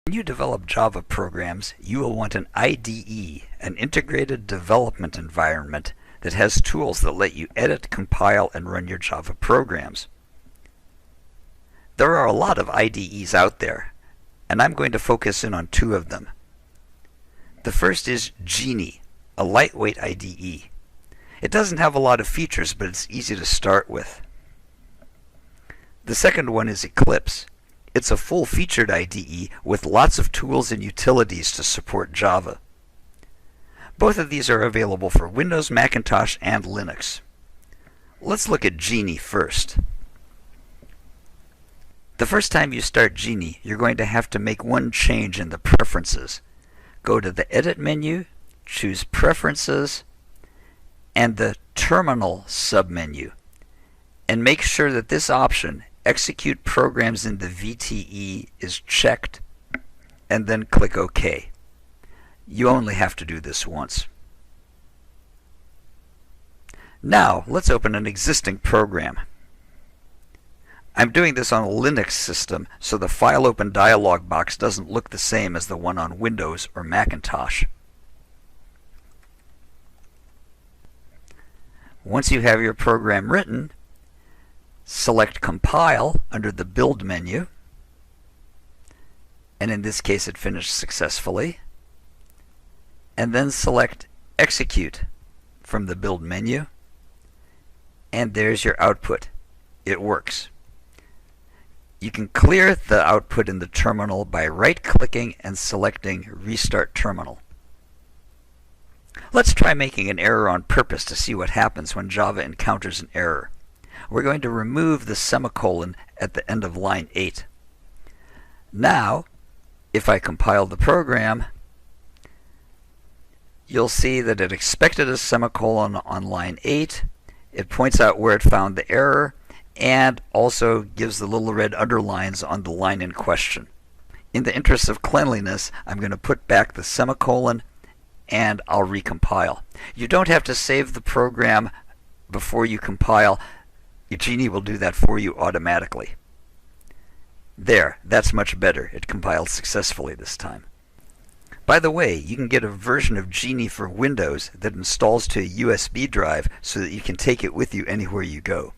When you develop Java programs, you will want an IDE, an integrated development environment that has tools that let you edit, compile, and run your Java programs. There are a lot of IDEs out there, and I'm going to focus in on two of them. The first is Genie, a lightweight IDE. It doesn't have a lot of features, but it's easy to start with. The second one is Eclipse. It's a full-featured IDE with lots of tools and utilities to support Java. Both of these are available for Windows, Macintosh, and Linux. Let's look at Genie first. The first time you start Genie, you're going to have to make one change in the preferences. Go to the Edit menu, choose Preferences, and the Terminal submenu, and make sure that this option, Execute Programs in the VTE, is checked, and then click OK. You only have to do this once. Now, let's open an existing program. I'm doing this on a Linux system, so the File Open dialog box doesn't look the same as the one on Windows or Macintosh. Once you have your program written, select Compile under the Build menu, and in this case it finished successfully, and then select Execute from the Build menu, and there's your output. It works. You can clear the output in the terminal by right-clicking and selecting Restart Terminal. Let's try making an error on purpose to see what happens when Java encounters an error. We're going to remove the semicolon at the end of line 8. Now, if I compile the program, you'll see that it expected a semicolon on line 8. It points out where it found the error, and also gives the little red underlines on the line in question. In the interest of cleanliness, I'm going to put back the semicolon and I'll recompile. You don't have to save the program before you compile. Genie will do that for you automatically. There, that's much better. It compiled successfully this time. By the way, you can get a version of Genie for Windows that installs to a USB drive so that you can take it with you anywhere you go.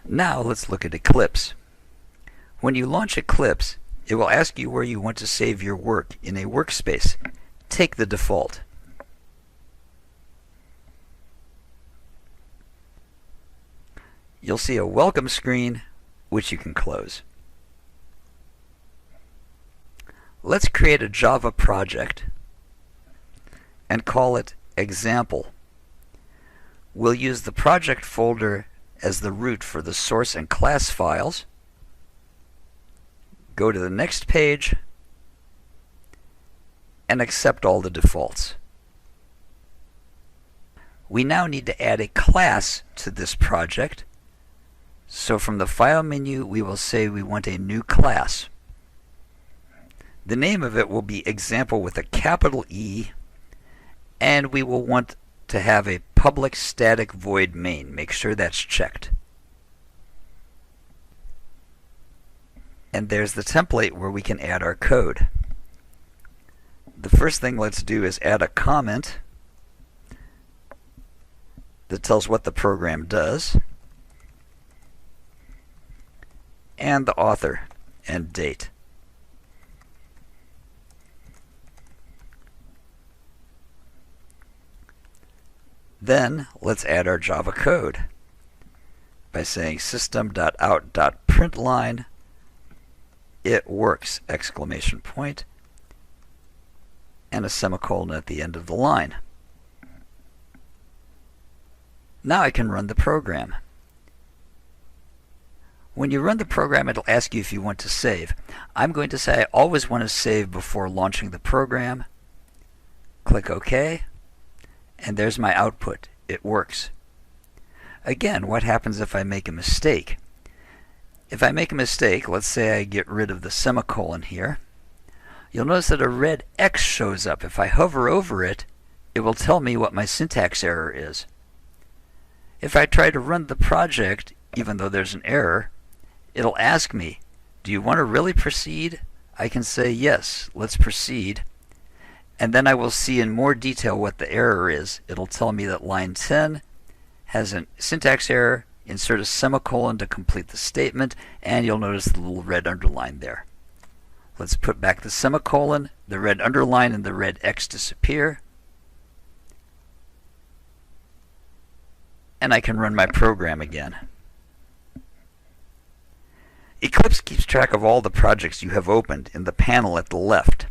Now let's look at Eclipse. When you launch Eclipse, it will ask you where you want to save your work in a workspace. Take the default. You'll see a welcome screen, which you can close. Let's create a Java project and call it Example. We'll use the project folder as the root for the source and class files. Go to the next page and accept all the defaults. We now need to add a class to this project. So from the File menu, we will say we want a new class. The name of it will be Example with a capital E, and we will want to have a public static void main. Make sure that's checked. And there's the template where we can add our code. The first thing let's do is add a comment that tells what the program does, and the author and date. Then let's add our Java code by saying system.out.println it works! Exclamation point, and a semicolon at the end of the line. Now I can run the program. When you run the program, it'll ask you if you want to save. I'm going to say I always want to save before launching the program. Click OK, and there's my output. It works. Again, what happens if I make a mistake? If I make a mistake, let's say I get rid of the semicolon here, you'll notice that a red X shows up. If I hover over it, it will tell me what my syntax error is. If I try to run the project, even though there's an error, it'll ask me, do you want to really proceed? I can say yes, let's proceed, and then I will see in more detail what the error is. It'll tell me that line 10 has a syntax error, insert a semicolon to complete the statement, and you'll notice the little red underline there. Let's put back the semicolon, the red underline and the red X disappear, and I can run my program again. Eclipse keeps track of all the projects you have opened in the panel at the left.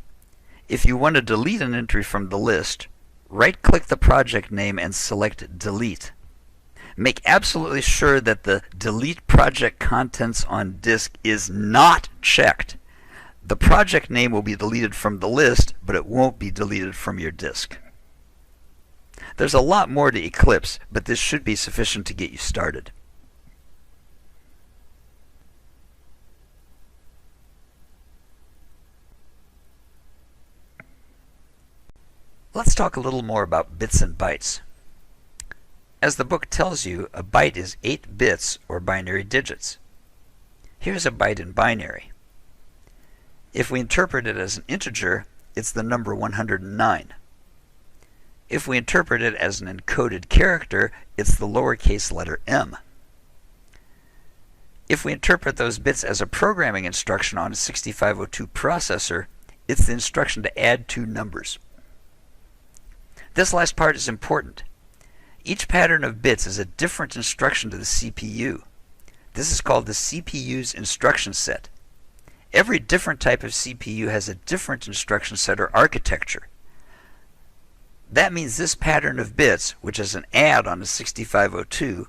If you want to delete an entry from the list, right-click the project name and select Delete. Make absolutely sure that the Delete Project Contents on Disk is not checked. The project name will be deleted from the list, but it won't be deleted from your disk. There's a lot more to Eclipse, but this should be sufficient to get you started. Let's talk a little more about bits and bytes. As the book tells you, a byte is 8 bits or binary digits. Here's a byte in binary. If we interpret it as an integer, it's the number 109. If we interpret it as an encoded character, it's the lowercase letter m. If we interpret those bits as a programming instruction on a 6502 processor, it's the instruction to add 2 numbers. This last part is important. Each pattern of bits is a different instruction to the CPU. This is called the CPU's instruction set. Every different type of CPU has a different instruction set or architecture. That means this pattern of bits, which is an add on a 6502,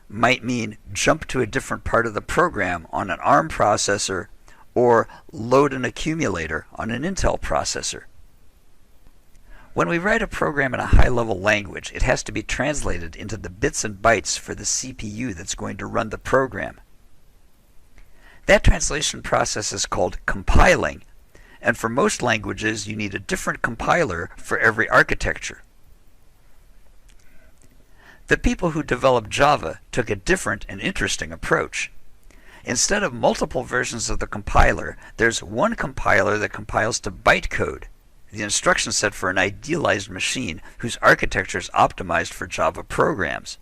might mean jump to a different part of the program on an ARM processor or load an accumulator on an Intel processor. When we write a program in a high-level language, it has to be translated into the bits and bytes for the CPU that's going to run the program. That translation process is called compiling, and for most languages you need a different compiler for every architecture. The people who developed Java took a different and interesting approach. Instead of multiple versions of the compiler, there's one compiler that compiles to bytecode, the instruction set for an idealized machine whose architecture is optimized for Java programs.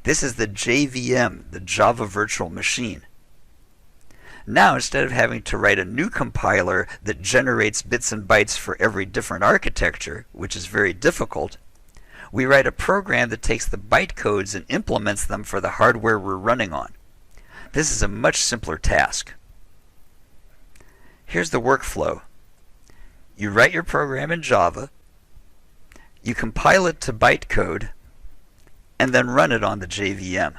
This is the JVM, the Java Virtual Machine. Now, instead of having to write a new compiler that generates bits and bytes for every different architecture, which is very difficult, we write a program that takes the bytecodes and implements them for the hardware we're running on. This is a much simpler task. Here's the workflow. You write your program in Java, you compile it to bytecode, and then run it on the JVM,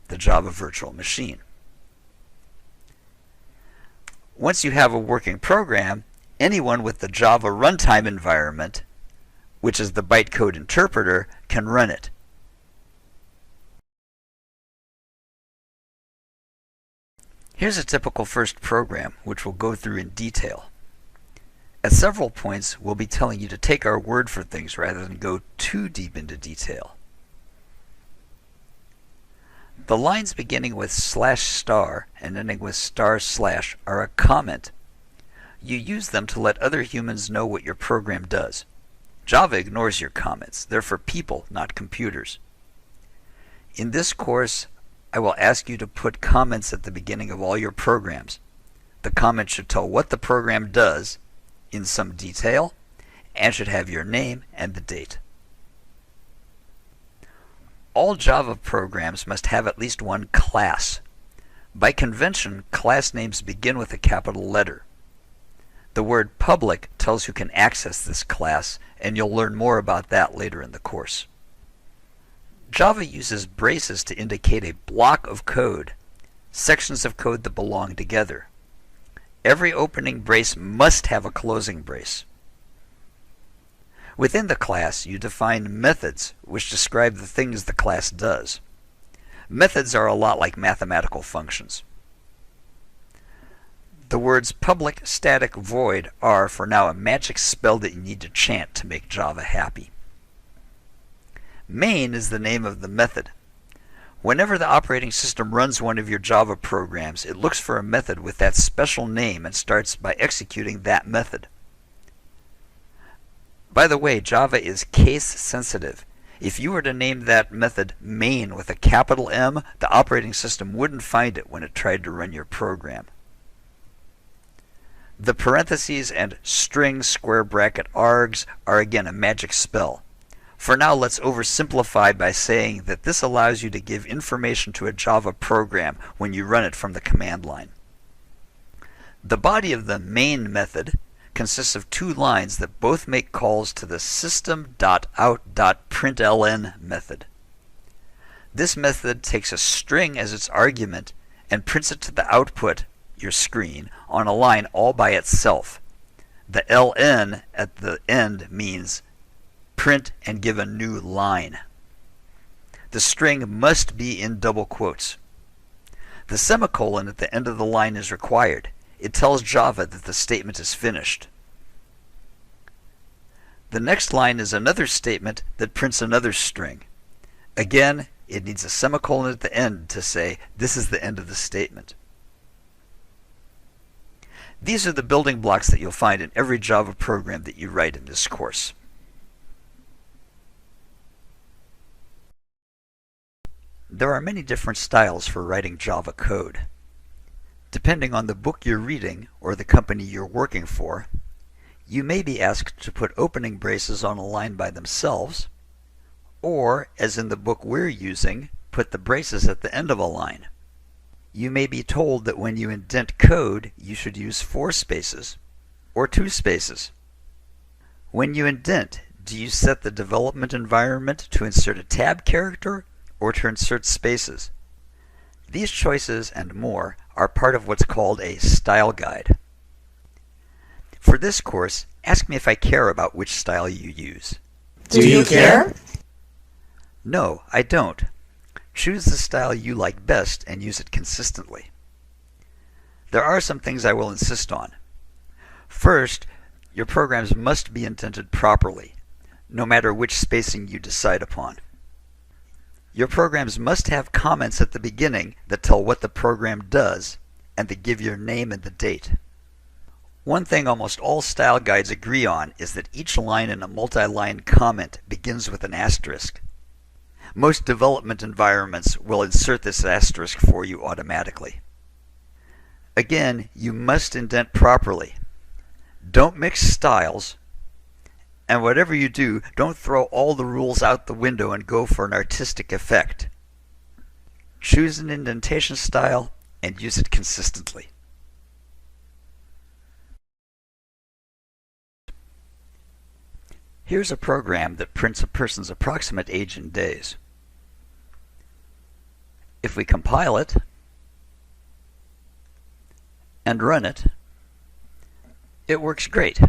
the Java Virtual Machine. Once you have a working program, anyone with the Java runtime environment, which is the bytecode interpreter, can run it. Here's a typical first program, which we'll go through in detail. At several points, we'll be telling you to take our word for things rather than go too deep into detail. The lines beginning with /* and ending with */ are a comment. You use them to let other humans know what your program does. Java ignores your comments. They're for people, not computers. In this course, I will ask you to put comments at the beginning of all your programs. The comment should tell what the program does in some detail and should have your name and the date. All Java programs must have at least one class. By convention, class names begin with a capital letter. The word public tells who can access this class, and you'll learn more about that later in the course. Java uses braces to indicate a block of code, sections of code that belong together. Every opening brace must have a closing brace. Within the class, you define methods, which describe the things the class does. Methods are a lot like mathematical functions. The words public, static, void are, for now, a magic spell that you need to chant to make Java happy. Main is the name of the method. Whenever the operating system runs one of your Java programs, it looks for a method with that special name and starts by executing that method. By the way, Java is case sensitive. If you were to name that method main with a capital M, the operating system wouldn't find it when it tried to run your program. The parentheses and string square bracket args are again a magic spell. For now, let's oversimplify by saying that this allows you to give information to a Java program when you run it from the command line. The body of the main method consists of two lines that both make calls to the system.out.println method. This method takes a string as its argument and prints it to the output, your screen, on a line all by itself. The ln at the end means print and give a new line. The string must be in double quotes. The semicolon at the end of the line is required. It tells Java that the statement is finished. The next line is another statement that prints another string. Again, it needs a semicolon at the end to say this is the end of the statement. These are the building blocks that you'll find in every Java program that you write in this course. There are many different styles for writing Java code. Depending on the book you're reading or the company you're working for, you may be asked to put opening braces on a line by themselves, or, as in the book we're using, put the braces at the end of a line. You may be told that when you indent code, you should use 4 spaces or 2 spaces. When you indent, do you set the development environment to insert a tab character or to insert spaces? These choices and more are part of what's called a style guide. For this course, ask me if I care about which style you use. Do you care? No, I don't. Choose the style you like best and use it consistently. There are some things I will insist on. First, your programs must be indented properly, no matter which spacing you decide upon. Your programs must have comments at the beginning that tell what the program does and that give your name and the date. One thing almost all style guides agree on is that each line in a multi-line comment begins with an asterisk. Most development environments will insert this asterisk for you automatically. Again, you must indent properly. Don't mix styles, and whatever you do, don't throw all the rules out the window and go for an artistic effect. Choose an indentation style and use it consistently. Here's a program that prints a person's approximate age in days. If we compile it and run it, it works great.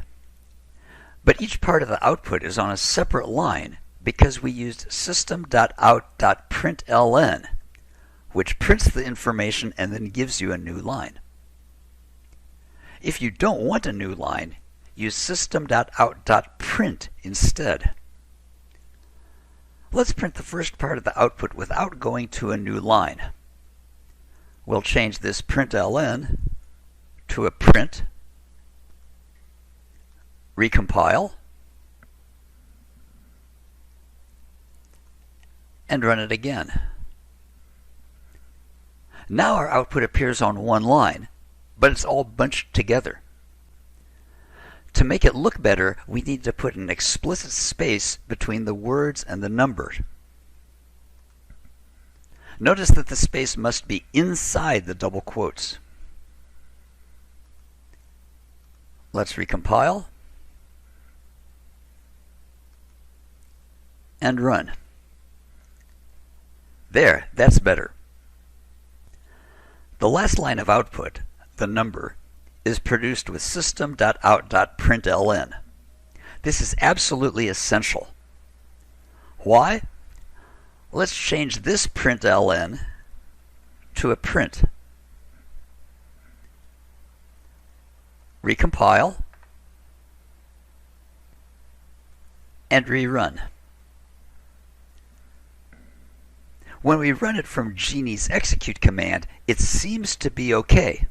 But each part of the output is on a separate line because we used system.out.println, which prints the information and then gives you a new line. If you don't want a new line, use system.out.print instead. Let's print the first part of the output without going to a new line. We'll change this println to a print, recompile, and run it again. Now our output appears on one line, but it's all bunched together. To make it look better, we need to put an explicit space between the words and the numbers. Notice that the space must be inside the double quotes. Let's recompile and run. There, that's better. The last line of output, the number, is produced with system.out.println. This is absolutely essential. Why? Let's change this println to a print. Recompile and rerun. When we run it from Genie's execute command, it seems to be okay.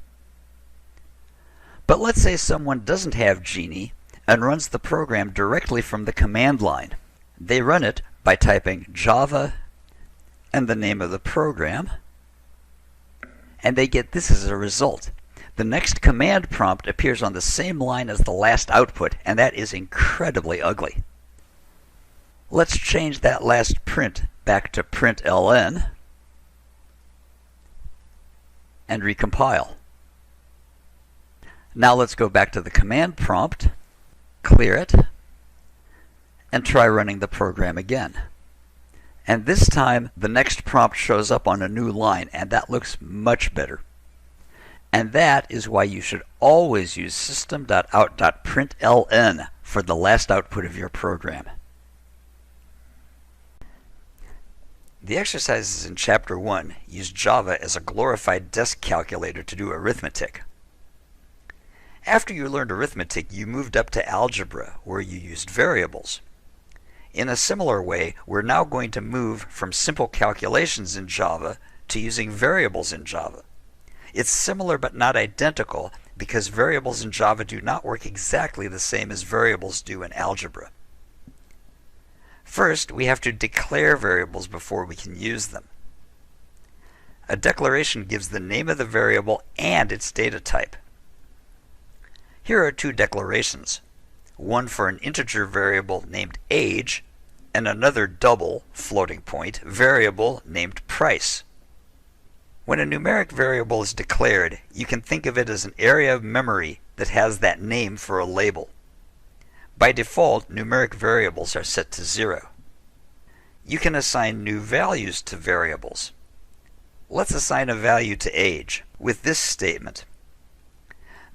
But let's say someone doesn't have Genie and runs the program directly from the command line. They run it by typing Java and the name of the program, and they get this as a result. The next command prompt appears on the same line as the last output, and that is incredibly ugly. Let's change that last print back to println and recompile. Now let's go back to the command prompt, clear it, and try running the program again. And this time the next prompt shows up on a new line, and that looks much better. And that is why you should always use system.out.println for the last output of your program. The exercises in Chapter 1 use Java as a glorified desk calculator to do arithmetic. After you learned arithmetic, you moved up to algebra, where you used variables. In a similar way, we're now going to move from simple calculations in Java to using variables in Java. It's similar but not identical because variables in Java do not work exactly the same as variables do in algebra. First, we have to declare variables before we can use them. A declaration gives the name of the variable and its data type. Here are two declarations, one for an integer variable named age and another double floating point variable named price. When a numeric variable is declared, you can think of it as an area of memory that has that name for a label. By default, numeric variables are set to 0. You can assign new values to variables. Let's assign a value to age with this statement.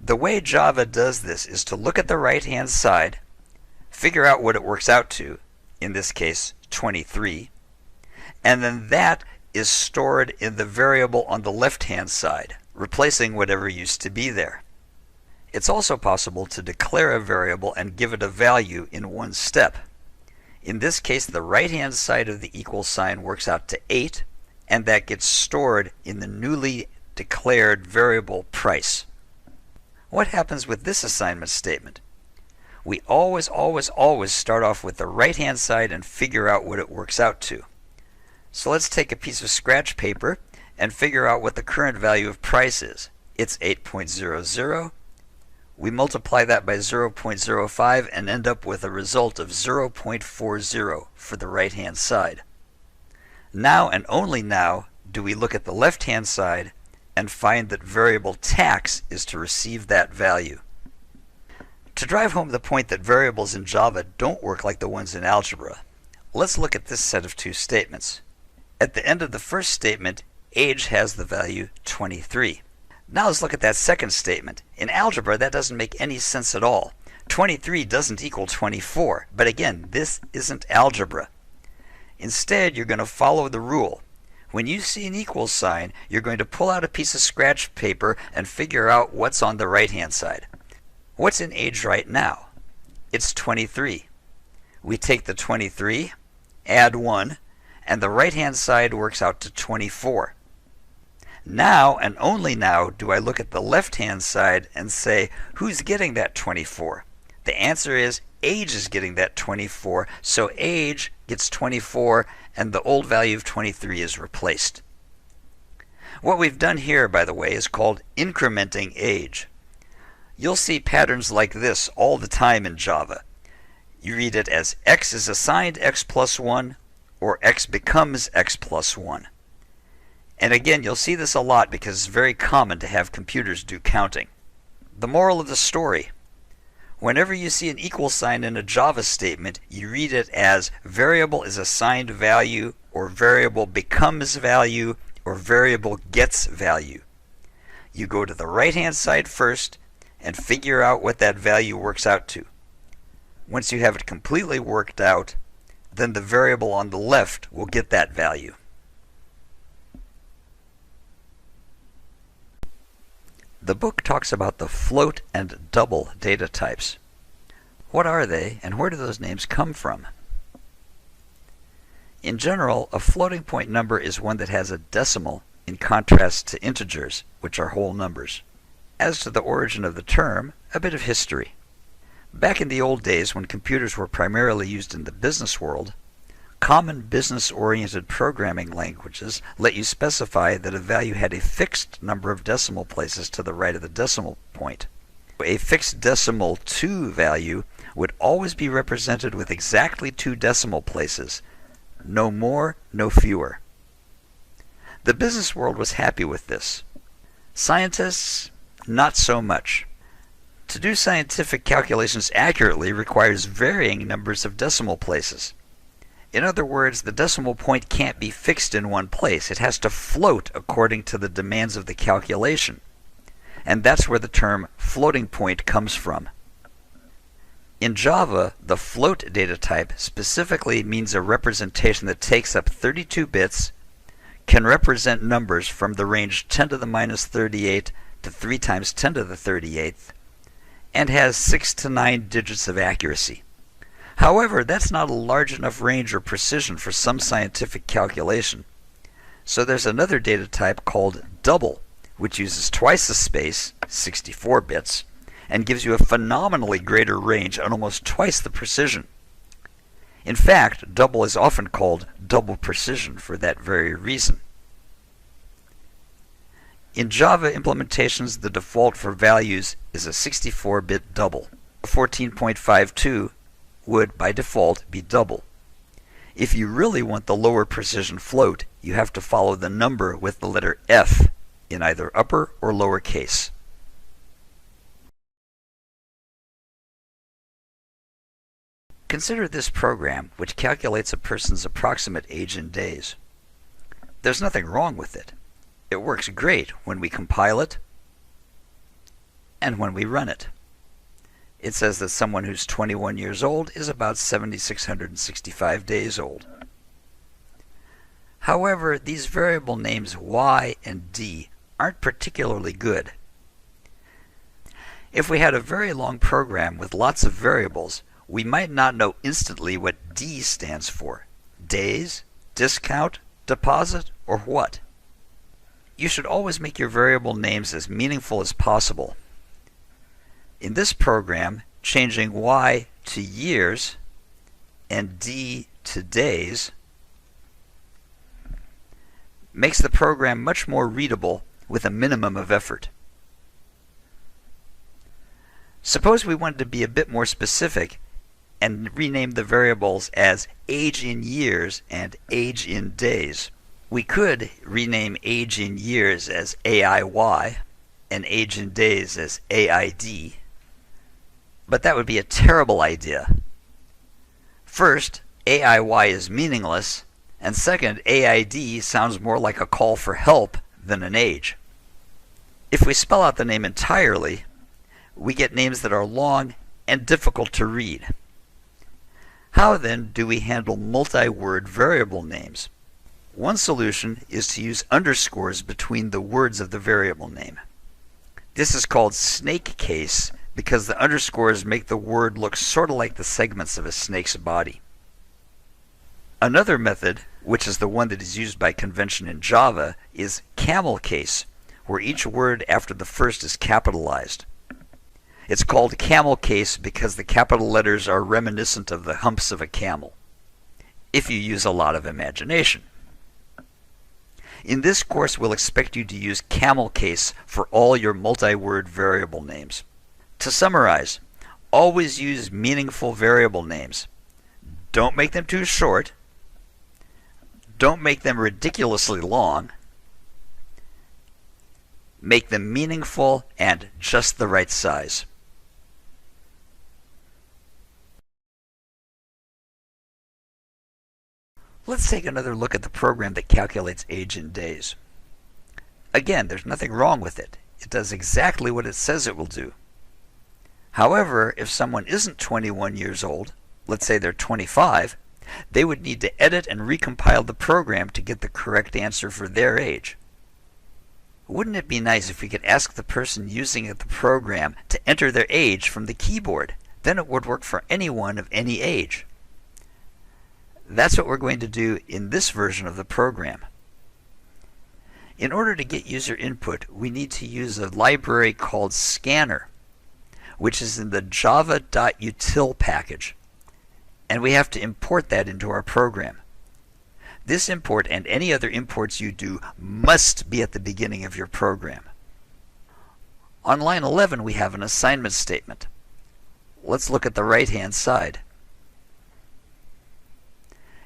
The way Java does this is to look at the right-hand side, figure out what it works out to, in this case 23, and then that is stored in the variable on the left-hand side, replacing whatever used to be there. It's also possible to declare a variable and give it a value in one step. In this case, the right-hand side of the equal sign works out to 8, and that gets stored in the newly declared variable price. What happens with this assignment statement? We always start off with the right-hand side and figure out what it works out to. So let's take a piece of scratch paper and figure out what the current value of price is. It's 8.00. We multiply that by 0.05 and end up with a result of 0.40 for the right-hand side. Now and only now do we look at the left-hand side and find that variable tax is to receive that value. To drive home the point that variables in Java don't work like the ones in algebra, let's look at this set of two statements. At the end of the first statement, age has the value 23. Now let's look at that second statement. In algebra, that doesn't make any sense at all. 23 doesn't equal 24, but again, this isn't algebra. Instead, you're going to follow the rule. When you see an equal sign, you're going to pull out a piece of scratch paper and figure out what's on the right-hand side. What's in age right now? It's 23. We take the 23, add 1, and the right-hand side works out to 24. Now, and only now, do I look at the left-hand side and say, who's getting that 24? The answer is age is getting that 24, so age gets 24, and the old value of 23 is replaced. What we've done here, by the way, is called incrementing age. You'll see patterns like this all the time in Java. You read it as x is assigned x plus 1, or x becomes x plus 1. And again, you'll see this a lot because it's very common to have computers do counting. The moral of the story: whenever you see an equal sign in a Java statement, you read it as variable is assigned value, or variable becomes value, or variable gets value. You go to the right-hand side first and figure out what that value works out to. Once you have it completely worked out, then the variable on the left will get that value. The book talks about the float and double data types. What are they, and where do those names come from? In general, a floating point number is one that has a decimal in contrast to integers, which are whole numbers. As to the origin of the term, a bit of history. Back in the old days when computers were primarily used in the business world, common business-oriented programming languages let you specify that a value had a fixed number of decimal places to the right of the decimal point. A fixed decimal 2 value would always be represented with exactly 2 decimal places, no more, no fewer. The business world was happy with this. Scientists, not so much. To do scientific calculations accurately requires varying numbers of decimal places. In other words, the decimal point can't be fixed in one place. It has to float according to the demands of the calculation. And that's where the term floating point comes from. In Java, the float data type specifically means a representation that takes up 32 bits, can represent numbers from the range 10 to the minus 38 to 3 times 10 to the 38th, and has 6 to 9 digits of accuracy. However, that's not a large enough range or precision for some scientific calculation. So there's another data type called double, which uses twice the space, 64 bits, and gives you a phenomenally greater range and almost twice the precision. In fact, double is often called double precision for that very reason. In Java implementations, the default for values is a 64-bit double. 14.52 would, by default, be double. If you really want the lower precision float, you have to follow the number with the letter F in either upper or lower case. Consider this program, which calculates a person's approximate age in days. There's nothing wrong with it. It works great when we compile it and when we run it. It says that someone who's 21 years old is about 7,665 days old. However, these variable names y and d aren't particularly good. If we had a very long program with lots of variables, we might not know instantly what D stands for. Days, discount, deposit, or what? You should always make your variable names as meaningful as possible. In this program, changing y to years and d to days makes the program much more readable with a minimum of effort. Suppose we wanted to be a bit more specific and rename the variables as age in years and age in days. We could rename age in years as AIY and age in days as AID, but that would be a terrible idea. First, AIY is meaningless, and second, AID sounds more like a call for help than an age. If we spell out the name entirely, we get names that are long and difficult to read. How then do we handle multi-word variable names? One solution is to use underscores between the words of the variable name. This is called snake case because the underscores make the word look sort of like the segments of a snake's body. Another method, which is the one that is used by convention in Java, is camel case, where each word after the first is capitalized. It's called camel case because the capital letters are reminiscent of the humps of a camel, if you use a lot of imagination. In this course, we'll expect you to use camel case for all your multi-word variable names. To summarize, always use meaningful variable names. Don't make them too short. Don't make them ridiculously long. Make them meaningful and just the right size. Let's take another look at the program that calculates age in days. Again, there's nothing wrong with it. It does exactly what it says it will do. However, if someone isn't 21 years old, let's say they're 25, they would need to edit and recompile the program to get the correct answer for their age. Wouldn't it be nice if we could ask the person using the program to enter their age from the keyboard? Then it would work for anyone of any age. That's what we're going to do in this version of the program. In order to get user input, we need to use a library called scanner, which is in the java.util package, and we have to import that into our program. This import and any other imports you do must be at the beginning of your program. On line 11, we have an assignment statement. Let's look at the right-hand side.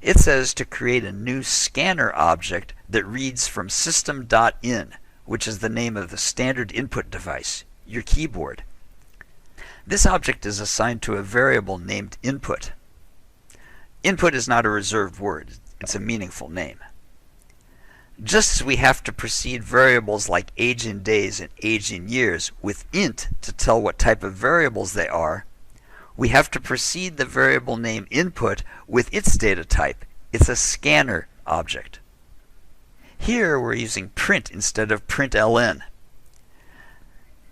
It says to create a new scanner object that reads from system.in, which is the name of the standard input device, your keyboard. This object is assigned to a variable named input. Input is not a reserved word, it's a meaningful name. Just as we have to precede variables like age in days and age in years with int to tell what type of variables they are, we have to precede the variable name input with its data type. It's a scanner object. Here we're using print instead of println.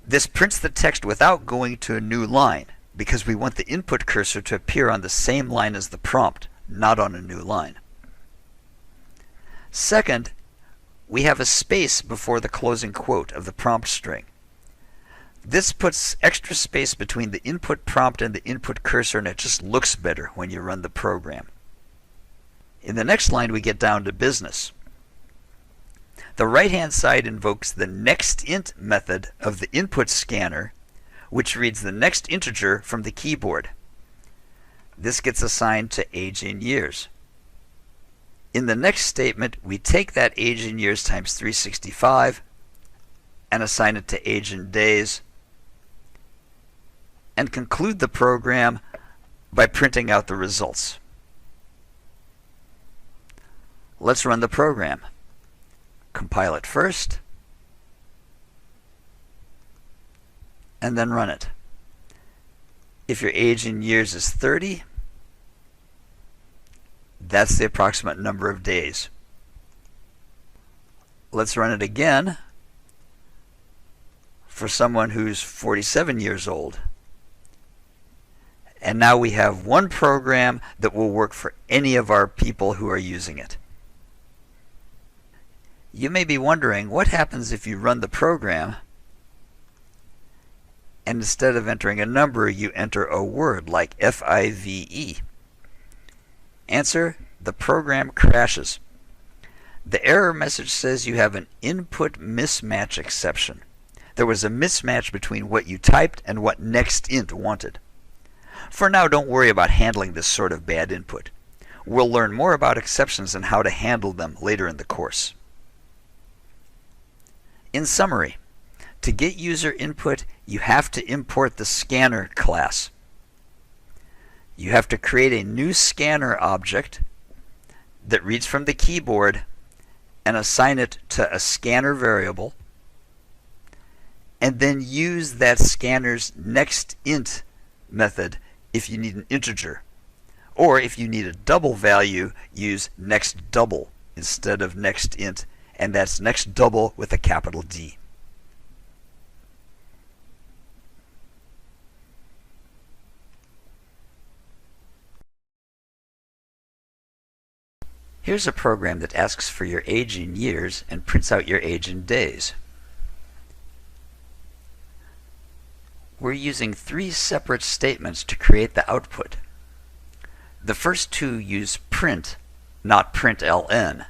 This prints the text without going to a new line because we want the input cursor to appear on the same line as the prompt, not on a new line. Second, we have a space before the closing quote of the prompt string. This puts extra space between the input prompt and the input cursor, and it just looks better when you run the program. In the next line, we get down to business. The right-hand side invokes the nextInt method of the input scanner, which reads the next integer from the keyboard. This gets assigned to age in years. In the next statement, we take that age in years times 365 and assign it to age in days, and conclude the program by printing out the results. Let's run the program. Compile it first, and then run it. If your age in years is 30, that's the approximate number of days. Let's run it again for someone who's 47 years old. And now we have one program that will work for any of our people who are using it. You may be wondering, what happens if you run the program and instead of entering a number, you enter a word like FIVE? Answer: the program crashes. The error message says you have an input mismatch exception. There was a mismatch between what you typed and what nextInt wanted. For now, don't worry about handling this sort of bad input. We'll learn more about exceptions and how to handle them later in the course. In summary, to get user input, you have to import the scanner class. You have to create a new scanner object that reads from the keyboard and assign it to a scanner variable, and then use that scanner's nextInt method if you need an integer. Or if you need a double value, use nextDouble instead of nextInt, and that's nextDouble with a capital D. Here's a program that asks for your age in years and prints out your age in days. We're using three separate statements to create the output. The first two use print, not println,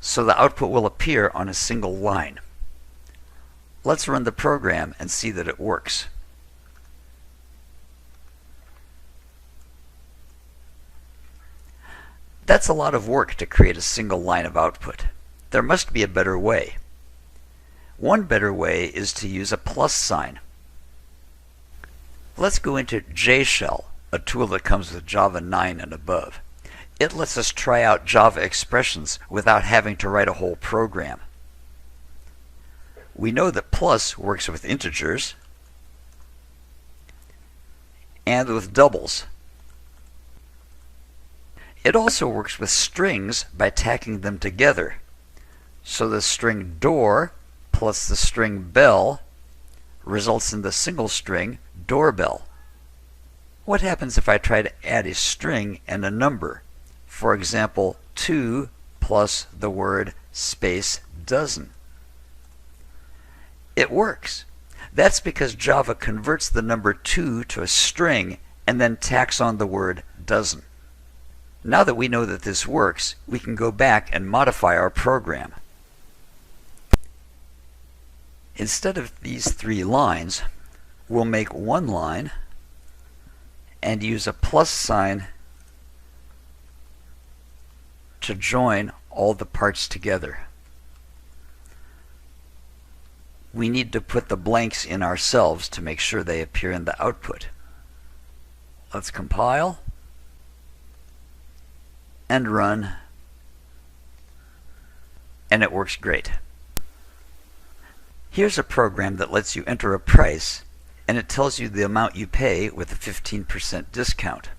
so the output will appear on a single line. Let's run the program and see that it works. That's a lot of work to create a single line of output. There must be a better way. One better way is to use a plus sign. Let's go into JShell, a tool that comes with Java 9 and above. It lets us try out Java expressions without having to write a whole program. We know that plus works with integers and with doubles. It also works with strings by tacking them together. So the string door plus the string bell results in the single string doorbell. What happens if I try to add a string and a number? For example, 2 plus the word space dozen. It works. That's because Java converts the number 2 to a string and then tacks on the word dozen. Now that we know that this works, we can go back and modify our program. Instead of these 3 lines, we'll make 1 line and use a plus sign to join all the parts together. We need to put the blanks in ourselves to make sure they appear in the output. Let's compile and run, and it works great. Here's a program that lets you enter a price, and it tells you the amount you pay with a 15% discount.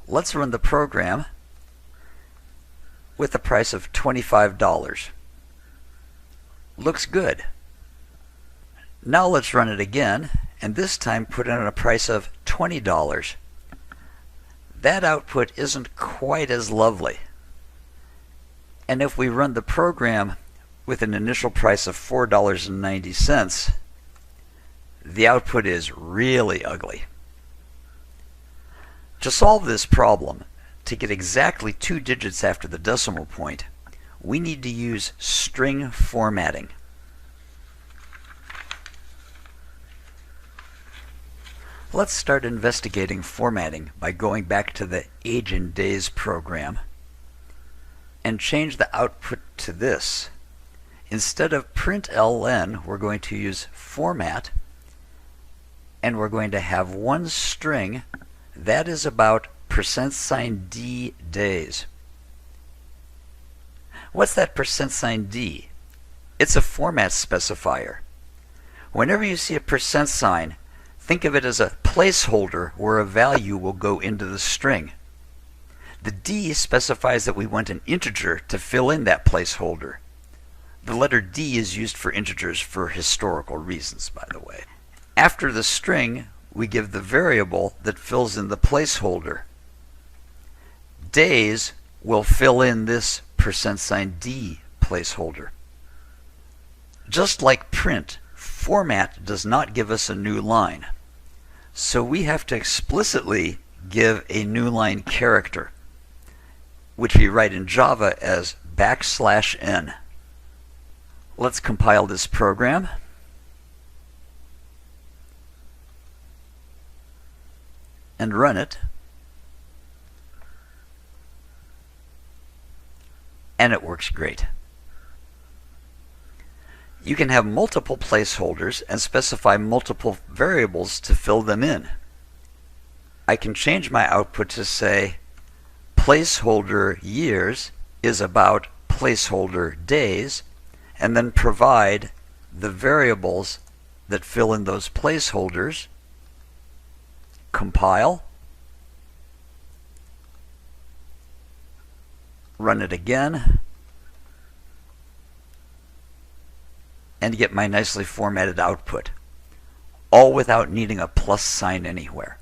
Let's run the program with a price of $25. Looks good. Now let's run it again, and this time put in a price of $20. That output isn't quite as lovely. And if we run the program with an initial price of $4.90, the output is really ugly. To solve this problem, to get exactly 2 digits after the decimal point, we need to use string formatting. Let's start investigating formatting by going back to the age in days program and change the output to this. Instead of println, we're going to use format, and we're going to have one string that is about $d days. What's that $d? It's a format specifier. Whenever you see a %, think of it as a placeholder where a value will go into the string. The D specifies that we want an integer to fill in that placeholder. The letter D is used for integers for historical reasons, by the way. After the string, we give the variable that fills in the placeholder. Days will fill in this $d placeholder. Just like print, format does not give us a new line. So we have to explicitly give a new line character, which we write in Java as \n. Let's compile this program. And run it. And it works great. You can have multiple placeholders and specify multiple variables to fill them in. I can change my output to say placeholder years is about placeholder days, and then provide the variables that fill in those placeholders. Compile, run it again, and get my nicely formatted output, all without needing a plus sign anywhere.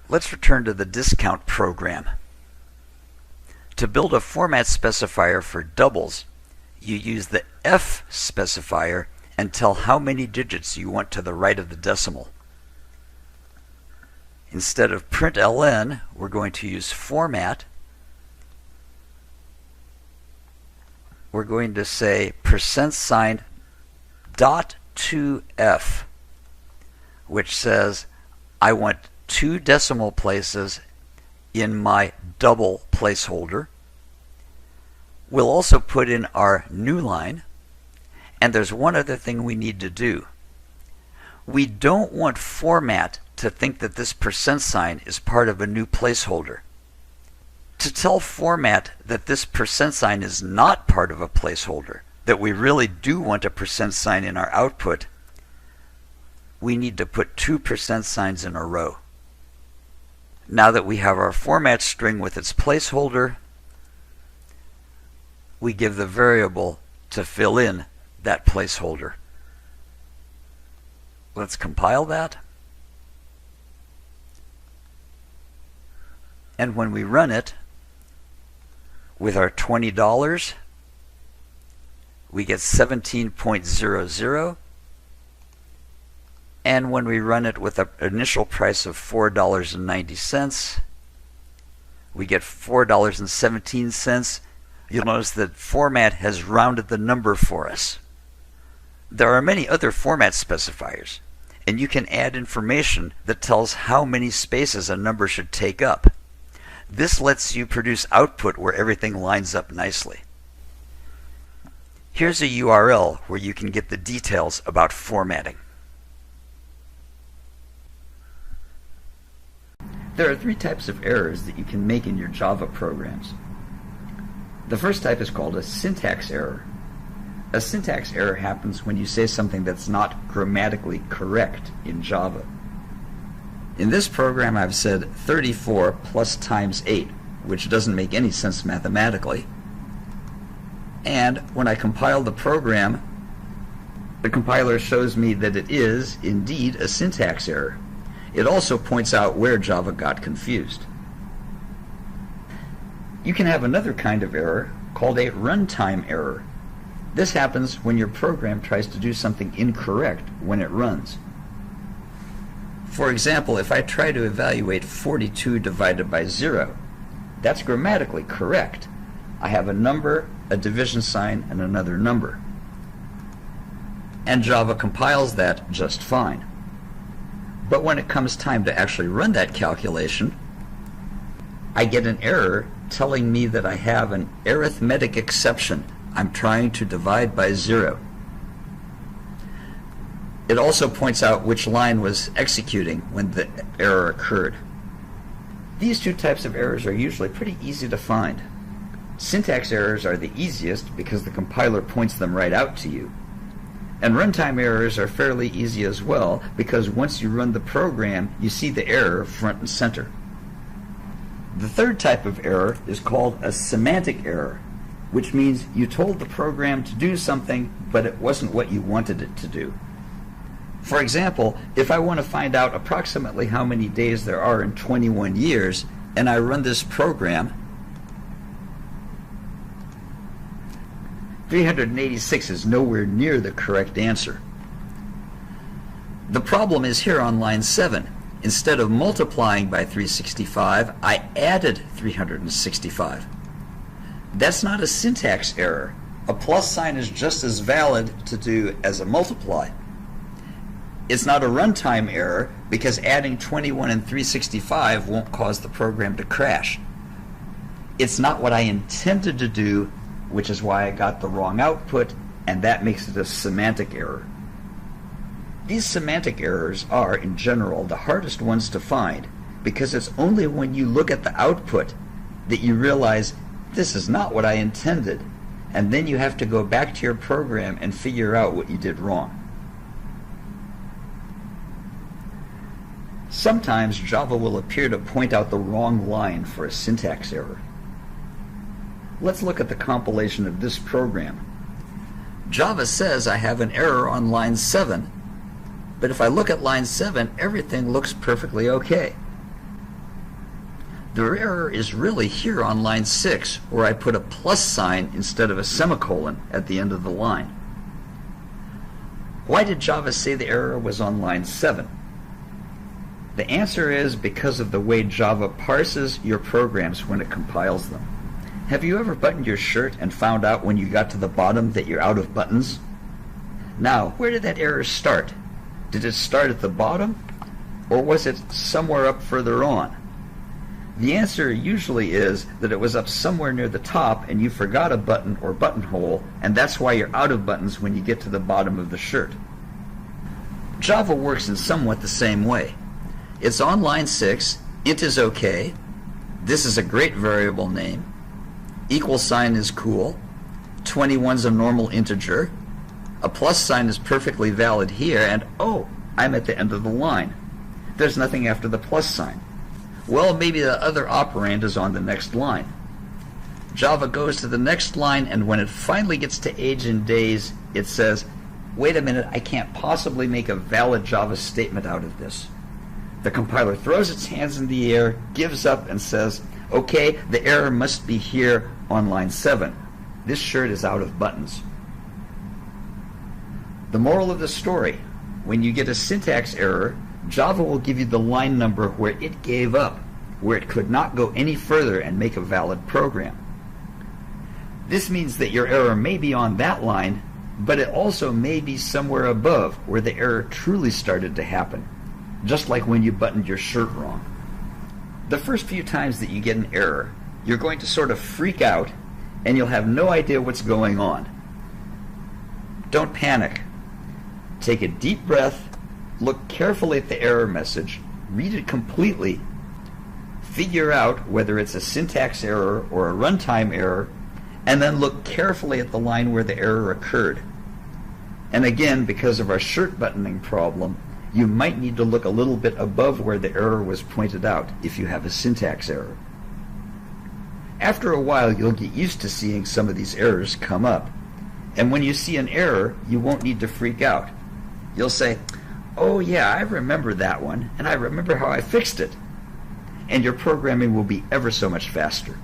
Let's return to the discount program. To build a format specifier for doubles, you use the F specifier and tell how many digits you want to the right of the decimal. Instead of println, we're going to use format. We're going to say $.2f, which says I want 2 decimal places in my double placeholder. We'll also put in our new line, and there's one other thing we need to do. We don't want format to think that this % is part of a new placeholder. To tell format that this % is not part of a placeholder, that we really do want a % in our output, we need to put 2 % in a row. Now that we have our format string with its placeholder, we give the variable to fill in that placeholder. Let's compile that And when we run it with our $20, we get 17.00. And when we run it with an initial price of $4.90, we get $4.17. You'll notice that format has rounded the number for us. There are many other format specifiers, and you can add information that tells how many spaces a number should take up. This lets you produce output where everything lines up nicely. Here's a URL where you can get the details about formatting. There are three types of errors that you can make in your Java programs. The first type is called a syntax error. A syntax error happens when you say something that's not grammatically correct in Java. In this program I've said 34 plus times 8, which doesn't make any sense mathematically. And when I compile the program, the compiler shows me that it is indeed a syntax error. It also points out where Java got confused. You can have another kind of error called a runtime error. This happens when your program tries to do something incorrect when it runs. For example, if I try to evaluate 42 divided by 0, that's grammatically correct. I have a number, a division sign, and another number. And Java compiles that just fine. But when it comes time to actually run that calculation, I get an error telling me that I have an arithmetic exception. I'm trying to divide by 0. It also points out which line was executing when the error occurred. These two types of errors are usually pretty easy to find. Syntax errors are the easiest because the compiler points them right out to you. And runtime errors are fairly easy as well because once you run the program, you see the error front and center. The third type of error is called a semantic error, which means you told the program to do something, but it wasn't what you wanted it to do. For example, if I want to find out approximately how many days there are in 21 years, and I run this program, 386 is nowhere near the correct answer. The problem is here on line 7. Instead of multiplying by 365, I added 365. That's not a syntax error. A plus sign is just as valid to do as a multiply. It's not a runtime error because adding 21 and 365 won't cause the program to crash. It's not what I intended to do, which is why I got the wrong output, and that makes it a semantic error. These semantic errors are, in general, the hardest ones to find because it's only when you look at the output that you realize this is not what I intended, and then you have to go back to your program and figure out what you did wrong. Sometimes Java will appear to point out the wrong line for a syntax error. Let's look at the compilation of this program. Java says I have an error on line 7, but if I look at line 7, everything looks perfectly okay. The error is really here on line 6, where I put a plus sign instead of a semicolon at the end of the line. Why did Java say the error was on line 7? The answer is because of the way Java parses your programs when it compiles them. Have you ever buttoned your shirt and found out when you got to the bottom that you're out of buttons? Now, where did that error start? Did it start at the bottom, or was it somewhere up further on? The answer usually is that it was up somewhere near the top and you forgot a button or buttonhole, and that's why you're out of buttons when you get to the bottom of the shirt. Java works in somewhat the same way. It's on line 6, int is okay, this is a great variable name, equal sign is cool, 21's a normal integer, a plus sign is perfectly valid here, and oh, I'm at the end of the line. There's nothing after the plus sign. Well, maybe the other operand is on the next line. Java goes to the next line, and when it finally gets to age in days, it says, wait a minute, I can't possibly make a valid Java statement out of this. The compiler throws its hands in the air, gives up, and says, okay, the error must be here on line 7. This shirt is out of buttons. The moral of the story: when you get a syntax error, Java will give you the line number where it gave up, where it could not go any further and make a valid program. This means that your error may be on that line, but it also may be somewhere above where the error truly started to happen, just like when you buttoned your shirt wrong. The first few times that you get an error, you're going to sort of freak out and you'll have no idea what's going on. Don't panic. Take a deep breath, look carefully at the error message, read it completely, figure out whether it's a syntax error or a runtime error, and then look carefully at the line where the error occurred. And again, because of our shirt buttoning problem, you might need to look a little bit above where the error was pointed out if you have a syntax error. After a while, you'll get used to seeing some of these errors come up. And when you see an error, you won't need to freak out. You'll say, oh yeah, I remember that one, and I remember how I fixed it. And your programming will be ever so much faster.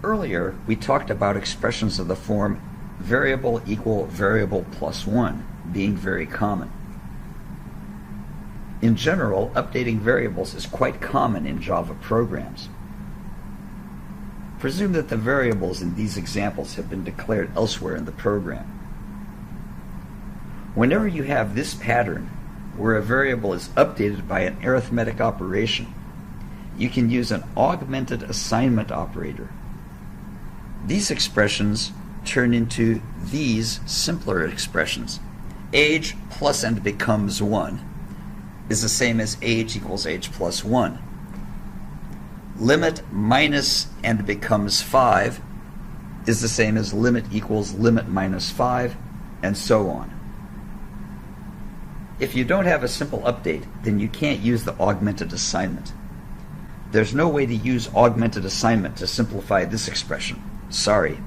Earlier, we talked about expressions of the form variable equal variable plus 1 being very common. In general, updating variables is quite common in Java programs. Presume that the variables in these examples have been declared elsewhere in the program. Whenever you have this pattern, where a variable is updated by an arithmetic operation, you can use an augmented assignment operator. These expressions turn into these simpler expressions. Age plus and becomes 1 is the same as age equals age plus 1. Limit minus and becomes 5 is the same as limit equals limit minus 5, and so on. If you don't have a simple update, then you can't use the augmented assignment. There's no way to use augmented assignment to simplify this expression. Sorry.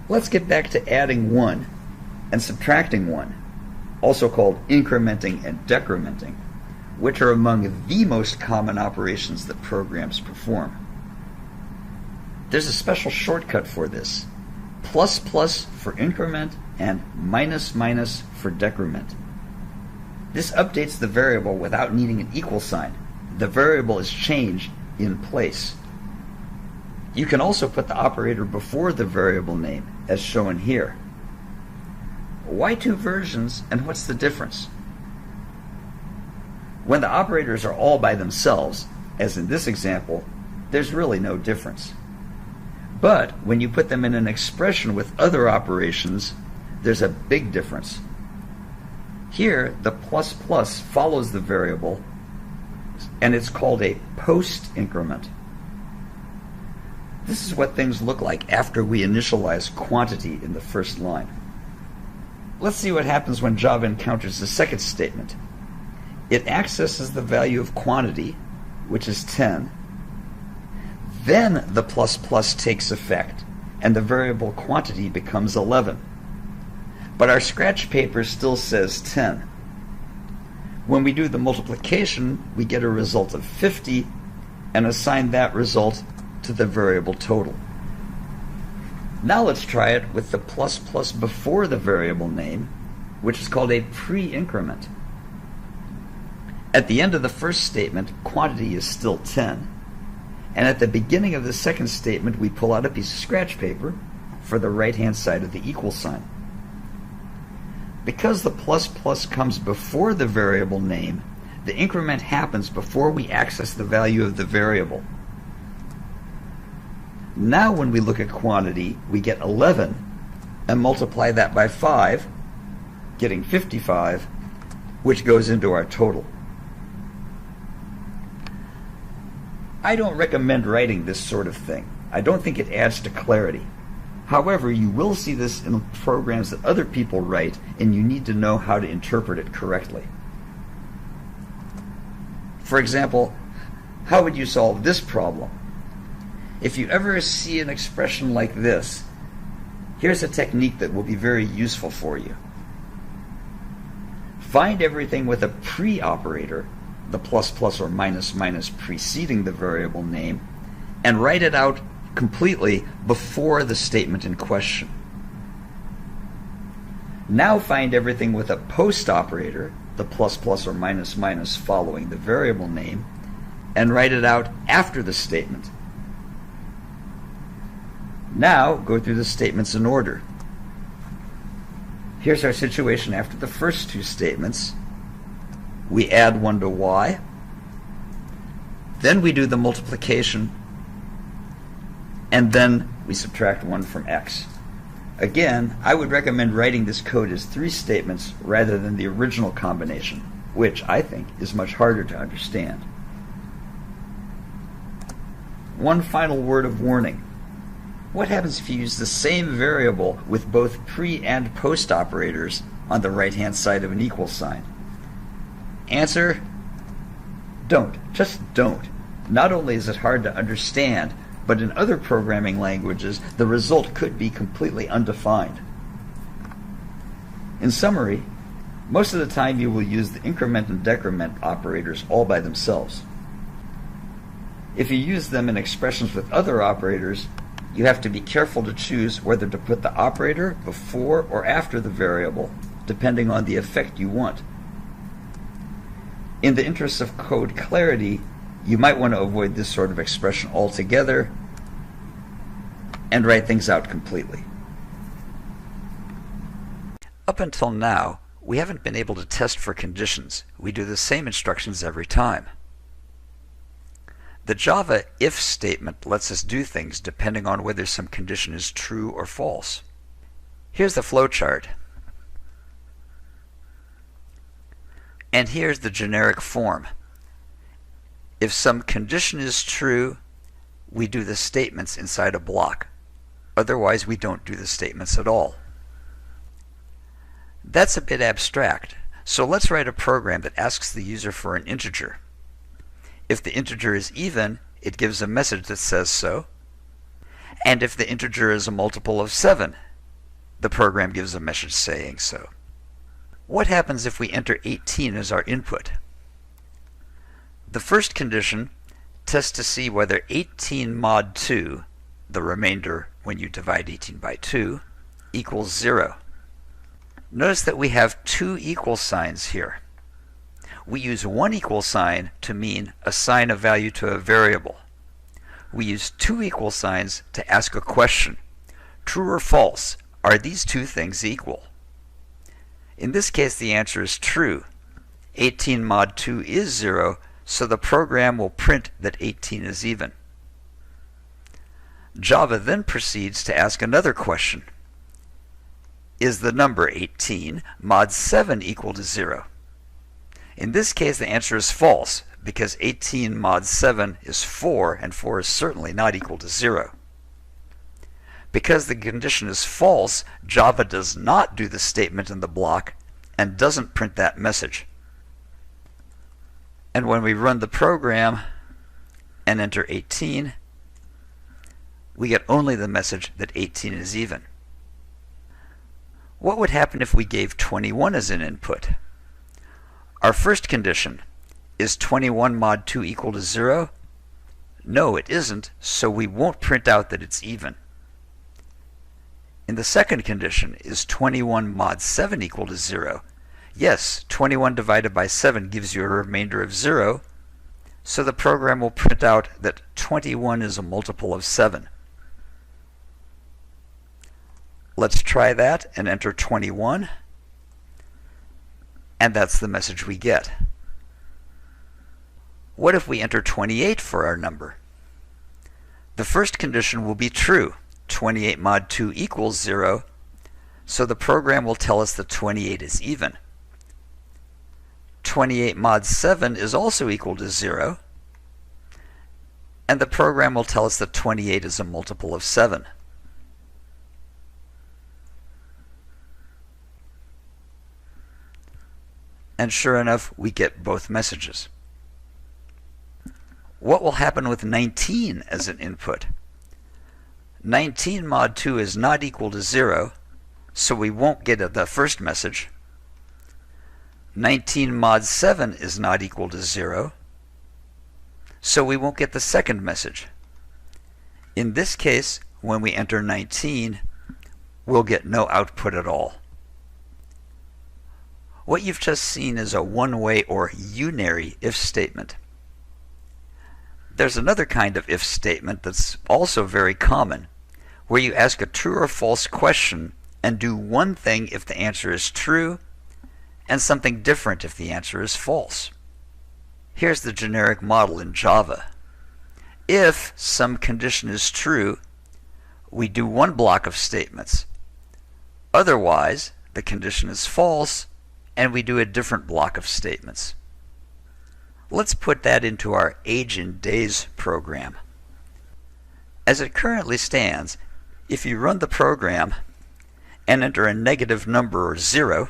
Let's get back to adding 1 and subtracting 1, also called incrementing and decrementing, which are among the most common operations that programs perform. There's a special shortcut for this: plus plus for increment and minus minus for decrement. This updates the variable without needing an equal sign. The variable is changed in place. You can also put the operator before the variable name, as shown here. Why two versions, and what's the difference? When the operators are all by themselves, as in this example, there's really no difference. But when you put them in an expression with other operations, there's a big difference. Here, the plus plus follows the variable, and it's called a post increment. This is what things look like after we initialize quantity in the first line. Let's see what happens when Java encounters the second statement. It accesses the value of quantity, which is 10. Then the plus plus takes effect, and the variable quantity becomes 11. But our scratch paper still says 10. When we do the multiplication, we get a result of 50 and assign that result to the variable total. Now let's try it with the plus plus before the variable name, which is called a pre-increment. At the end of the first statement, quantity is still 10. And at the beginning of the second statement, we pull out a piece of scratch paper for the right-hand side of the equal sign. Because the plus plus comes before the variable name, the increment happens before we access the value of the variable. Now when we look at quantity, we get 11 and multiply that by 5, getting 55, which goes into our total. I don't recommend writing this sort of thing. I don't think it adds to clarity. However, you will see this in programs that other people write, and you need to know how to interpret it correctly. For example, how would you solve this problem? If you ever see an expression like this, here's a technique that will be very useful for you. Find everything with a pre-operator, the plus plus or minus minus preceding the variable name, and write it out completely before the statement in question. Now find everything with a post operator, the plus plus or minus minus following the variable name, and write it out after the statement. Now go through the statements in order. Here's our situation after the first two statements. We add 1 to y. Then we do the multiplication. And then we subtract 1 from x. Again, I would recommend writing this code as 3 statements rather than the original combination, which I think is much harder to understand. One final word of warning. What happens if you use the same variable with both pre and post operators on the right-hand side of an equal sign? Answer: don't. Just don't. Not only is it hard to understand, but in other programming languages, the result could be completely undefined. In summary, most of the time you will use the increment and decrement operators all by themselves. If you use them in expressions with other operators, you have to be careful to choose whether to put the operator before or after the variable, depending on the effect you want. In the interest of code clarity, you might want to avoid this sort of expression altogether and write things out completely. Up until now, we haven't been able to test for conditions. We do the same instructions every time. The Java if statement lets us do things depending on whether some condition is true or false. Here's the flowchart. And here's the generic form. If some condition is true, we do the statements inside a block. Otherwise, we don't do the statements at all. That's a bit abstract, so let's write a program that asks the user for an integer. If the integer is even, it gives a message that says so. And if the integer is a multiple of 7, the program gives a message saying so. What happens if we enter 18 as our input? The first condition tests to see whether 18 mod 2, the remainder when you divide 18 by 2, equals 0. Notice that we have 2 equal signs here. We use one equal sign to mean assign a value to a variable. We use 2 equal signs to ask a question. True or false, are these 2 things equal? In this case, the answer is true. 18 mod 2 is 0, so the program will print that 18 is even. Java then proceeds to ask another question. Is the number 18 mod 7 equal to 0? In this case, the answer is false, because 18 mod 7 is 4, and 4 is certainly not equal to 0. Because the condition is false, Java does not do the statement in the block and doesn't print that message. And when we run the program and enter 18, we get only the message that 18 is even. What would happen if we gave 21 as an input? Our first condition, is 21 mod 2 equal to 0? No, it isn't, so we won't print out that it's even. In the second condition, is 21 mod 7 equal to 0? Yes, 21 divided by 7 gives you a remainder of 0, so the program will print out that 21 is a multiple of 7. Let's try that and enter 21. And that's the message we get. What if we enter 28 for our number? The first condition will be true. 28 mod 2 equals 0, so the program will tell us that 28 is even. 28 mod 7 is also equal to 0, and the program will tell us that 28 is a multiple of 7. And sure enough, we get both messages. What will happen with 19 as an input? 19 mod 2 is not equal to 0, so we won't get the first message. 19 mod 7 is not equal to 0, so we won't get the second message. In this case, when we enter 19, we'll get no output at all. What you've just seen is a one-way or unary if statement. There's another kind of if statement that's also very common, where you ask a true or false question and do one thing if the answer is true and something different if the answer is false. Here's the generic model in Java. If some condition is true, we do one block of statements. Otherwise, the condition is false, and we do a different block of statements. Let's put that into our age in days program. As it currently stands, if you run the program and enter a negative number or 0,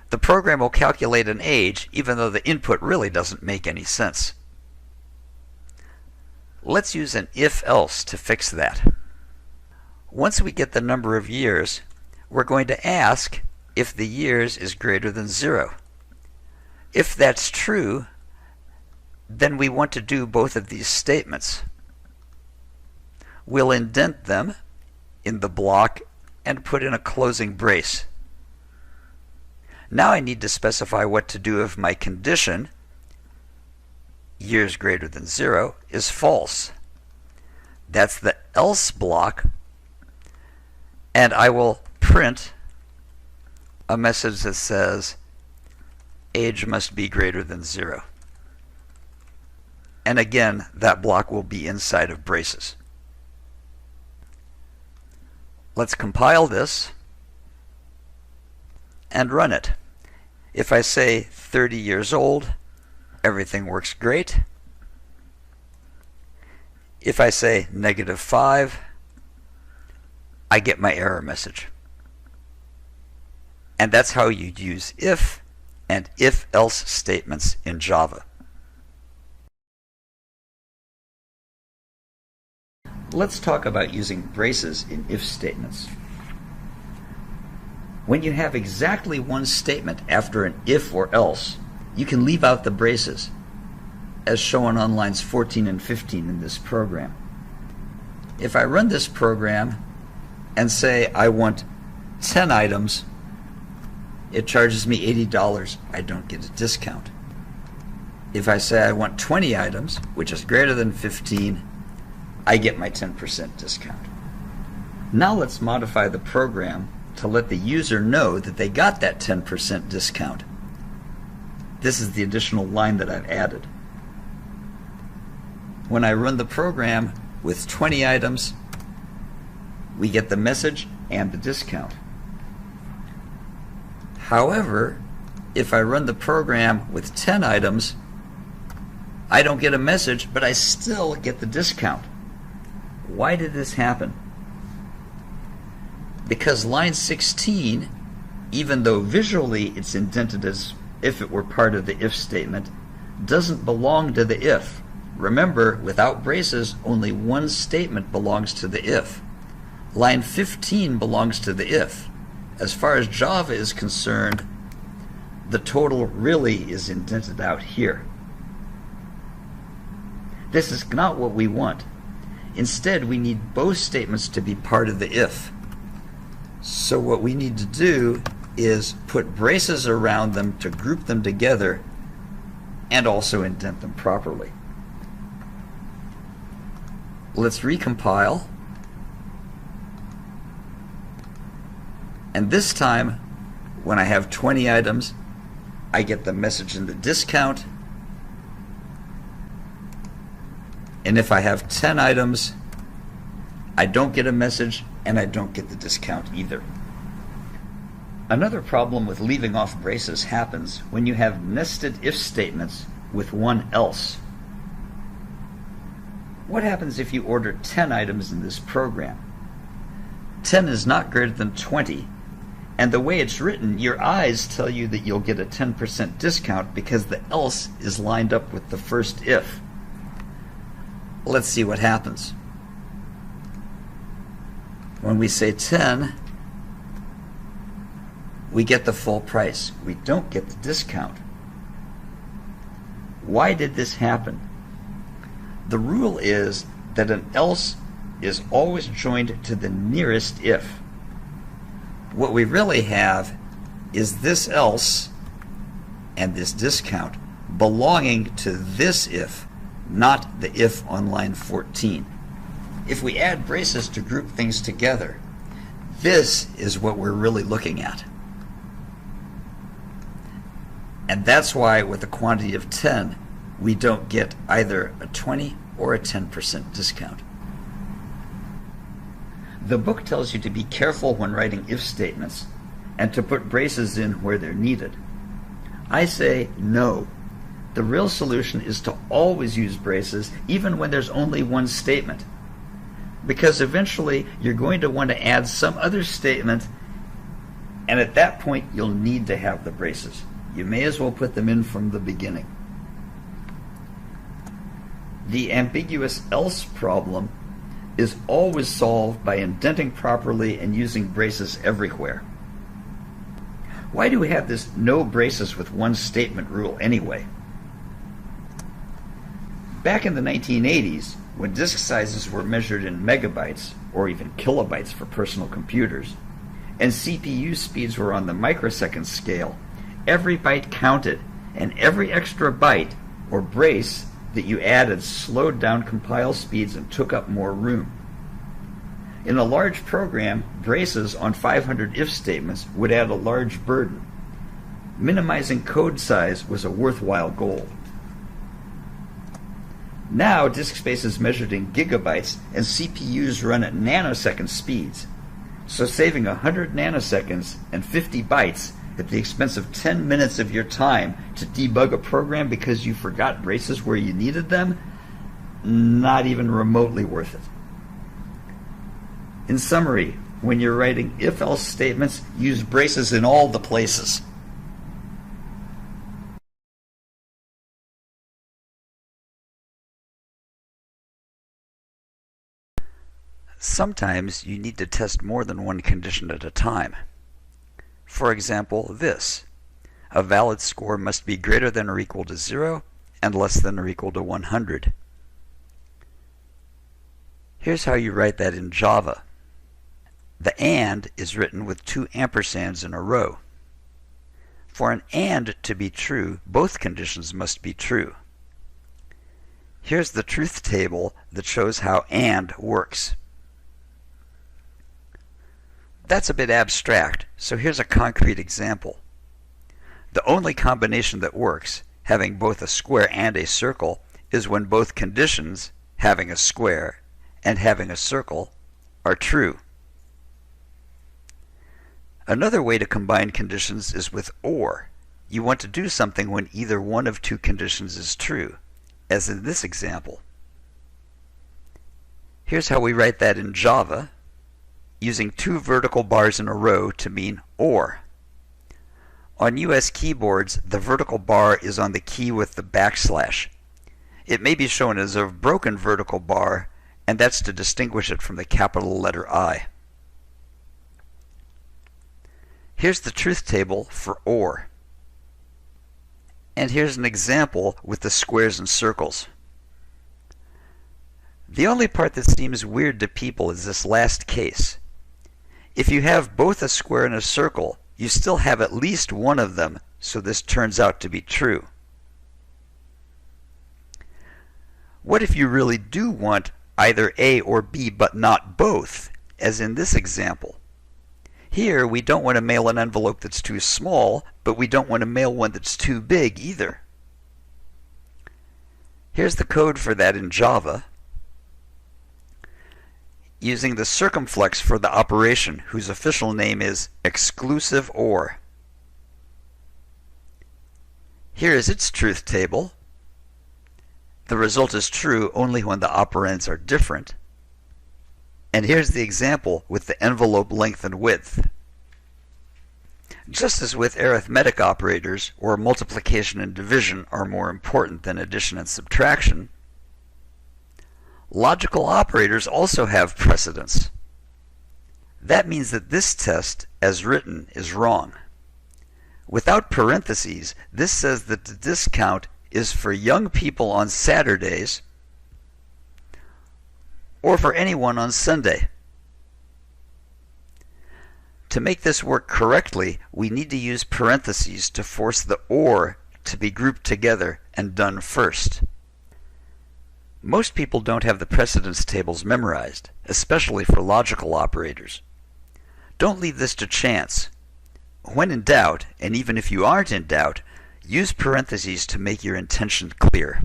the program will calculate an age even though the input really doesn't make any sense. Let's use an if-else to fix that. Once we get the number of years, we're going to ask if the years is greater than 0. If that's true, then we want to do both of these statements. We'll indent them in the block and put in a closing brace. Now I need to specify what to do if my condition, years greater than 0, is false. That's the else block, and I will print a message that says age must be greater than 0. And again, that block will be inside of braces. Let's compile this and run it. If I say 30 years old, everything works great. If I say -5, I get my error message. And that's how you use if and if-else statements in Java. Let's talk about using braces in if statements. When you have exactly one statement after an if or else, you can leave out the braces, as shown on lines 14 and 15 in this program. If I run this program and say I want 10 items, it charges me $80. I don't get a discount. If I say I want 20 items, which is greater than 15, I get my 10% discount. Now let's modify the program to let the user know that they got that 10% discount. This is the additional line that I've added. When I run the program with 20 items, we get the message and the discount. However, if I run the program with 10 items, I don't get a message, but I still get the discount. Why did this happen? Because line 16, even though visually it's indented as if it were part of the if statement, doesn't belong to the if. Remember, without braces, only one statement belongs to the if. Line 15 belongs to the if. As far as Java is concerned, the total really is indented out here. This is not what we want. Instead, we need both statements to be part of the if. So what we need to do is put braces around them to group them together and also indent them properly. Let's recompile. And this time, when I have 20 items, I get the message in the discount. And if I have 10 items, I don't get a message and I don't get the discount either. Another problem with leaving off braces happens when you have nested if statements with one else. What happens if you order 10 items in this program? 10 is not greater than 20, and the way it's written, your eyes tell you that you'll get a 10% discount because the else is lined up with the first if. Let's see what happens. When we say 10, we get the full price. We don't get the discount. Why did this happen? The rule is that an else is always joined to the nearest if. What we really have is this else and this discount belonging to this if, not the if on line 14. If we add braces to group things together, this is what we're really looking at. And that's why with a quantity of 10, we don't get either a 20 or a 10% discount. The book tells you to be careful when writing if statements and to put braces in where they're needed. I say no. The real solution is to always use braces even when there's only one statement, because eventually you're going to want to add some other statement, and at that point you'll need to have the braces. You may as well put them in from the beginning. The ambiguous else problem is always solved by indenting properly and using braces everywhere. Why do we have this no braces with one statement rule anyway? Back in the 1980s, when disk sizes were measured in megabytes, or even kilobytes for personal computers, and CPU speeds were on the microsecond scale, every byte counted, and every extra byte, or brace, that you added slowed down compile speeds and took up more room. In a large program, braces on 500 if statements would add a large burden. Minimizing code size was a worthwhile goal. Now disk space is measured in gigabytes and CPUs run at nanosecond speeds. So saving 100 nanoseconds and 50 bytes at the expense of 10 minutes of your time to debug a program because you forgot braces where you needed them, not even remotely worth it. In summary, when you're writing if-else statements, use braces in all the places. Sometimes you need to test more than one condition at a time. For example, this. A valid score must be greater than or equal to 0 and less than or equal to 100. Here's how you write that in Java. The AND is written with 2 ampersands in a row. For an AND to be true, both conditions must be true. Here's the truth table that shows how AND works. That's a bit abstract, so here's a concrete example. The only combination that works, having both a square and a circle, is when both conditions, having a square and having a circle, are true. Another way to combine conditions is with OR. You want to do something when either one of 2 conditions is true, as in this example. Here's how we write that in Java, using 2 vertical bars in a row to mean OR. On US keyboards, the vertical bar is on the key with the backslash. It may be shown as a broken vertical bar, and that's to distinguish it from the capital letter I. Here's the truth table for OR. And here's an example with the squares and circles. The only part that seems weird to people is this last case. If you have both a square and a circle, you still have at least one of them, so this turns out to be true. What if you really do want either A or B but not both, as in this example? Here we don't want to mail an envelope that's too small, but we don't want to mail one that's too big either. Here's the code for that in Java, using the circumflex for the operation, whose official name is exclusive OR. Here is its truth table. The result is true only when the operands are different. And here's the example with the envelope length and width. Just as with arithmetic operators, where multiplication and division are more important than addition and subtraction, logical operators also have precedence. That means that this test, as written, is wrong. Without parentheses, this says that the discount is for young people on Saturdays or for anyone on Sunday. To make this work correctly, we need to use parentheses to force the OR to be grouped together and done first. Most people don't have the precedence tables memorized, especially for logical operators. Don't leave this to chance. When in doubt, and even if you aren't in doubt, use parentheses to make your intention clear.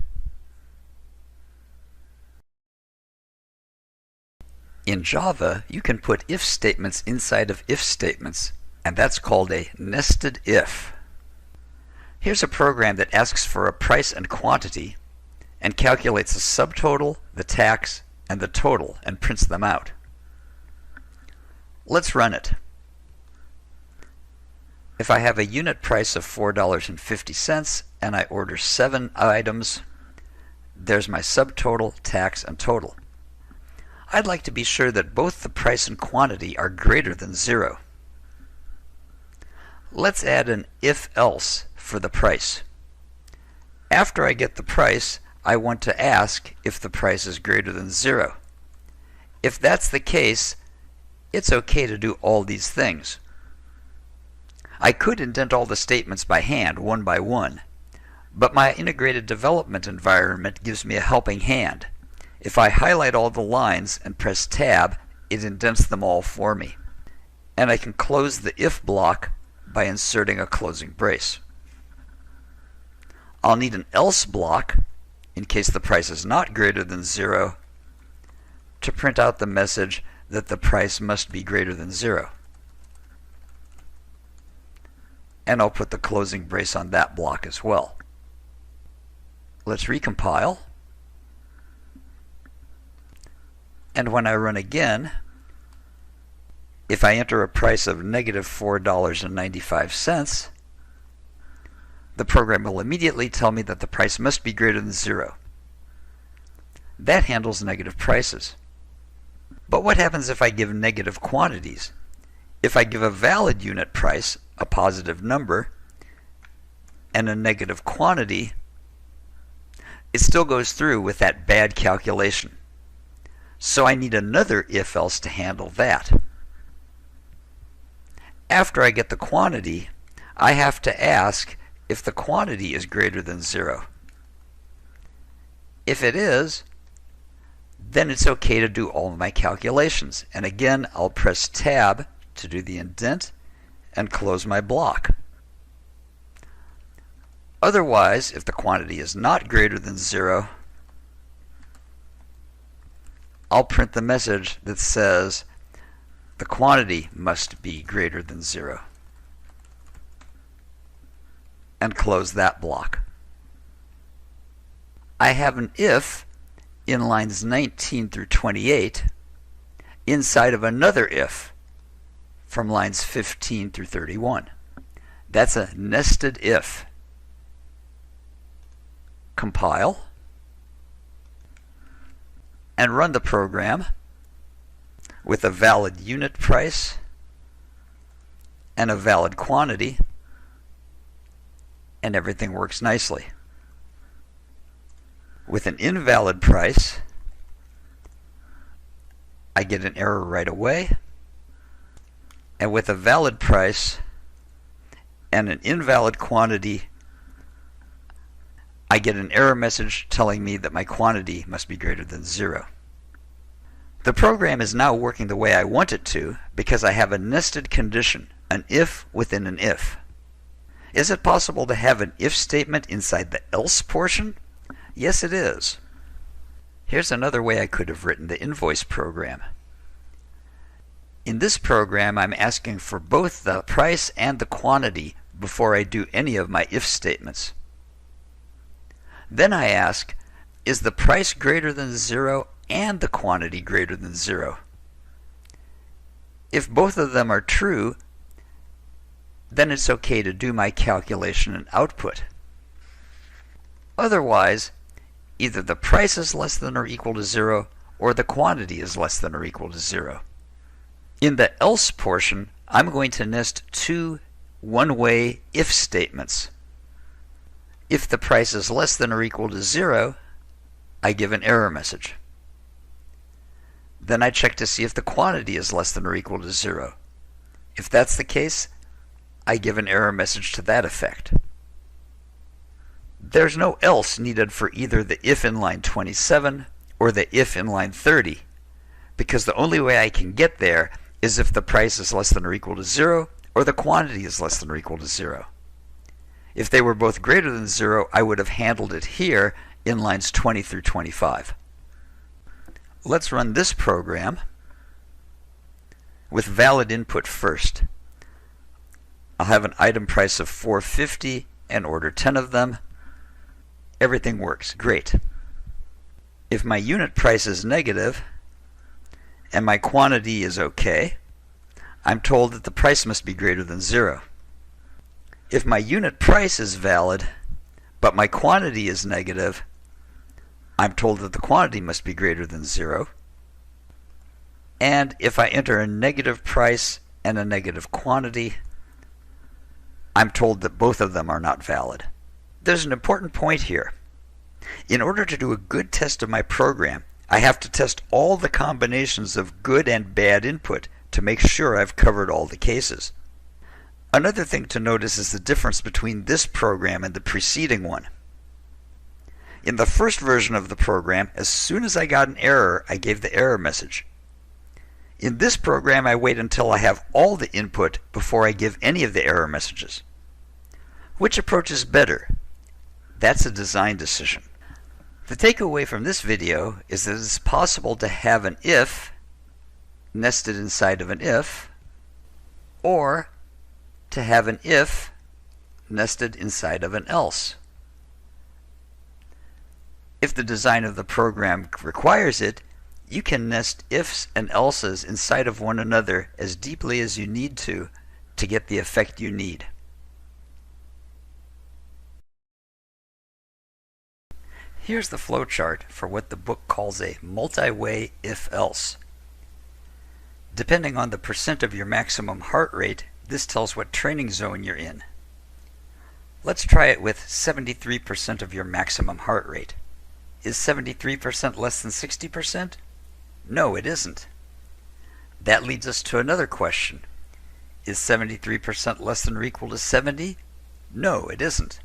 In Java, you can put if statements inside of if statements, and that's called a nested if. Here's a program that asks for a price and quantity and calculates the subtotal, the tax, and the total and prints them out. Let's run it. If I have a unit price of $4.50 and I order 7 items, there's my subtotal, tax, and total. I'd like to be sure that both the price and quantity are greater than 0. Let's add an if-else for the price. After I get the price, I want to ask if the price is greater than 0. If that's the case, it's okay to do all these things. I could indent all the statements by hand, one by one, but my integrated development environment gives me a helping hand. If I highlight all the lines and press Tab, it indents them all for me. And I can close the if block by inserting a closing brace. I'll need an else block, in case the price is not greater than 0, to print out the message that the price must be greater than 0. And I'll put the closing brace on that block as well. Let's recompile. And when I run again, if I enter a price of negative $4.95, the program will immediately tell me that the price must be greater than 0. That handles negative prices. But what happens if I give negative quantities? If I give a valid unit price, a positive number, and a negative quantity, it still goes through with that bad calculation. So I need another if-else to handle that. After I get the quantity, I have to ask if the quantity is greater than 0. If it is, then it's okay to do all of my calculations. And again, I'll press Tab to do the indent and close my block. Otherwise, if the quantity is not greater than 0, I'll print the message that says the quantity must be greater than 0 and close that block. I have an if in lines 19 through 28 inside of another if from lines 15 through 31. That's a nested if. Compile and run the program with a valid unit price and a valid quantity, and everything works nicely. With an invalid price, I get an error right away, and with a valid price and an invalid quantity, I get an error message telling me that my quantity must be greater than 0. The program is now working the way I want it to because I have a nested condition, an if within an if. Is it possible to have an if statement inside the else portion? Yes, it is. Here's another way I could have written the invoice program. In this program, I'm asking for both the price and the quantity before I do any of my if statements. Then I ask, is the price greater than 0 and the quantity greater than 0? If both of them are true, then it's okay to do my calculation and output. Otherwise, either the price is less than or equal to 0 or the quantity is less than or equal to 0. In the else portion, I'm going to nest two one-way if statements. If the price is less than or equal to 0, I give an error message. Then I check to see if the quantity is less than or equal to 0. If that's the case, I give an error message to that effect. There's no else needed for either the if in line 27 or the if in line 30, because the only way I can get there is if the price is less than or equal to 0 or the quantity is less than or equal to 0. If they were both greater than 0, I would have handled it here in lines 20 through 25. Let's run this program with valid input first. I'll have an item price of $4.50 and order 10 of them. Everything works great. If my unit price is negative and my quantity is okay, I'm told that the price must be greater than 0. If my unit price is valid, but my quantity is negative, I'm told that the quantity must be greater than 0. And if I enter a negative price and a negative quantity, I'm told that both of them are not valid. There's an important point here. In order to do a good test of my program, I have to test all the combinations of good and bad input to make sure I've covered all the cases. Another thing to notice is the difference between this program and the preceding one. In the first version of the program, as soon as I got an error, I gave the error message. In this program, I wait until I have all the input before I give any of the error messages. Which approach is better? That's a design decision. The takeaway from this video is that it's possible to have an if nested inside of an if, or to have an if nested inside of an else. If the design of the program requires it, you can nest ifs and elses inside of one another as deeply as you need to get the effect you need. Here's the flowchart for what the book calls a multi-way if-else. Depending on the percent of your maximum heart rate, this tells what training zone you're in. Let's try it with 73% of your maximum heart rate. Is 73% less than 60%? No, it isn't. That leads us to another question. Is 73% less than or equal to 70? No, it isn't.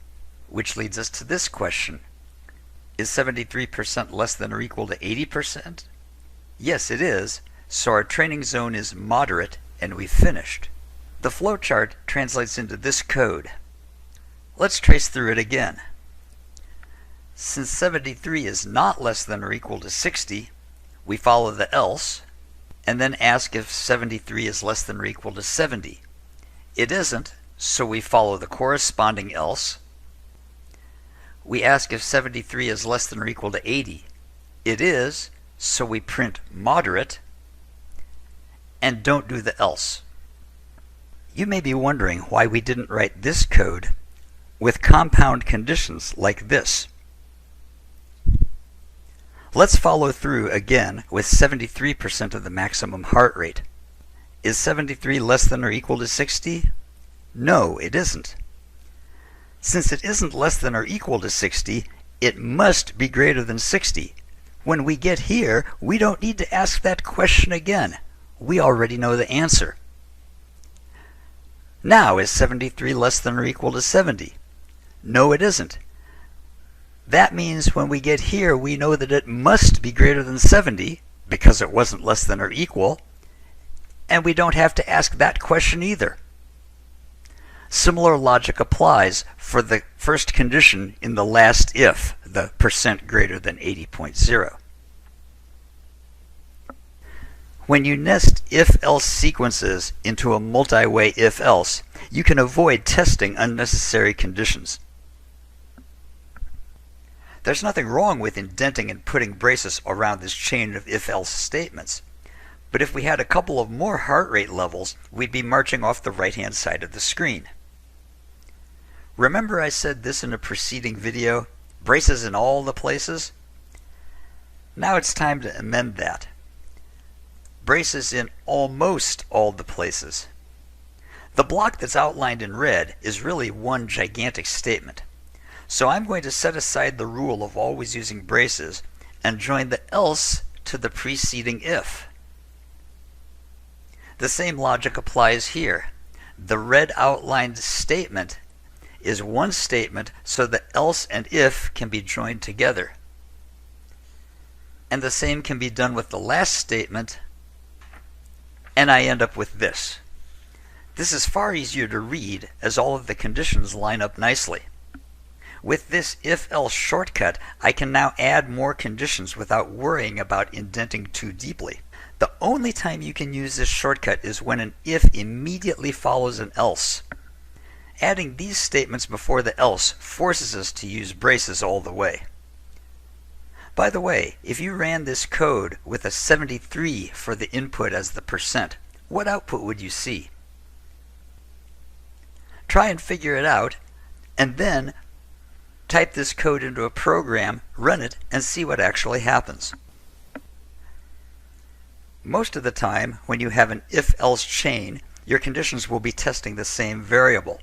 Which leads us to this question. Is 73% less than or equal to 80%? Yes, it is. So our training zone is moderate, and we've finished. The flowchart translates into this code. Let's trace through it again. Since 73 is not less than or equal to 60, we follow the else, and then ask if 73 is less than or equal to 70. It isn't, so we follow the corresponding else. We ask if 73 is less than or equal to 80. It is, so we print moderate, and don't do the else. You may be wondering why we didn't write this code with compound conditions like this. Let's follow through again with 73% of the maximum heart rate. Is 73 less than or equal to 60? No, it isn't. Since it isn't less than or equal to 60, it must be greater than 60. When we get here, we don't need to ask that question again. We already know the answer. Now, is 73 less than or equal to 70? No, it isn't. That means when we get here, we know that it must be greater than 70 because it wasn't less than or equal, and we don't have to ask that question either. Similar logic applies for the first condition in the last if, the percent greater than 80.0. When you nest if-else sequences into a multi-way if-else, you can avoid testing unnecessary conditions. There's nothing wrong with indenting and putting braces around this chain of if-else statements. But if we had a couple of more heart rate levels, we'd be marching off the right-hand side of the screen. Remember I said this in a preceding video? Braces in all the places? Now it's time to amend that. Braces in almost all the places. The block that's outlined in red is really one gigantic statement. So I'm going to set aside the rule of always using braces and join the else to the preceding if. The same logic applies here. The red outlined statement is one statement, so the else and if can be joined together. And the same can be done with the last statement, and I end up with this. This is far easier to read as all of the conditions line up nicely. With this if-else shortcut, I can now add more conditions without worrying about indenting too deeply. The only time you can use this shortcut is when an if immediately follows an else. Adding these statements before the else forces us to use braces all the way. By the way, if you ran this code with a 73 for the input as the percent, what output would you see? Try and figure it out, and then type this code into a program, run it, and see what actually happens. Most of the time, when you have an if-else chain, your conditions will be testing the same variable.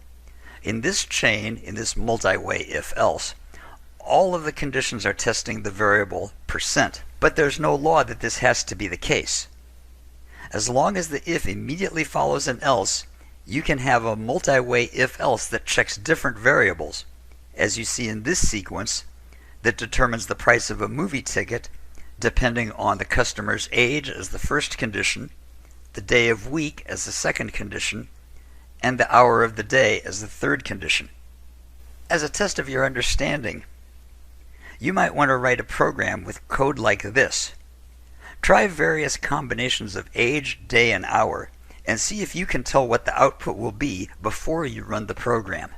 In this chain, in this multi-way if-else, all of the conditions are testing the variable percent, but there's no law that this has to be the case. As long as the if immediately follows an else, you can have a multi-way if-else that checks different variables, as you see in this sequence, that determines the price of a movie ticket depending on the customer's age as the first condition, the day of week as the second condition, and the hour of the day as the third condition. As a test of your understanding, you might want to write a program with code like this. Try various combinations of age, day, and hour, and see if you can tell what the output will be before you run the program.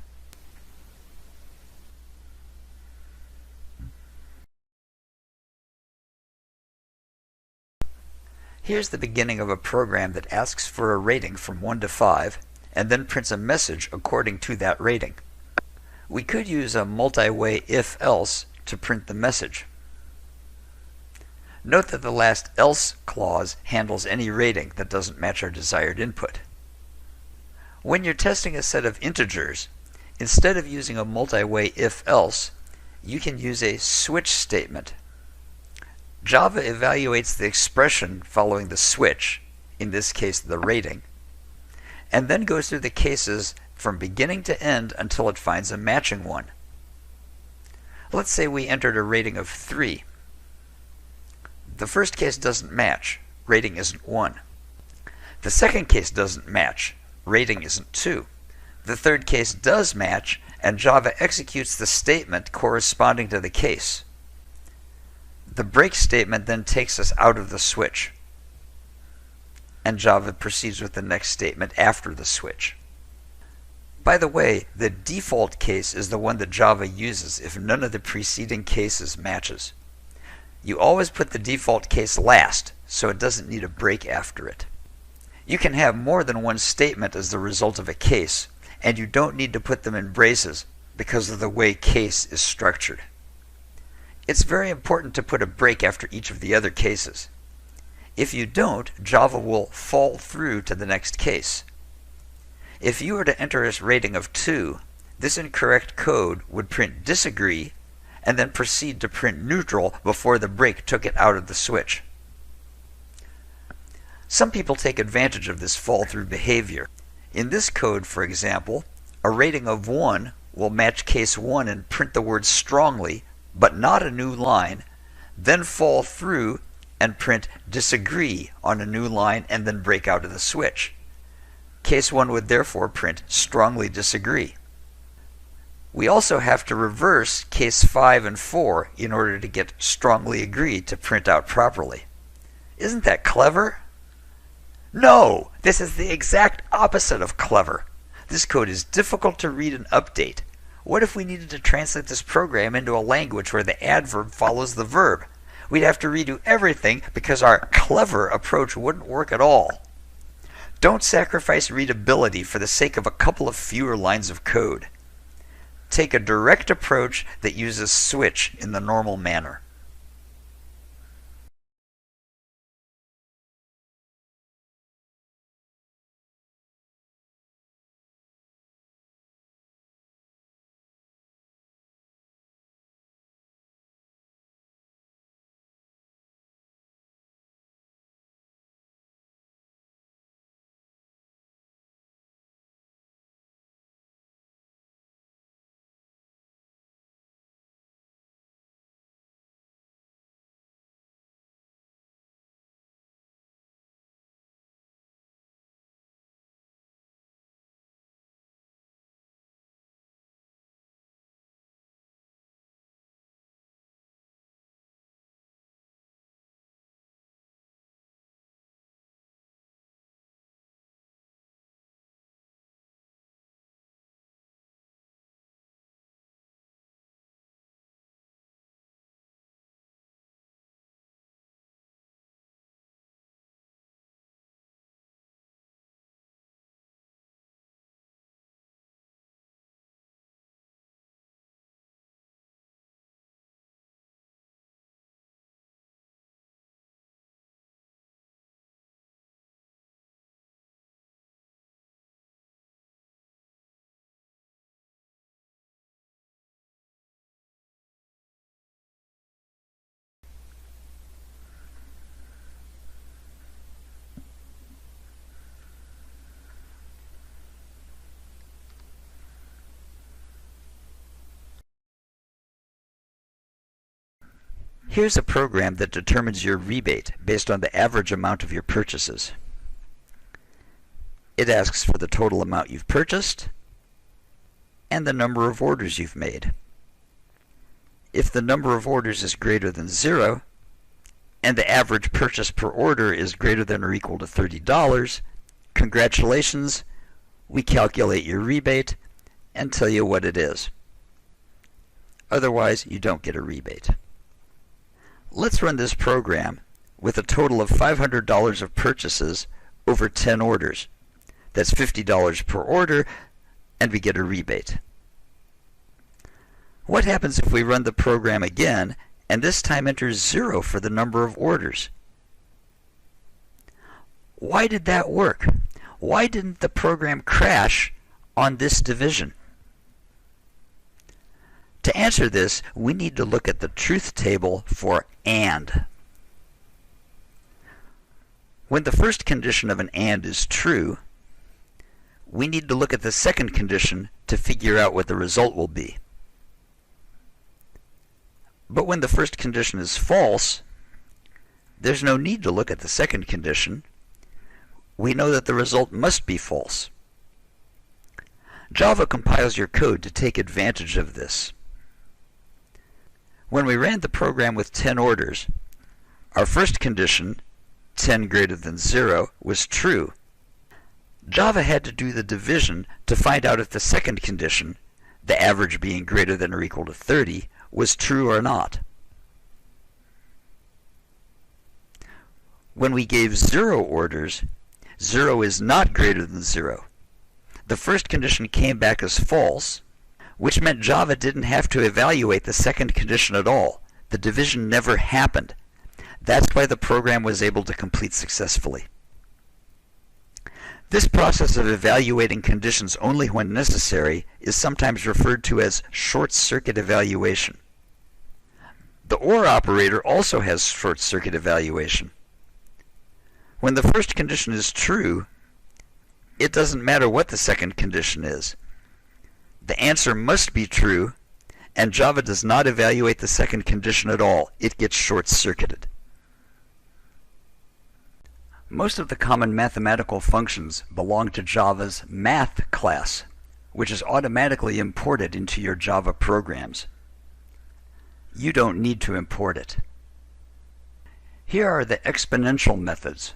Here's the beginning of a program that asks for a rating from 1 to 5, and then prints a message according to that rating. We could use a multi-way if-else to print the message. Note that the last else clause handles any rating that doesn't match our desired input. When you're testing a set of integers, instead of using a multi-way if-else, you can use a switch statement. Java evaluates the expression following the switch, in this case the rating, and then goes through the cases from beginning to end until it finds a matching one. Let's say we entered a rating of 3. The first case doesn't match, rating isn't 1. The second case doesn't match, rating isn't 2. The third case does match, and Java executes the statement corresponding to the case. The break statement then takes us out of the switch, and Java proceeds with the next statement after the switch. By the way, the default case is the one that Java uses if none of the preceding cases matches. You always put the default case last, so it doesn't need a break after it. You can have more than one statement as the result of a case, and you don't need to put them in braces because of the way case is structured. It's very important to put a break after each of the other cases. If you don't, Java will fall through to the next case. If you were to enter a rating of 2, this incorrect code would print disagree and then proceed to print neutral before the break took it out of the switch. Some people take advantage of this fall-through behavior. In this code, for example, a rating of 1 will match case 1 and print the word strongly, but not a new line, then fall through and print disagree on a new line and then break out of the switch. Case 1 would therefore print strongly disagree. We also have to reverse case 5 and 4 in order to get strongly agree to print out properly. Isn't that clever? No! This is the exact opposite of clever. This code is difficult to read and update. What if we needed to translate this program into a language where the adverb follows the verb? We'd have to redo everything because our clever approach wouldn't work at all. Don't sacrifice readability for the sake of a couple of fewer lines of code. Take a direct approach that uses switch in the normal manner. Here's a program that determines your rebate based on the average amount of your purchases. It asks for the total amount you've purchased and the number of orders you've made. If the number of orders is greater than 0 and the average purchase per order is greater than or equal to $30, congratulations, we calculate your rebate and tell you what it is. Otherwise, you don't get a rebate. Let's run this program with a total of $500 of purchases over 10 orders. That's $50 per order, and we get a rebate. What happens if we run the program again and this time enters 0 for the number of orders? Why did that work? Why didn't the program crash on this division? To answer this, we need to look at the truth table for AND. When the first condition of an AND is true, we need to look at the second condition to figure out what the result will be. But when the first condition is false, there's no need to look at the second condition. We know that the result must be false. Java compiles your code to take advantage of this. When we ran the program with 10 orders, our first condition, 10 greater than 0, was true. Java had to do the division to find out if the second condition, the average being greater than or equal to 30, was true or not. When we gave 0 orders, 0 is not greater than 0. The first condition came back as false, which meant Java didn't have to evaluate the second condition at all. The division never happened. That's why the program was able to complete successfully. This process of evaluating conditions only when necessary is sometimes referred to as short-circuit evaluation. The OR operator also has short-circuit evaluation. When the first condition is true, it doesn't matter what the second condition is. The answer must be true, and Java does not evaluate the second condition at all. It gets short-circuited. Most of the common mathematical functions belong to Java's math class, which is automatically imported into your Java programs. You don't need to import it. Here are the exponential methods.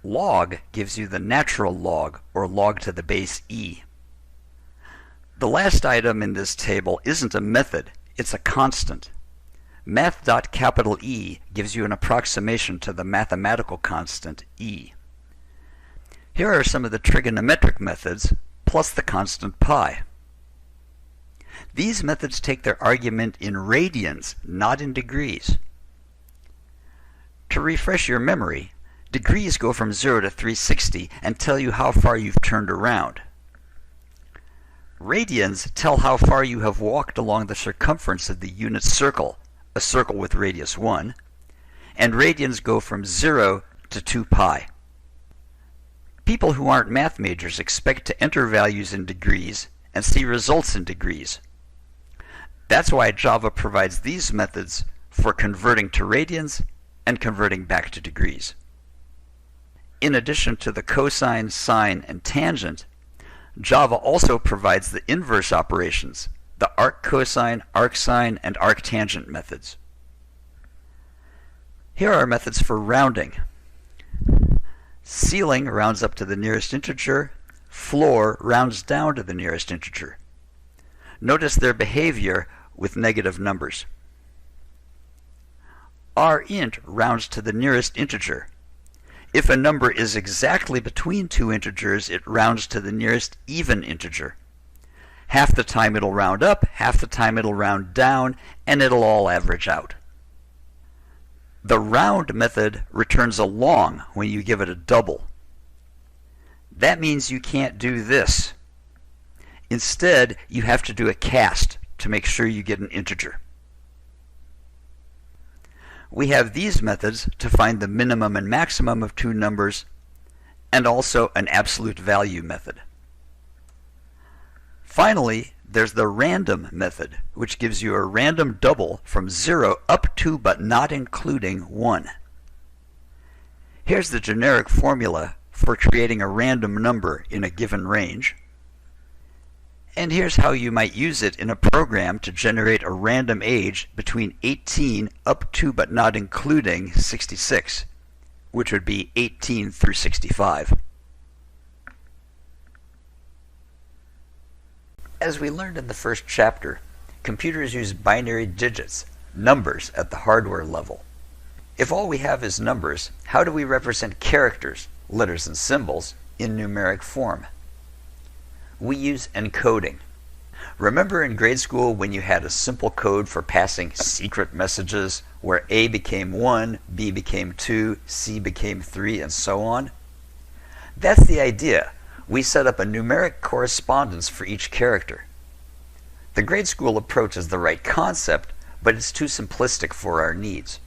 Log gives you the natural log, or log to the base e. The last item in this table isn't a method, it's a constant. Math.E gives you an approximation to the mathematical constant e. Here are some of the trigonometric methods, plus the constant pi. These methods take their argument in radians, not in degrees. To refresh your memory, degrees go from 0 to 360 and tell you how far you've turned around. Radians tell how far you have walked along the circumference of the unit circle, a circle with radius 1, and radians go from 0 to 2 pi. People who aren't math majors expect to enter values in degrees and see results in degrees. That's why Java provides these methods for converting to radians and converting back to degrees. In addition to the cosine, sine, and tangent, Java also provides the inverse operations, the arccosine, arcsine, and arctangent methods. Here are methods for rounding. Ceiling rounds up to the nearest integer, floor rounds down to the nearest integer. Notice their behavior with negative numbers. Rint rounds to the nearest integer. If a number is exactly between two integers, it rounds to the nearest even integer. Half the time it'll round up, half the time it'll round down, and it'll all average out. The round method returns a long when you give it a double. That means you can't do this. Instead, you have to do a cast to make sure you get an integer. We have these methods to find the minimum and maximum of two numbers, and also an absolute value method. Finally, there's the random method, which gives you a random double from 0 up to but not including 1. Here's the generic formula for creating a random number in a given range. And here's how you might use it in a program to generate a random age between 18 up to but not including 66, which would be 18 through 65. As we learned in the first chapter, computers use binary digits, numbers at the hardware level. If all we have is numbers, how do we represent characters, letters and symbols, in numeric form? We use encoding. Remember in grade school when you had a simple code for passing secret messages where A became 1, B became 2, C became 3, and so on? That's the idea. We set up a numeric correspondence for each character. The grade school approach is the right concept, but it's too simplistic for our needs.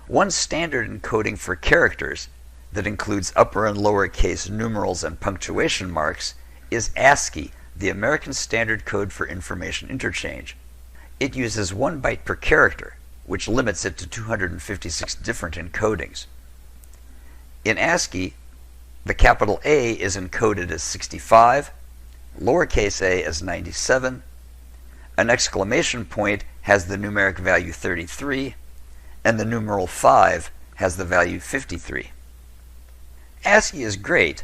One standard encoding for characters that includes upper and lower case numerals and punctuation marks is ASCII, the American Standard Code for Information Interchange. It uses 1 byte per character, which limits it to 256 different encodings. In ASCII, the capital A is encoded as 65, lowercase a as 97, an exclamation point has the numeric value 33, and the numeral 5 has the value 53. ASCII is great,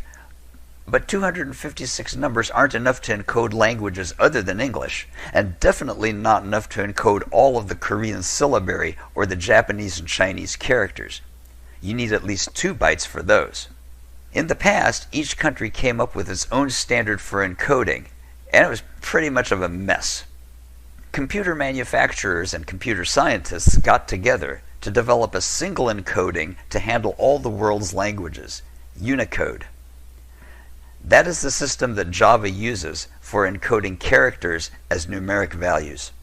but 256 numbers aren't enough to encode languages other than English, and definitely not enough to encode all of the Korean syllabary or the Japanese and Chinese characters. You need at least 2 bytes for those. In the past, each country came up with its own standard for encoding, and it was pretty much of a mess. Computer manufacturers and computer scientists got together to develop a single encoding to handle all the world's languages, Unicode. That is the system that Java uses for encoding characters as numeric values.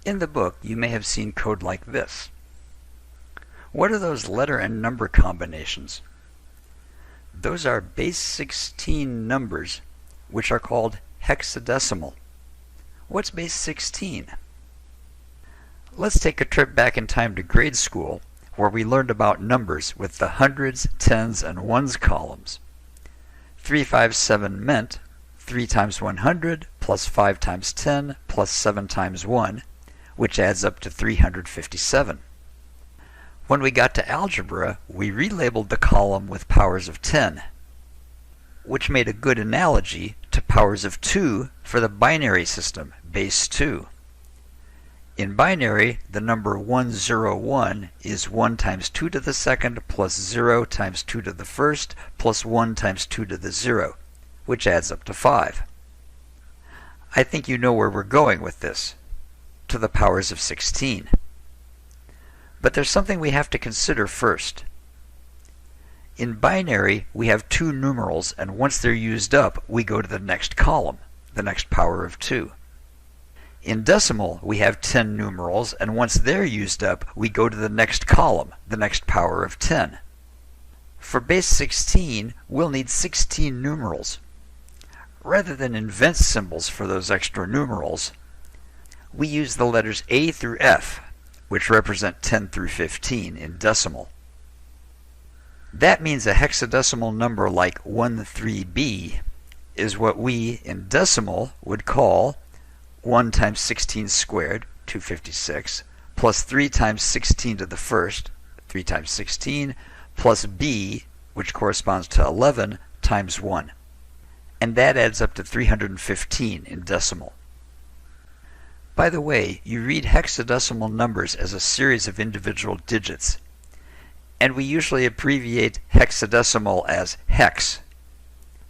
In the book, you may have seen code like this. What are those letter and number combinations? Those are base 16 numbers, which are called hexadecimal. What's base 16? Let's take a trip back in time to grade school, where we learned about numbers with the hundreds, tens, and ones columns. 357 meant 3 times 100 plus 5 times 10 plus 7 times 1, which adds up to 357. When we got to algebra, we relabeled the column with powers of 10, which made a good analogy to powers of 2 for the binary system, base 2. In binary, the number 101 is 1 times 2 to the second plus 0 times 2 to the first plus 1 times 2 to the 0, which adds up to 5. I think you know where we're going with this, to the powers of 16. But there's something we have to consider first. In binary, we have 2 numerals, and once they're used up, we go to the next column, the next power of 2. In decimal, we have 10 numerals, and once they're used up, we go to the next column, the next power of 10. For base 16, we'll need 16 numerals. Rather than invent symbols for those extra numerals, we use the letters A through F, which represent 10 through 15 in decimal. That means a hexadecimal number like 13b is what we, in decimal, would call 1 times 16 squared, 256, plus 3 times 16 to the first, 3 times 16, plus b, which corresponds to 11, times 1. And that adds up to 315 in decimal. By the way, you read hexadecimal numbers as a series of individual digits, and we usually abbreviate hexadecimal as hex.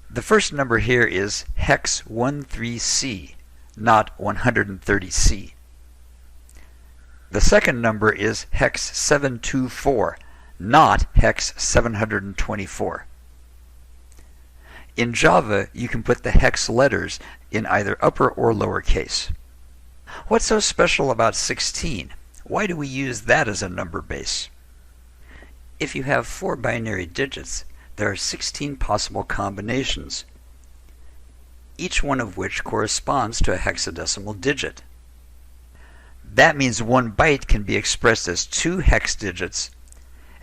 The first number here is hex 13c, not 130c. The second number is hex 724, not hex 724. In Java, you can put the hex letters in either upper or lower case. What's so special about 16? Why do we use that as a number base? If you have 4 binary digits, there are 16 possible combinations, each one of which corresponds to a hexadecimal digit. That means one byte can be expressed as 2 hex digits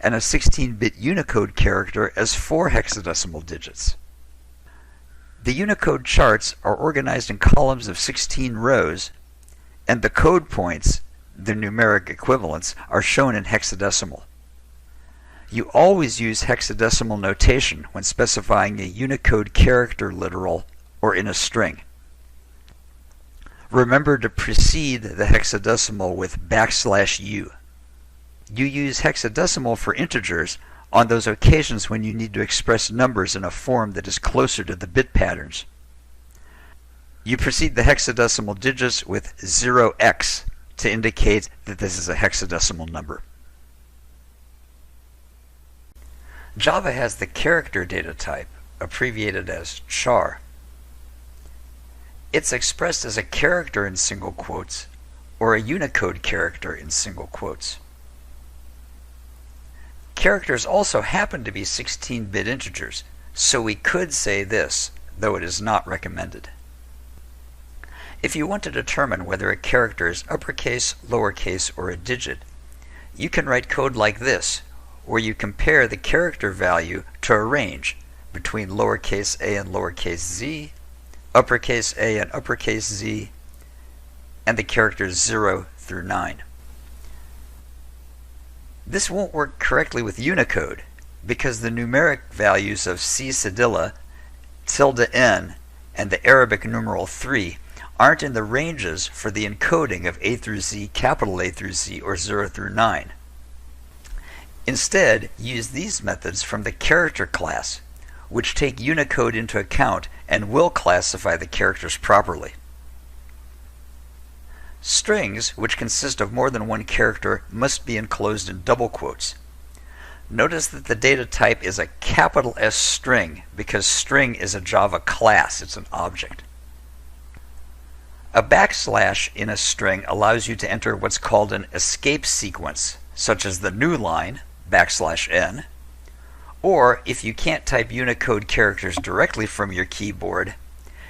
and a 16-bit Unicode character as 4 hexadecimal digits. The Unicode charts are organized in columns of 16 rows, and the code points, the numeric equivalents, are shown in hexadecimal. You always use hexadecimal notation when specifying a Unicode character literal or in a string. Remember to precede the hexadecimal with \u. You use hexadecimal for integers on those occasions when you need to express numbers in a form that is closer to the bit patterns. You precede the hexadecimal digits with 0x to indicate that this is a hexadecimal number. Java has the character data type, abbreviated as char. It's expressed as a character in single quotes or a Unicode character in single quotes. Characters also happen to be 16-bit integers, so we could say this, though it is not recommended. If you want to determine whether a character is uppercase, lowercase, or a digit, you can write code like this, where you compare the character value to a range between lowercase a and lowercase z, uppercase a and uppercase z, and the characters 0 through 9. This won't work correctly with Unicode because the numeric values of C cedilla, tilde-n, and the Arabic numeral 3 aren't in the ranges for the encoding of A through Z, capital A through Z, or 0 through 9. Instead, use these methods from the character class, which take Unicode into account and will classify the characters properly. Strings, which consist of more than one character, must be enclosed in double quotes. Notice that the data type is a capital S string because string is a Java class, it's an object. A backslash in a string allows you to enter what's called an escape sequence, such as the new line, \n, or if you can't type Unicode characters directly from your keyboard,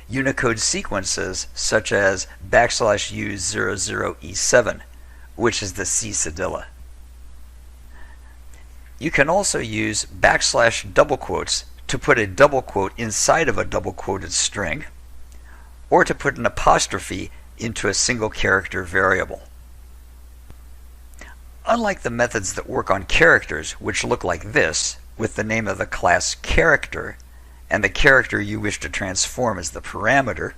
Unicode sequences such as \u00e7, which is the C cedilla. You can also use \double quotes to put a double quote inside of a double quoted string, or to put an apostrophe into a single character variable. Unlike the methods that work on characters, which look like this, with the name of the class character, and the character you wish to transform as the parameter,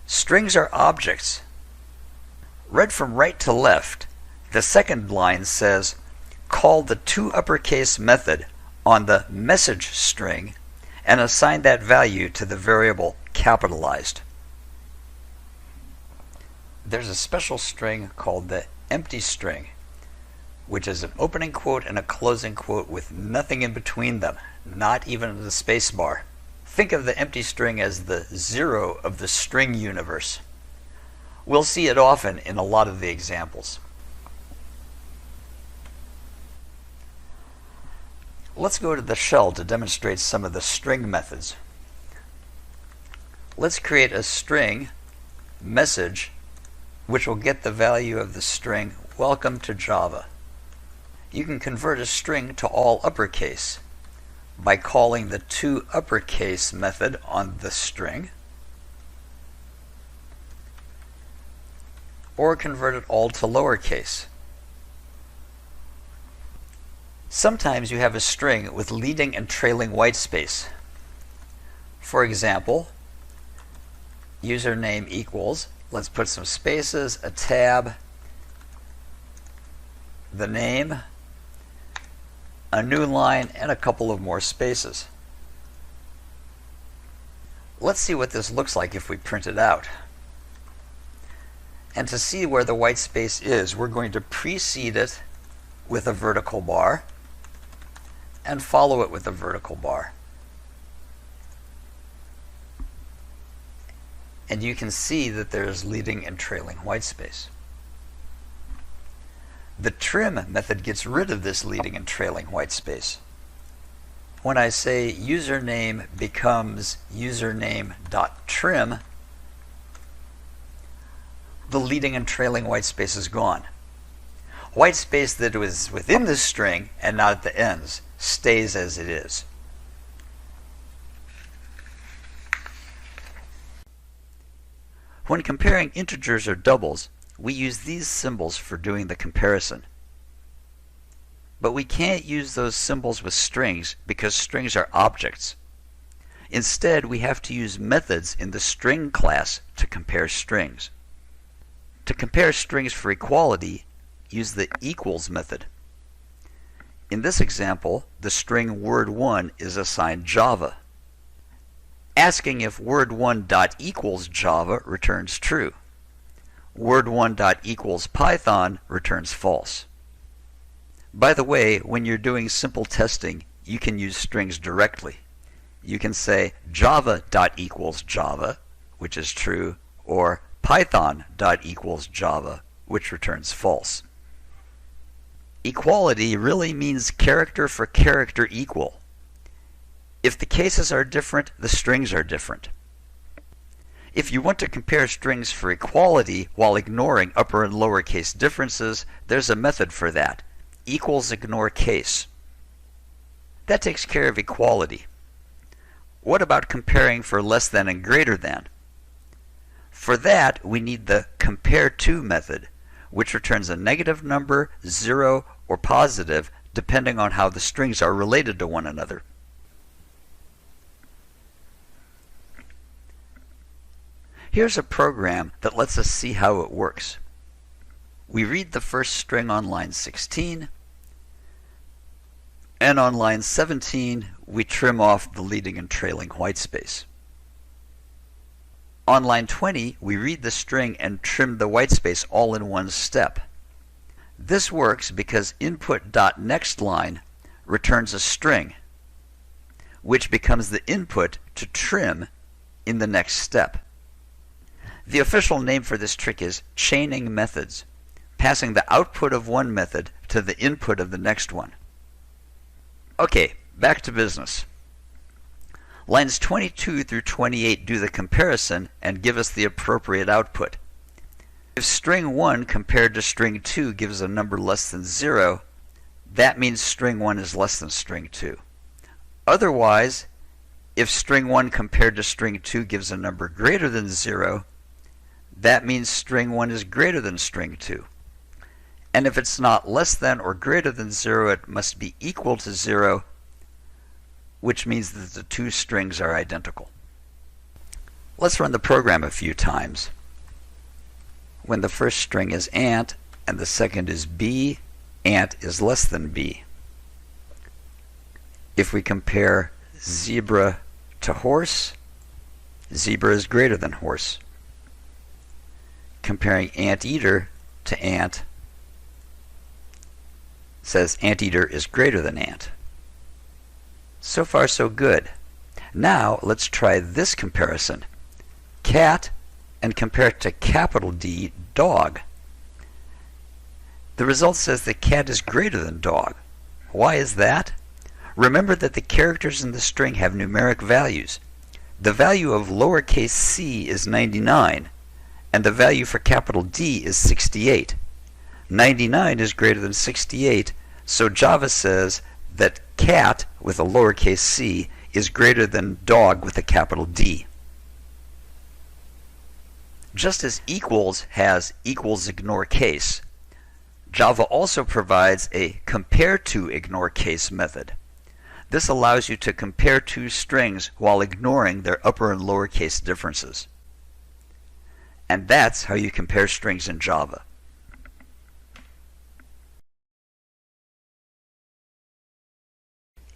strings are objects. Read from right to left, the second line says, call the toUpperCase method on the message string and assign that value to the variable capitalized. There's a special string called the empty string, which is an opening quote and a closing quote with nothing in between them, not even the space bar. Think of the empty string as the 0 of the string universe. We'll see it often in a lot of the examples. Let's go to the shell to demonstrate some of the string methods. Let's create a string message which will get the value of the string welcome to Java. You can convert a string to all uppercase by calling the toUpperCase method on the string, or convert it all to lowercase. Sometimes you have a string with leading and trailing whitespace. For example, username equals, let's put some spaces, a tab, the name, a new line, and a couple of more spaces. Let's see what this looks like if we print it out. And to see where the white space is, we're going to precede it with a vertical bar and follow it with a vertical bar. And you can see that there's leading and trailing white space. The trim method gets rid of this leading and trailing white space. When I say username becomes username.trim, the leading and trailing white space is gone. White space that was within the string and not at the ends stays as it is. When comparing integers or doubles, we use these symbols for doing the comparison. But we can't use those symbols with strings because strings are objects. Instead, we have to use methods in the string class to compare strings. To compare strings for equality, use the equals method. In this example, the string word1 is assigned Java. Asking if word1.equals Java returns true. Word1.equals Python returns false. By the way, when you're doing simple testing, you can use strings directly. You can say java.equals Java, which is true, or python.equals Java, which returns false. Equality really means character for character equal. If the cases are different, the strings are different. If you want to compare strings for equality while ignoring upper and lower case differences, there's a method for that. Equals ignore case. That takes care of equality. What about comparing for less than and greater than? For that, we need the compare to method, which returns a negative number, 0, or positive, depending on how the strings are related to one another. Here's a program that lets us see how it works. We read the first string on line 16, and on line 17, we trim off the leading and trailing white space. On line 20, we read the string and trim the white space all in one step. This works because input.nextLine returns a string, which becomes the input to trim in the next step. The official name for this trick is chaining methods, passing the output of one method to the input of the next one. Okay, back to business. Lines 22 through 28 do the comparison and give us the appropriate output. If string 1 compared to string 2 gives a number less than 0, that means string 1 is less than string 2. Otherwise, if string 1 compared to string 2 gives a number greater than 0, that means string 1 is greater than string 2. And if it's not less than or greater than 0, it must be equal to 0, which means that the two strings are identical. Let's run the program a few times. When the first string is ant and the second is b, ant is less than b. If we compare zebra to horse, zebra is greater than horse. Comparing anteater to ant says anteater is greater than ant. So far so good. Now let's try this comparison. Cat and compare it to capital D, dog. The result says that cat is greater than dog. Why is that? Remember that the characters in the string have numeric values. The value of lowercase c is 99, and the value for capital D is 68. 99 is greater than 68, so Java says that cat with a lowercase c is greater than dog with a capital D. Just as equals has equals ignore case, Java also provides a compare to ignore case method. This allows you to compare two strings while ignoring their upper and lower case differences. And that's how you compare strings in Java.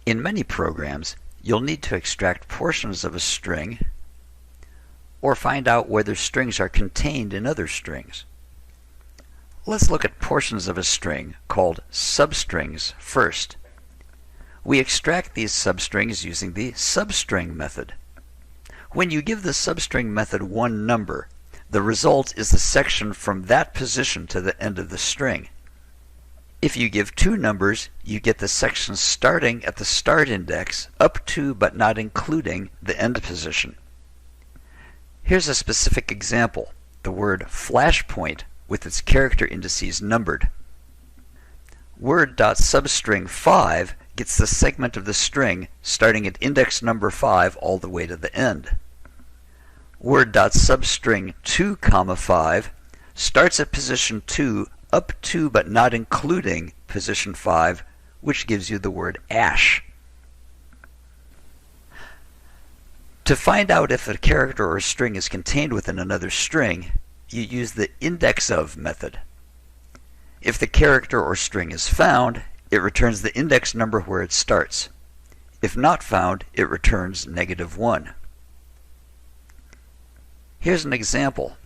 In many programs, you'll need to extract portions of a string or find out whether strings are contained in other strings. Let's look at portions of a string called substrings first. We extract these substrings using the substring method. When you give the substring method one number, the result is the section from that position to the end of the string. If you give two numbers, you get the section starting at the start index up to but not including the end position. Here's a specific example, the word flashpoint with its character indices numbered. Word.substring 5 gets the segment of the string starting at index number 5 all the way to the end. Word.substring 2, 5 starts at position 2 up to but not including position 5, which gives you the word ash. To find out if a character or string is contained within another string, you use the indexOf method. If the character or string is found, it returns the index number where it starts. If not found, it returns -1. Here's an example.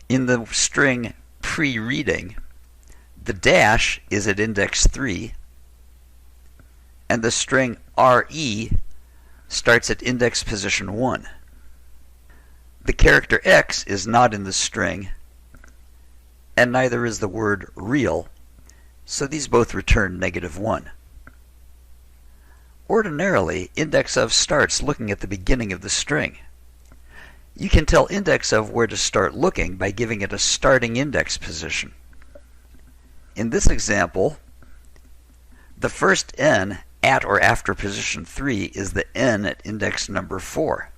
In the string pre-reading, the dash is at index 3, and the string re starts at index position 1. The character x is not in the string, and neither is the word real, so these both return -1. Ordinarily, indexOf starts looking at the beginning of the string. You can tell indexOf where to start looking by giving it a starting index position. In this example, the first n at or after position 3 is the n at index number 4.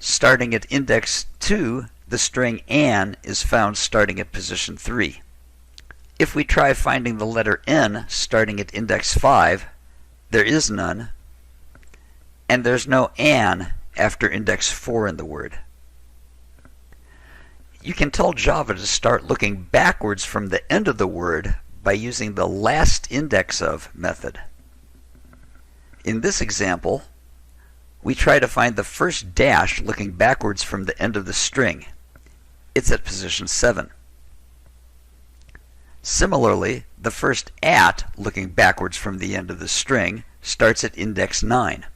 Starting at index 2, the string an is found starting at position 3. If we try finding the letter n starting at index 5, there is none, and there's no an after index 4 in the word. You can tell Java to start looking backwards from the end of the word by using the last indexOf method. In this example, we try to find the first dash looking backwards from the end of the string. It's at position 7. Similarly, the first at looking backwards from the end of the string starts at index 9.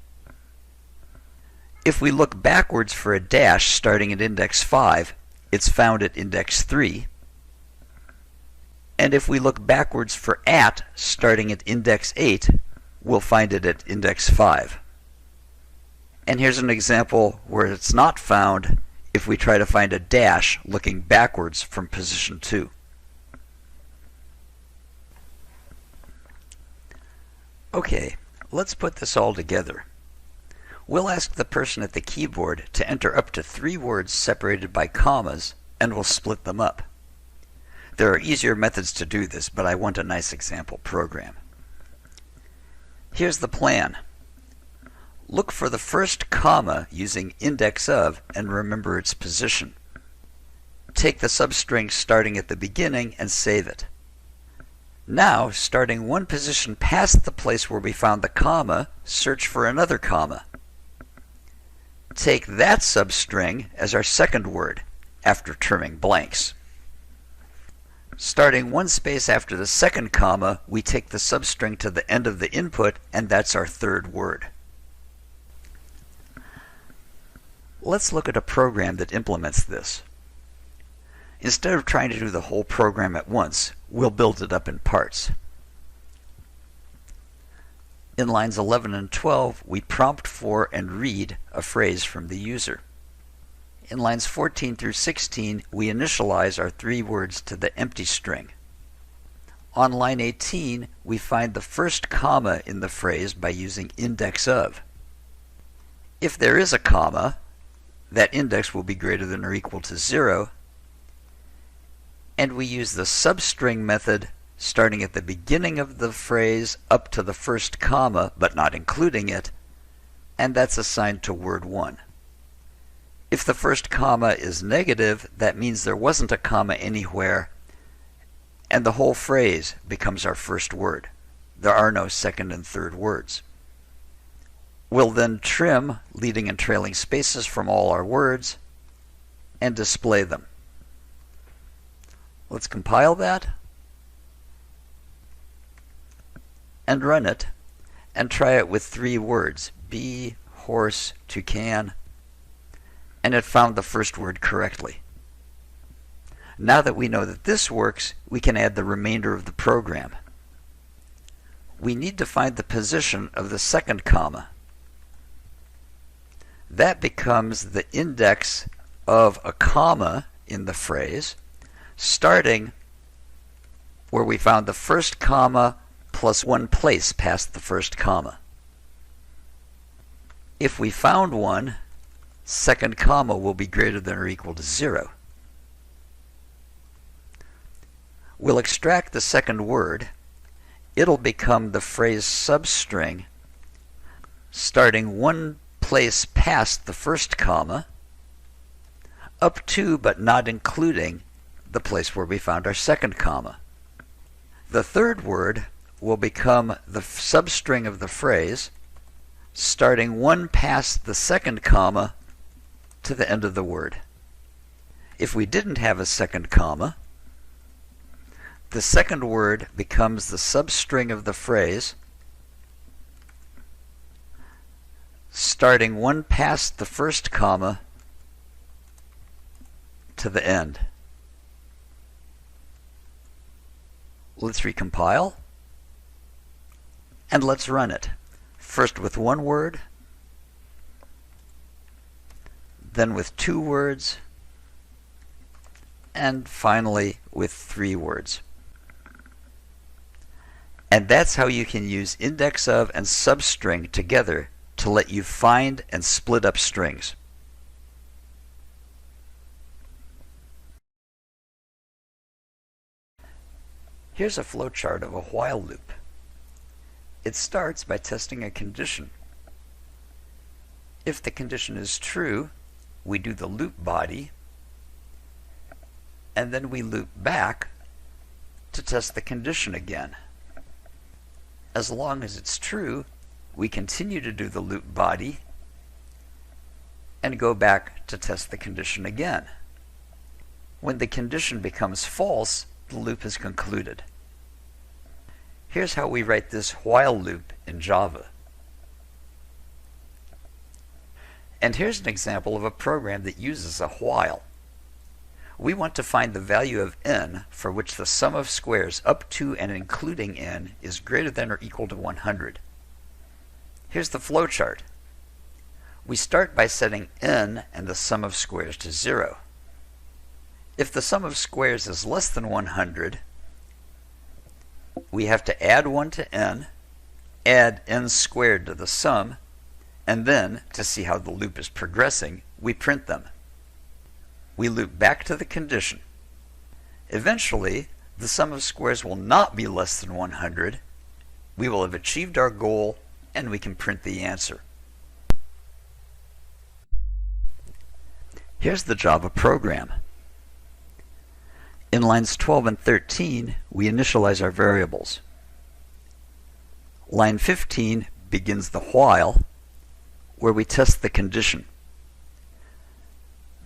If we look backwards for a dash starting at index 5, it's found at index 3. And if we look backwards for at starting at index 8, we'll find it at index 5. And here's an example where it's not found if we try to find a dash looking backwards from position 2. Okay, let's put this all together. We'll ask the person at the keyboard to enter up to 3 words separated by commas, and we'll split them up. There are easier methods to do this, but I want a nice example program. Here's the plan. Look for the first comma using indexOf and remember its position. Take the substring starting at the beginning and save it. Now, starting one position past the place where we found the comma, search for another comma. Take that substring as our second word, after trimming blanks. Starting one space after the second comma, we take the substring to the end of the input, and that's our third word. Let's look at a program that implements this. Instead of trying to do the whole program at once, we'll build it up in parts. In lines 11 and 12, we prompt for and read a phrase from the user. In lines 14 through 16, we initialize our 3 words to the empty string. On line 18, we find the first comma in the phrase by using indexOf. If there is a comma, that index will be greater than or equal to 0, and we use the substring method starting at the beginning of the phrase up to the first comma, but not including it, and that's assigned to word 1. If the first comma is negative, that means there wasn't a comma anywhere, and the whole phrase becomes our first word. There are no second and third words. We'll then trim leading and trailing spaces from all our words and display them. Let's compile that and run it and try it with 3 words, bee, horse, toucan, and it found the first word correctly. Now that we know that this works, we can add the remainder of the program. We need to find the position of the second comma. That becomes the index of a comma in the phrase, starting where we found the first comma plus one place past the first comma. If we found one, second comma will be greater than or equal to 0. We'll extract the second word. It'll become the phrase substring, starting one place past the first comma, up to but not including the place where we found our second comma. The third word will become the substring of the phrase, starting one past the second comma to the end of the word. If we didn't have a second comma, the second word becomes the substring of the phrase, starting one past the first comma to the end. Let's recompile, and let's run it. First with one word, then with 2 words, and finally with 3 words. And that's how you can use indexOf and substring together to let you find and split up strings. Here's a flowchart of a while loop. It starts by testing a condition. If the condition is true, we do the loop body, and then we loop back to test the condition again. As long as it's true, we continue to do the loop body and go back to test the condition again. When the condition becomes false, the loop is concluded. Here's how we write this while loop in Java. And here's an example of a program that uses a while. We want to find the value of n for which the sum of squares up to and including n is greater than or equal to 100. Here's the flowchart. We start by setting n and the sum of squares to 0. If the sum of squares is less than 100, we have to add 1 to n, add n squared to the sum, and then, to see how the loop is progressing, we print them. We loop back to the condition. Eventually, the sum of squares will not be less than 100. We will have achieved our goal, and we can print the answer. Here's the Java program. In lines 12 and 13, we initialize our variables. Line 15 begins the while, where we test the condition.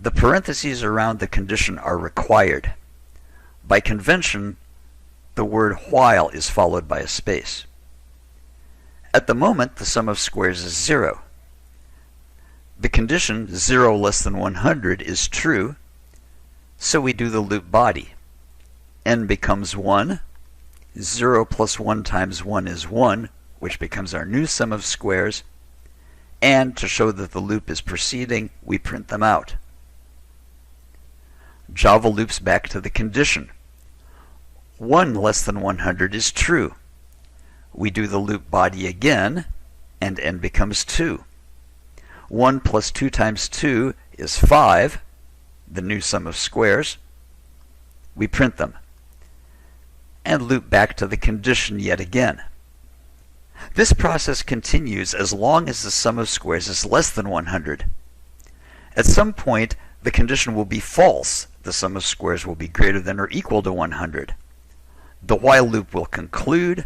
The parentheses around the condition are required. By convention, the word while is followed by a space. At the moment, the sum of squares is 0. The condition 0 less than 100 is true, so we do the loop body. N becomes 1. 0 plus 1 times 1 is 1, which becomes our new sum of squares. And to show that the loop is proceeding, we print them out. Java loops back to the condition. 1 less than 100 is true. We do the loop body again, and n becomes 2. 1 plus 2 times 2 is 5, the new sum of squares. We print them, and loop back to the condition yet again. This process continues as long as the sum of squares is less than 100. At some point, the condition will be false. The sum of squares will be greater than or equal to 100. The while loop will conclude,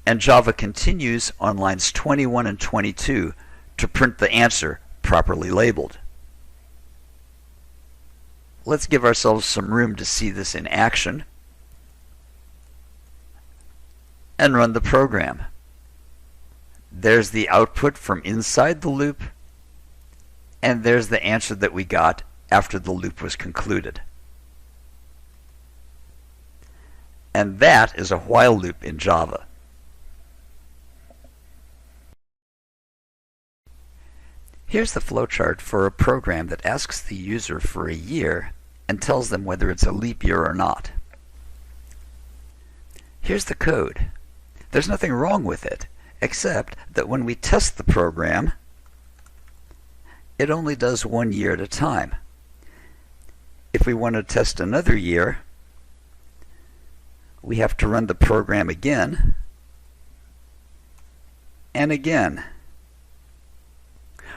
and Java continues on lines 21 and 22 to print the answer properly labeled. Let's give ourselves some room to see this in action and run the program. There's the output from inside the loop, and there's the answer that we got after the loop was concluded. And that is a while loop in Java. Here's the flowchart for a program that asks the user for a year and tells them whether it's a leap year or not. Here's the code. There's nothing wrong with it, except that when we test the program, it only does 1 year at a time. If we want to test another year, we have to run the program again and again.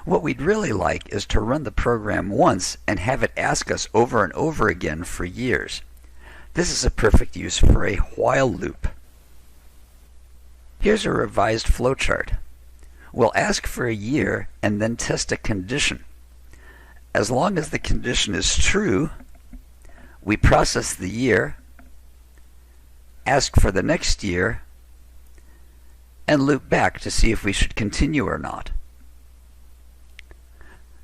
What we'd really like is to run the program once and have it ask us over and over again for years. This is a perfect use for a while loop. Here's a revised flowchart. We'll ask for a year and then test a condition. As long as the condition is true, we process the year, ask for the next year, and loop back to see if we should continue or not.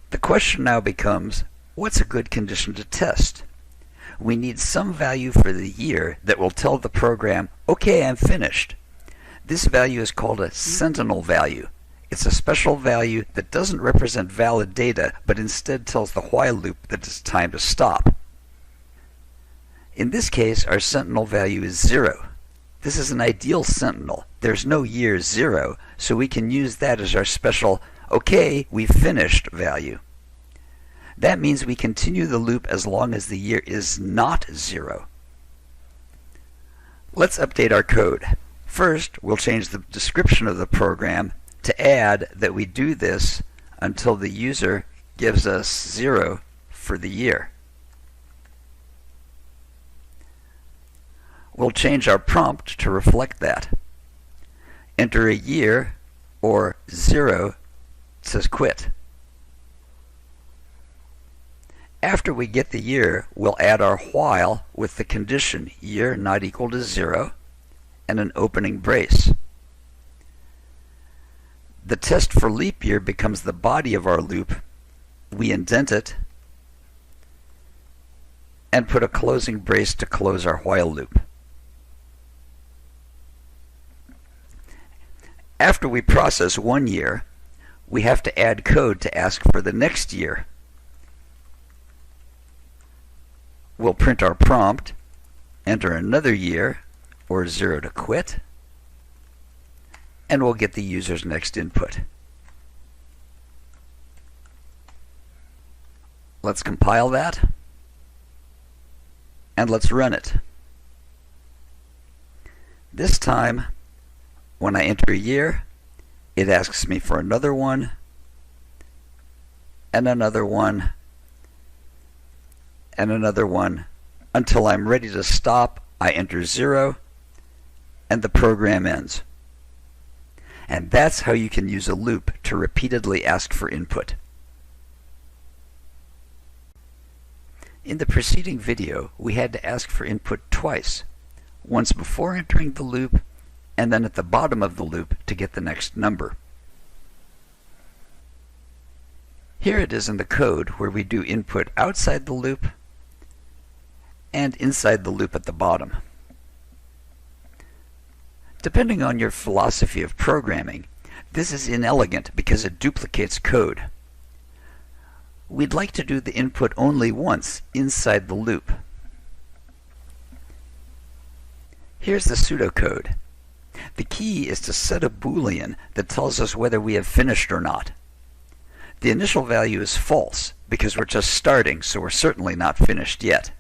The question now becomes, what's a good condition to test? We need some value for the year that will tell the program, okay, I'm finished. This value is called a sentinel value. It's a special value that doesn't represent valid data, but instead tells the while loop that it's time to stop. In this case, our sentinel value is 0. This is an ideal sentinel. There's no year 0, so we can use that as our special, okay, we've finished value. That means we continue the loop as long as the year is not 0. Let's update our code. First, we'll change the description of the program to add that we do this until the user gives us 0 for the year. We'll change our prompt to reflect that. Enter a year, or 0 says quit. After we get the year, we'll add our while with the condition year not equal to 0 and an opening brace. The test for leap year becomes the body of our loop. We indent it and put a closing brace to close our while loop. After we process 1 year, we have to add code to ask for the next year. We'll print our prompt, enter another year, or 0 to quit, and we'll get the user's next input. Let's compile that, and let's run it. This time, when I enter a year, it asks me for another one, and another one, and another one. Until I'm ready to stop, I enter 0, and the program ends. And that's how you can use a loop to repeatedly ask for input. In the preceding video, we had to ask for input twice, once before entering the loop, and then at the bottom of the loop to get the next number. Here it is in the code where we do input outside the loop and inside the loop at the bottom. Depending on your philosophy of programming, this is inelegant because it duplicates code. We'd like to do the input only once inside the loop. Here's the pseudocode. The key is to set a boolean that tells us whether we have finished or not. The initial value is false because we're just starting, so we're certainly not finished yet.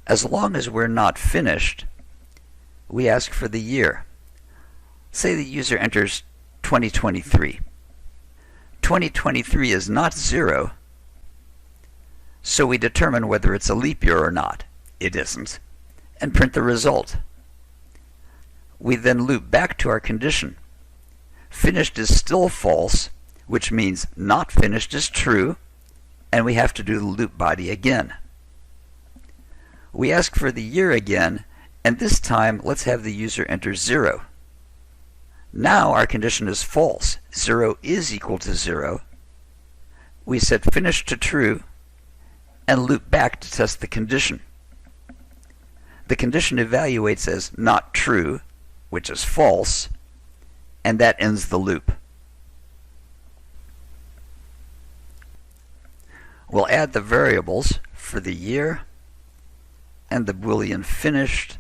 As long as we're not finished, we ask for the year. Say the user enters 2023. 2023 is not 0, so we determine whether it's a leap year or not. It isn't, and print the result. We then loop back to our condition. Finished is still false, which means not finished is true, and we have to do the loop body again. We ask for the year again, and this time let's have the user enter 0. Now our condition is false. 0 is equal to 0. We set finished to true and loop back to test the condition. The condition evaluates as not true, which is false, and that ends the loop. We'll add the variables for the year and the boolean finished,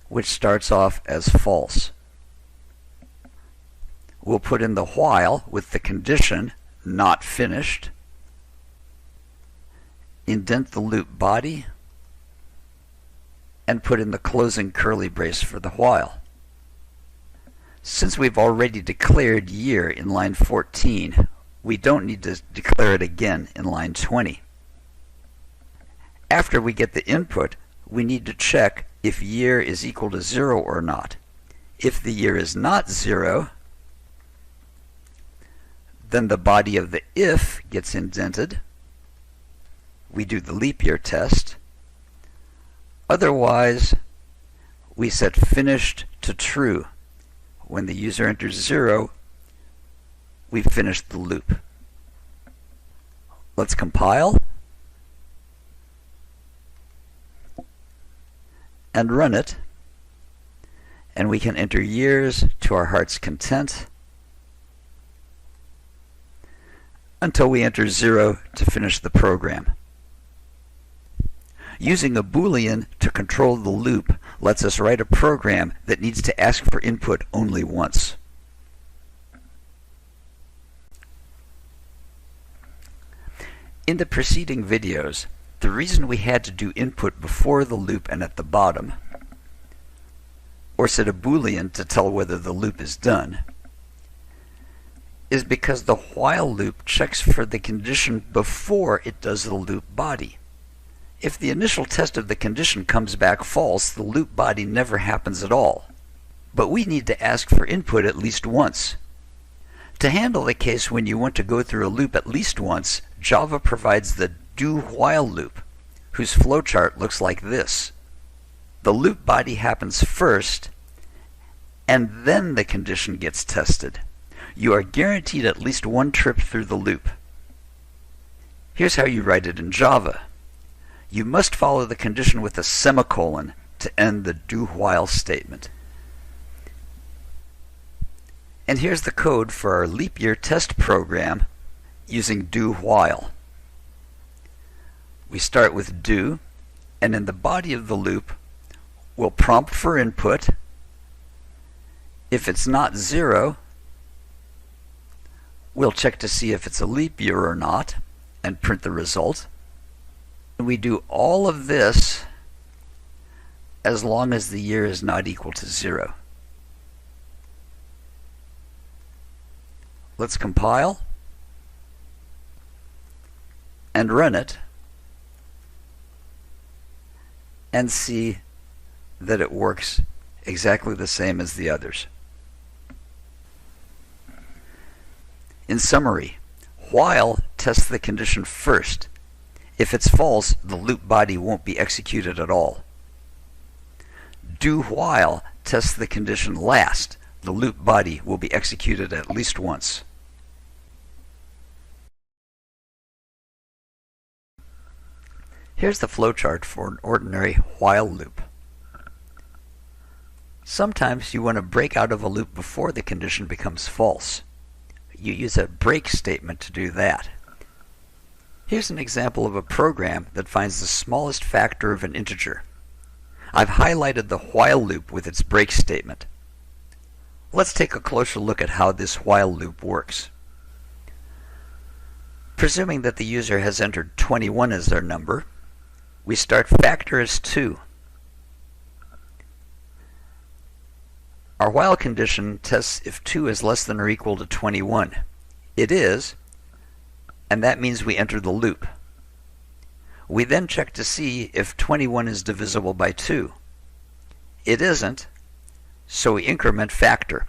which starts off as false. We'll put in the while with the condition not finished, indent the loop body, and put in the closing curly brace for the while. Since we've already declared year in line 14, we don't need to declare it again in line 20. After we get the input, we need to check if year is equal to 0 or not. If the year is not 0, then the body of the if gets indented. We do the leap year test. Otherwise, we set finished to true. When the user enters 0, we've finished the loop. Let's compile and run it, and we can enter years to our heart's content until we enter 0 to finish the program. Using a boolean to control the loop lets us write a program that needs to ask for input only once. In the preceding videos, the reason we had to do input before the loop and at the bottom, or set a boolean to tell whether the loop is done, is because the while loop checks for the condition before it does the loop body. If the initial test of the condition comes back false, the loop body never happens at all. But we need to ask for input at least once. To handle the case when you want to go through a loop at least once, Java provides the do-while loop, whose flowchart looks like this. The loop body happens first, and then the condition gets tested. You are guaranteed at least one trip through the loop. Here's how you write it in Java. You must follow the condition with a semicolon to end the do-while statement. And here's the code for our leap year test program using do-while. We start with do, and in the body of the loop, we'll prompt for input. If it's not 0, we'll check to see if it's a leap year or not, and print the result. And we do all of this as long as the year is not equal to 0. Let's compile and run it and see that it works exactly the same as the others. In summary, while tests the condition first. If it's false, the loop body won't be executed at all. Do while tests the condition last. The loop body will be executed at least once. Here's the flowchart for an ordinary while loop. Sometimes you want to break out of a loop before the condition becomes false. You use a break statement to do that. Here's an example of a program that finds the smallest factor of an integer. I've highlighted the while loop with its break statement. Let's take a closer look at how this while loop works. Presuming that the user has entered 21 as their number, we start factor as 2. Our while condition tests if 2 is less than or equal to 21. It is, and that means we enter the loop. We then check to see if 21 is divisible by 2. It isn't, so we increment factor.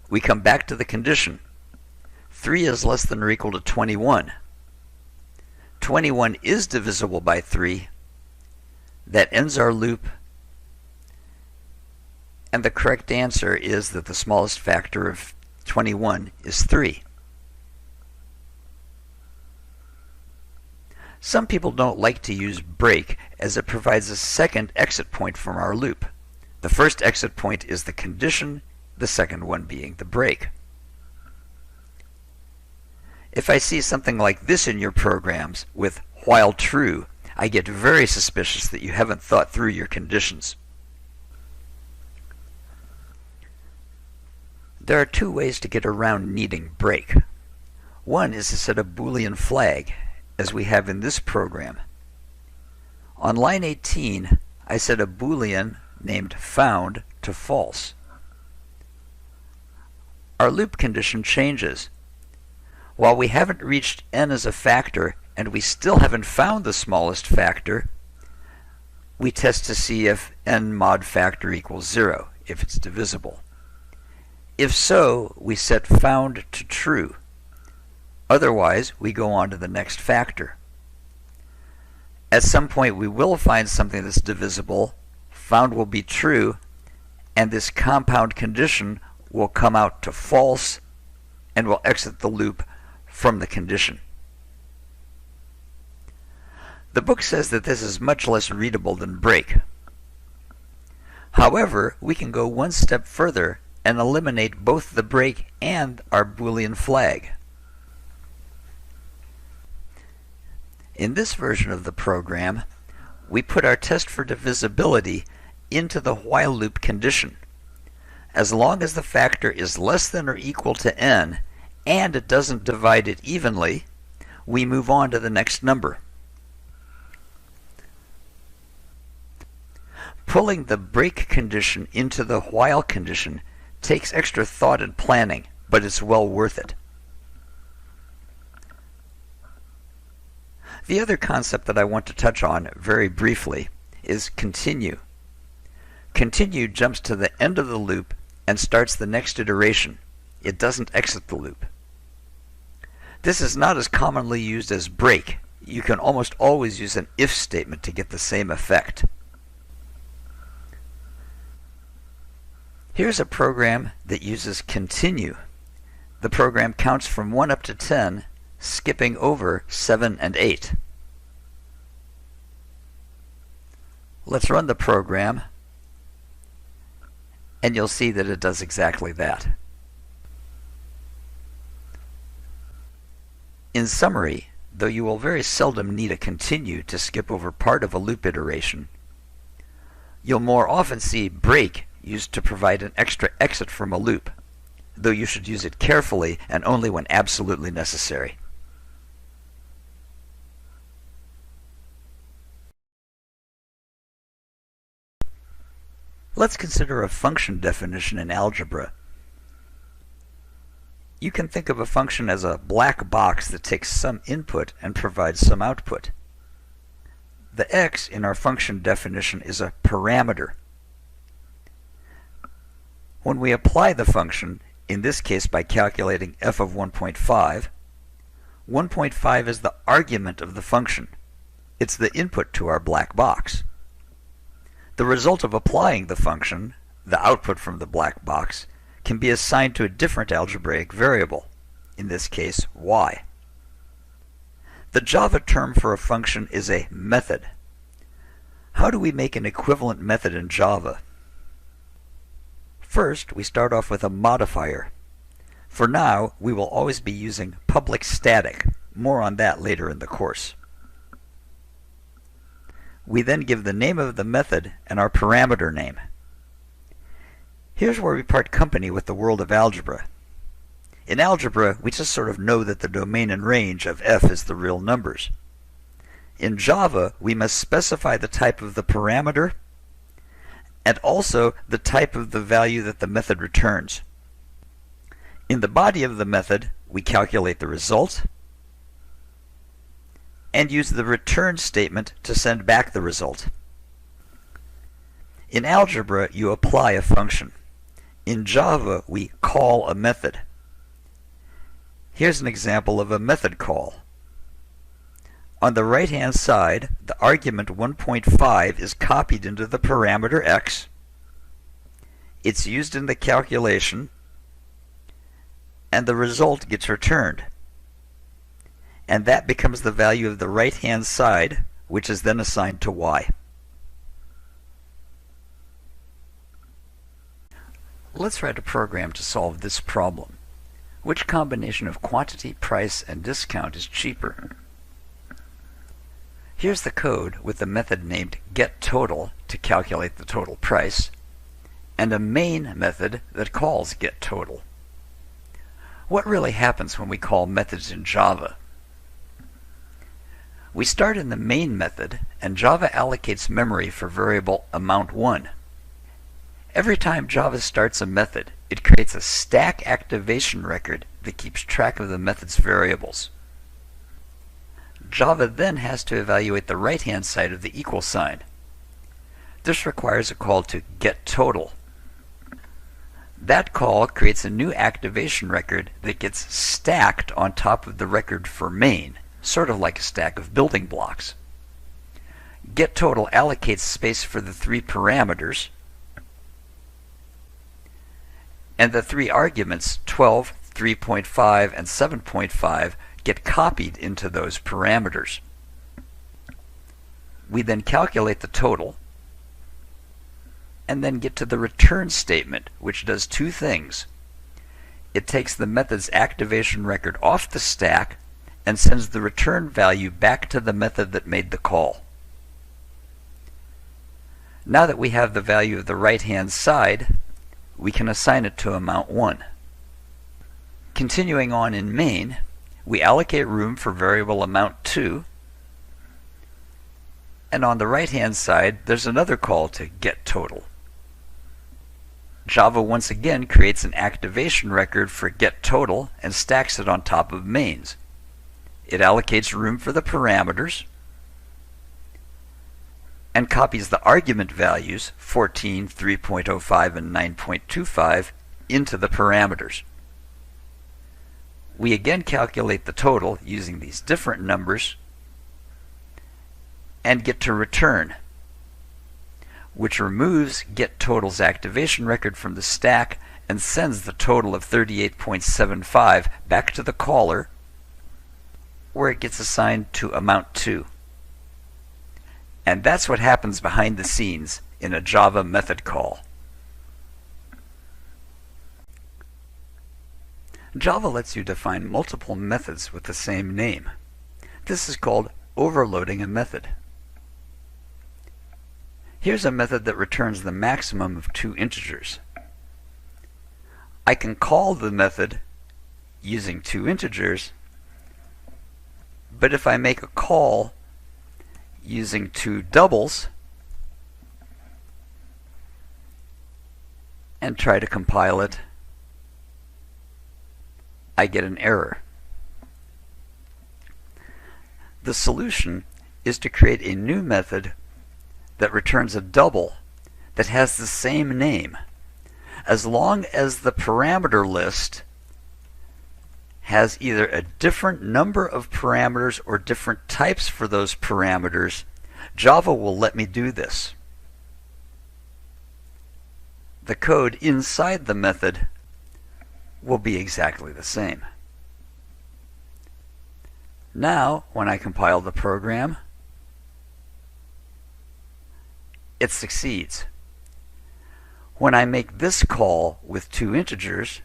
We come back to the condition. 3 is less than or equal to 21. 21 is divisible by 3. That ends our loop, and the correct answer is that the smallest factor of 21 is 3. Some people don't like to use break as it provides a second exit point from our loop. The first exit point is the condition, the second one being the break. If I see something like this in your programs with while true, I get very suspicious that you haven't thought through your conditions. There are two ways to get around needing break. One is to set a Boolean flag, as we have in this program. On line 18, I set a Boolean named found to false. Our loop condition changes. While we haven't reached n as a factor and we still haven't found the smallest factor, we test to see if n mod factor equals 0, if it's divisible. If so, we set found to true. Otherwise, we go on to the next factor. At some point we will find something that's divisible, found will be true, and this compound condition will come out to false and will exit the loop from the condition. The book says that this is much less readable than break. However, we can go one step further and eliminate both the break and our Boolean flag. In this version of the program, we put our test for divisibility into the while loop condition. As long as the factor is less than or equal to n and it doesn't divide it evenly, we move on to the next number. Pulling the break condition into the while condition takes extra thought and planning, but it's well worth it. The other concept that I want to touch on very briefly is continue. Continue jumps to the end of the loop and starts the next iteration. It doesn't exit the loop. This is not as commonly used as break. You can almost always use an if statement to get the same effect. Here's a program that uses continue. The program counts from 1 up to 10, skipping over 7 and 8. Let's run the program, and you'll see that it does exactly that. In summary, though you will very seldom need a continue to skip over part of a loop iteration, you'll more often see break used to provide an extra exit from a loop, though you should use it carefully and only when absolutely necessary. Let's consider a function definition in algebra. You can think of a function as a black box that takes some input and provides some output. The x in our function definition is a parameter. When we apply the function, in this case by calculating f of 1.5, 1.5 is the argument of the function. It's the input to our black box. The result of applying the function, the output from the black box, can be assigned to a different algebraic variable, in this case y. The Java term for a function is a method. How do we make an equivalent method in Java? First, we start off with a modifier. For now, we will always be using public static. More on that later in the course. We then give the name of the method and our parameter name. Here's where we part company with the world of algebra. In algebra, we just sort of know that the domain and range of f is the real numbers. In Java, we must specify the type of the parameter and also the type of the value that the method returns. In the body of the method, we calculate the result and use the return statement to send back the result. In algebra, you apply a function. In Java, we call a method. Here's an example of a method call. On the right-hand side, the argument 1.5 is copied into the parameter x. It's used in the calculation, and the result gets returned. and that becomes the value of the right-hand side, which is then assigned to y. Let's write a program to solve this problem. Which combination of quantity, price, and discount is cheaper? Here's the code with the method named getTotal to calculate the total price, and a main method that calls getTotal. What really happens when we call methods in Java? We start in the main method, and Java allocates memory for variable amount1. Every time Java starts a method, it creates a stack activation record that keeps track of the method's variables. Java then has to evaluate the right-hand side of the equal sign. This requires a call to getTotal. That call creates a new activation record that gets stacked on top of the record for main, sort of like a stack of building blocks. GetTotal allocates space for the three parameters, and the three arguments, 12, 3.5, and 7.5, get copied into those parameters. We then calculate the total, and then get to the return statement, which does two things. It takes the method's activation record off the stack and sends the return value back to the method that made the call. Now that we have the value of the right-hand side, we can assign it to amount1. Continuing on in main, we allocate room for variable amount2, and on the right-hand side there's another call to getTotal. Java once again creates an activation record for getTotal and stacks it on top of mains. It allocates room for the parameters and copies the argument values 14, 3.05, and 9.25 into the parameters. We again calculate the total using these different numbers and get to return, which removes getTotal's activation record from the stack and sends the total of 38.75 back to the caller, where it gets assigned to amount2. And that's what happens behind the scenes in a Java method call. Java lets you define multiple methods with the same name. This is called overloading a method. Here's a method that returns the maximum of two integers. I can call the method using two integers, but if I make a call using two doubles and try to compile it, I get an error. The solution is to create a new method that returns a double that has the same name, as long as the parameter list has either a different number of parameters or different types for those parameters. Java will let me do this. The code inside the method will be exactly the same. Now, when I compile the program, it succeeds. When I make this call with two integers,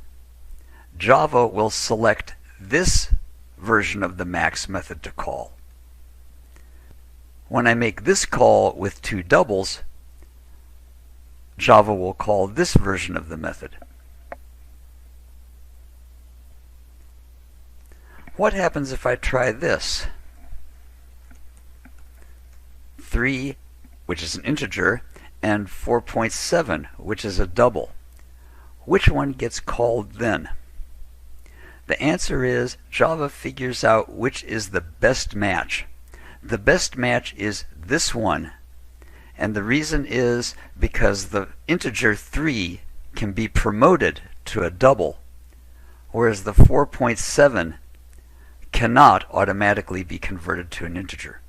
Java will select this version of the max method to call. When I make this call with two doubles, Java will call this version of the method. What happens if I try this? 3, which is an integer, and 4.7, which is a double. Which one gets called then? The answer is Java figures out which is the best match. The best match is this one, and the reason is because the integer 3 can be promoted to a double, whereas the 4.7 cannot automatically be converted to an integer.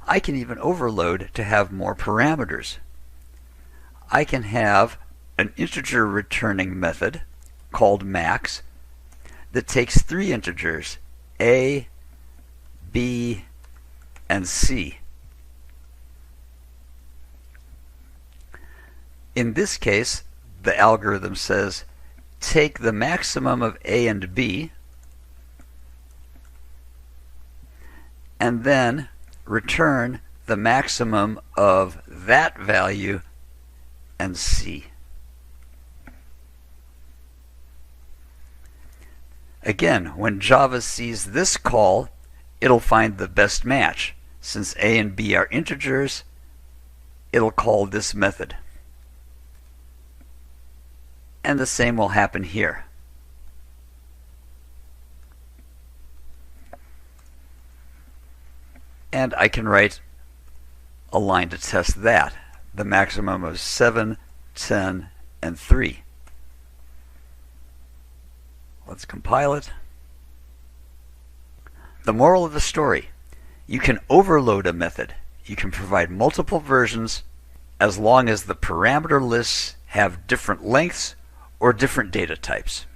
I can even overload to have more parameters. I can have an integer returning method called max that takes 3 integers A, B, and C. In this case, the algorithm says take the maximum of A and B and then return the maximum of that value and C. Again, when Java sees this call, it'll find the best match. Since A and B are integers, it'll call this method. And the same will happen here. And I can write a line to test that. The maximum of 7, 10, and 3. Let's compile it. The moral of the story: you can overload a method. You can provide multiple versions as long as the parameter lists have different lengths or different data types.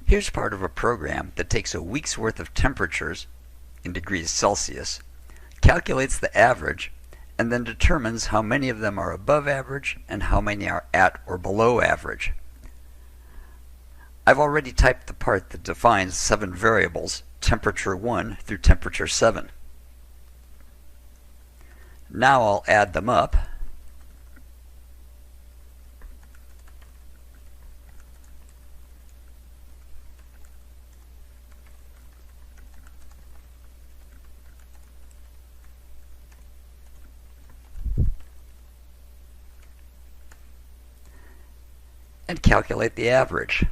Here's part of a program that takes a week's worth of temperatures in degrees Celsius, calculates the average, and then determines how many of them are above average and how many are at or below average. I've already typed the part that defines 7 variables, temperature 1 through temperature 7. Now I'll add them up. And calculate the average.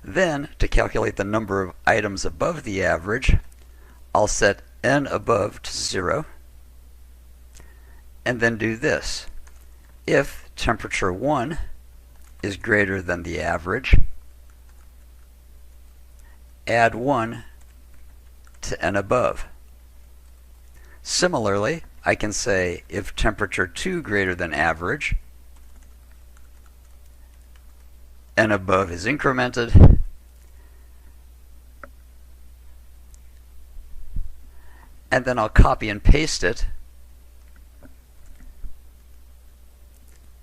Then, to calculate the number of items above the average, I'll set n above to 0, and then do this. If temperature 1 is greater than the average, add 1 to n above. Similarly, I can say if temperature 2 greater than average, n above is incremented, and then I'll copy and paste it.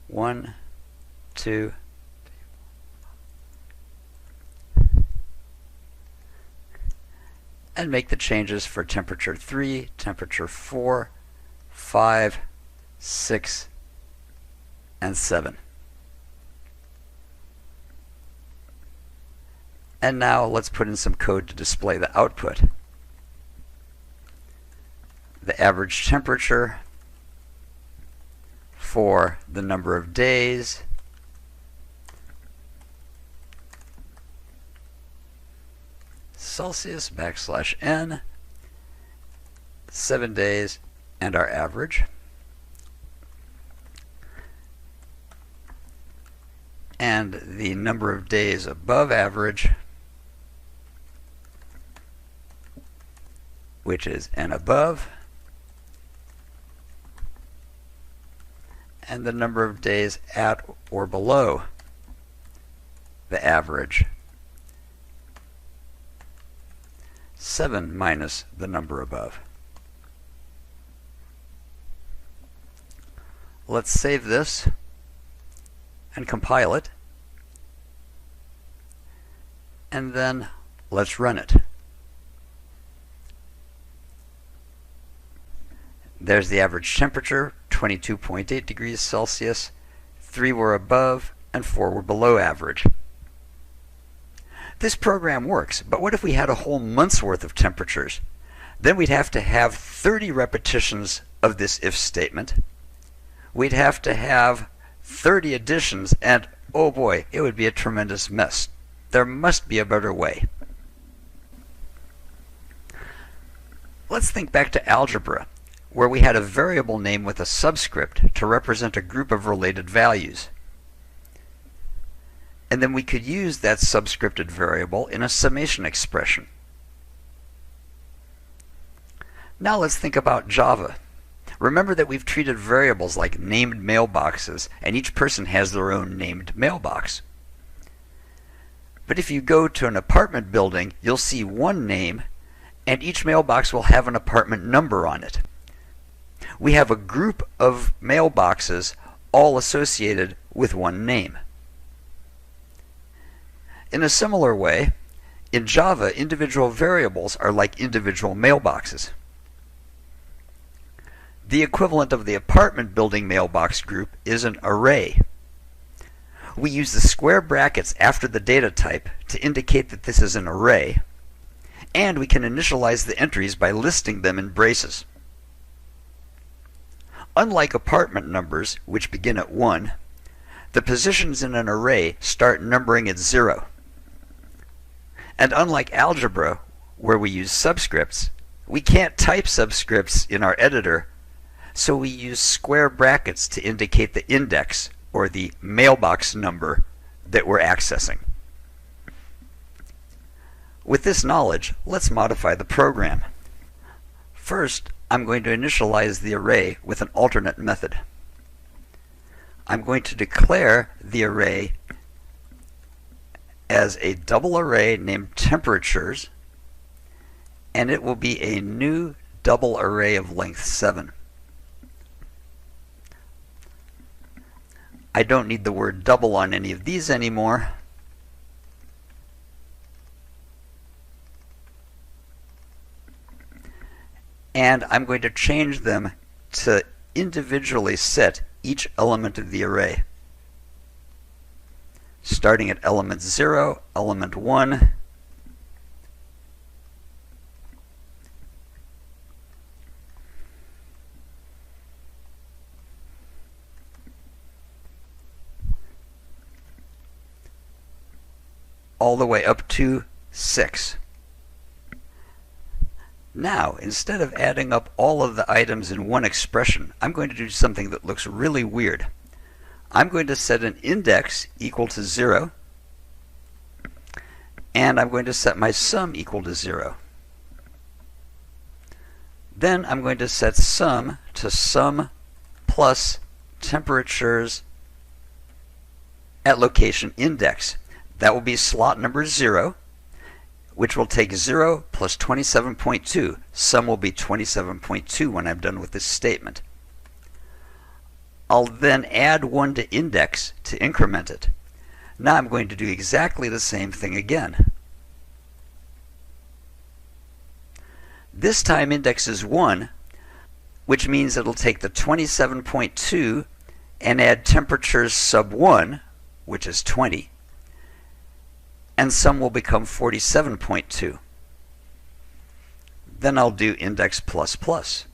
1, 2, and make the changes for temperature 3, temperature 4, 5, 6, and 7. And now let's put in some code to display the output. The average temperature for the number of days, Celsius \n, 7 days, and our average. And the number of days above average, which is n above, and the number of days at or below the average, 7 minus the number above. Let's save this and compile it, and then let's run it. There's the average temperature, 22.8 degrees Celsius. 3 were above and 4 were below average. This program works, but what if we had a whole month's worth of temperatures? Then we'd have to have 30 repetitions of this if statement. We'd have to have 30 additions, and oh boy, it would be a tremendous mess. There must be a better way. Let's think back to algebra, where we had a variable name with a subscript to represent a group of related values. And then we could use that subscripted variable in a summation expression. Now let's think about Java, Remember that we've treated variables like named mailboxes, and each person has their own named mailbox. But if you go to an apartment building, you'll see one name, and each mailbox will have an apartment number on it. We have a group of mailboxes all associated with one name. In a similar way, in Java, individual variables are like individual mailboxes. The equivalent of the apartment building mailbox group is an array. We use the square brackets after the data type to indicate that this is an array, and we can initialize the entries by listing them in braces. Unlike apartment numbers, which begin at 1, the positions in an array start numbering at 0. And unlike algebra, where we use subscripts, we can't type subscripts in our editor, so we use square brackets to indicate the index, or the mailbox number, that we're accessing. With this knowledge, let's modify the program. First, I'm going to initialize the array with an alternate method. I'm going to declare the array as a double array named temperatures, and it will be a new double array of length 7. I don't need the word double on any of these anymore. And I'm going to change them to individually set each element of the array, starting at element 0, element 1, all the way up to 6. Now, instead of adding up all of the items in one expression, I'm going to do something that looks really weird. I'm going to set an index equal to 0, and I'm going to set my sum equal to 0. Then I'm going to set sum to sum plus temperatures at location index. That will be slot number 0, which will take 0 plus 27.2. Sum will be 27.2 when I'm done with this statement. I'll then add 1 to index to increment it. Now I'm going to do exactly the same thing again. This time index is 1, which means it'll take the 27.2 and add temperatures sub 1, which is 20, and sum will become 47.2. Then I'll do index plus plus.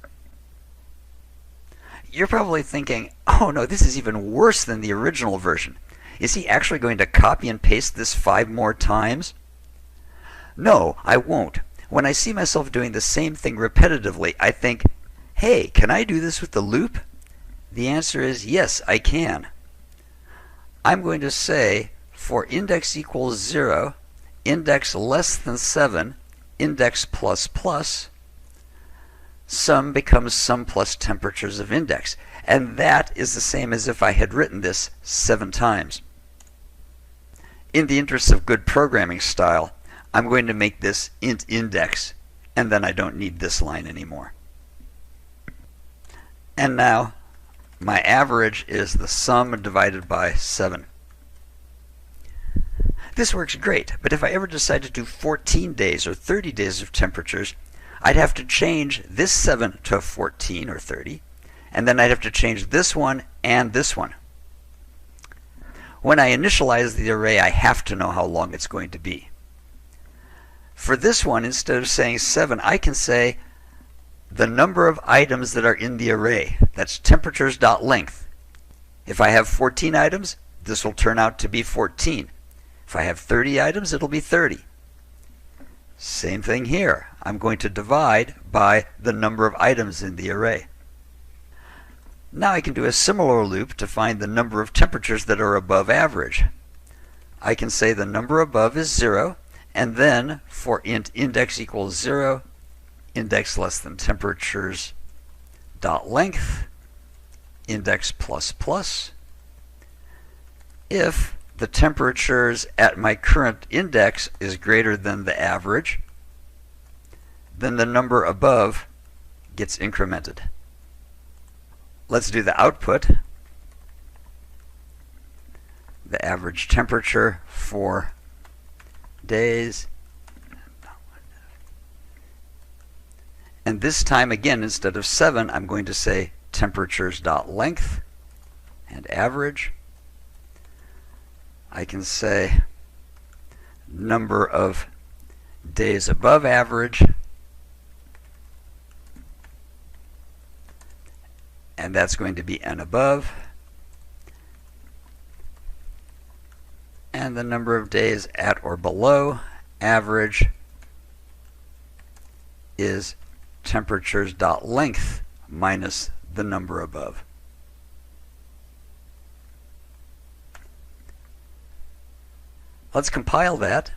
You're probably thinking, oh no, this is even worse than the original version. Is he actually going to copy and paste this 5 more times? No, I won't. When I see myself doing the same thing repetitively, I think, hey, can I do this with the loop? The answer is yes, I can. I'm going to say for index equals 0, index less than 7, index plus plus, sum becomes sum plus temperatures of index. And that is the same as if I had written this 7 times. In the interest of good programming style, I'm going to make this int index, and then I don't need this line anymore. And now, my average is the sum divided by 7. This works great, but if I ever decide to do 14 days or 30 days of temperatures, I'd have to change this 7 to 14 or 30, and then I'd have to change this one and this one. When I initialize the array, I have to know how long it's going to be. For this one, instead of saying 7, I can say the number of items that are in the array. That's temperatures.length. If I have 14 items, this will turn out to be 14. If I have 30 items, it'll be 30. Same thing here. I'm going to divide by the number of items in the array. Now I can do a similar loop to find the number of temperatures that are above average. I can say the number above is 0, and then for int index equals 0, index less than temperatures dot length index plus plus. If the temperatures at my current index is greater than the average, then the number above gets incremented. Let's do the output. The average temperature for days. And this time again, instead of 7, I'm going to say temperatures.length and average. I can say number of days above average, and that's going to be n above, and the number of days at or below average is temperatures.length minus the number above. Let's compile that,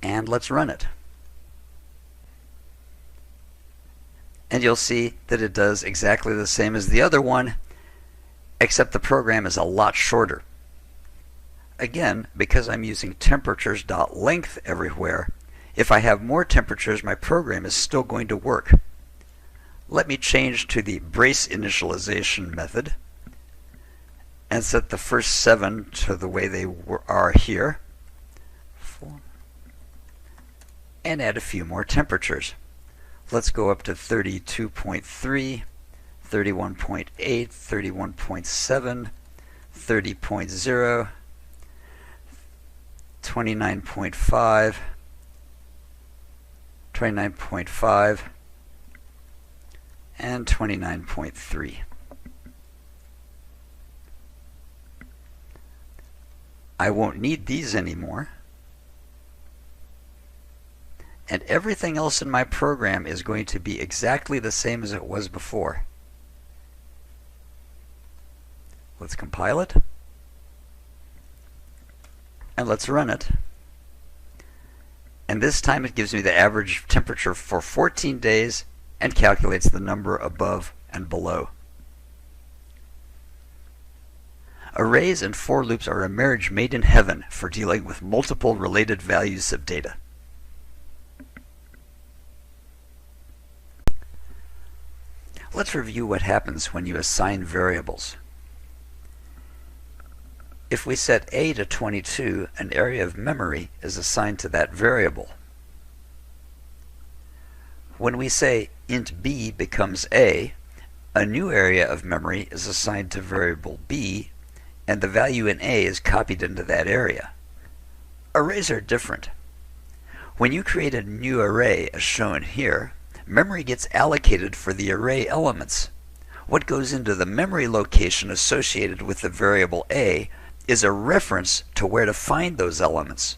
and let's run it. And you'll see that it does exactly the same as the other one, except the program is a lot shorter. Again, because I'm using temperatures.length everywhere, if I have more temperatures, my program is still going to work. Let me change to the brace initialization method and set the first 7 to the way they are here, and add a few more temperatures. Let's go up to 32.3, 31.8, 31.7, 30.0, 29.5, 29.5, and 29.3. I won't need these anymore. And everything else in my program is going to be exactly the same as it was before. Let's compile it. And let's run it. And this time it gives me the average temperature for 14 days and calculates the number above and below. Arrays and for loops are a marriage made in heaven for dealing with multiple related values of data. Let's review what happens when you assign variables. If we set a to 22, an area of memory is assigned to that variable. When we say int b becomes a new area of memory is assigned to variable b, and the value in a is copied into that area. Arrays are different. When you create a new array, as shown here, memory gets allocated for the array elements. What goes into the memory location associated with the variable a is a reference to where to find those elements.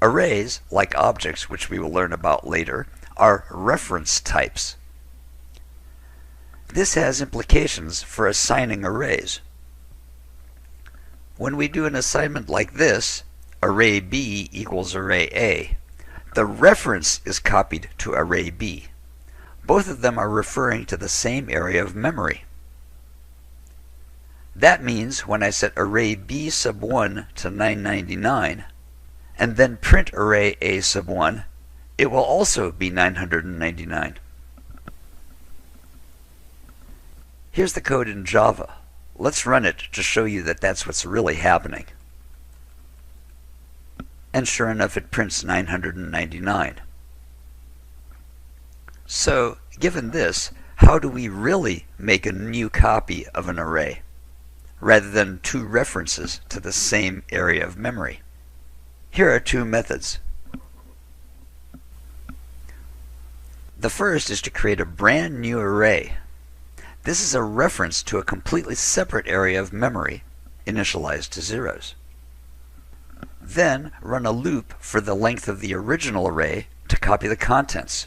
Arrays, like objects, which we will learn about later, are reference types. This has implications for assigning arrays. When we do an assignment like this, array B equals array A, the reference is copied to array B. Both of them are referring to the same area of memory. That means when I set array B sub 1 to 999, and then print array A sub 1, it will also be 999. Here's the code in Java. Let's run it to show you that that's what's really happening. And sure enough, it prints 999. So, given this, how do we really make a new copy of an array, rather than two references to the same area of memory? Here are two methods. The first is to create a brand new array. This is a reference to a completely separate area of memory, initialized to zeros. Then run a loop for the length of the original array to copy the contents.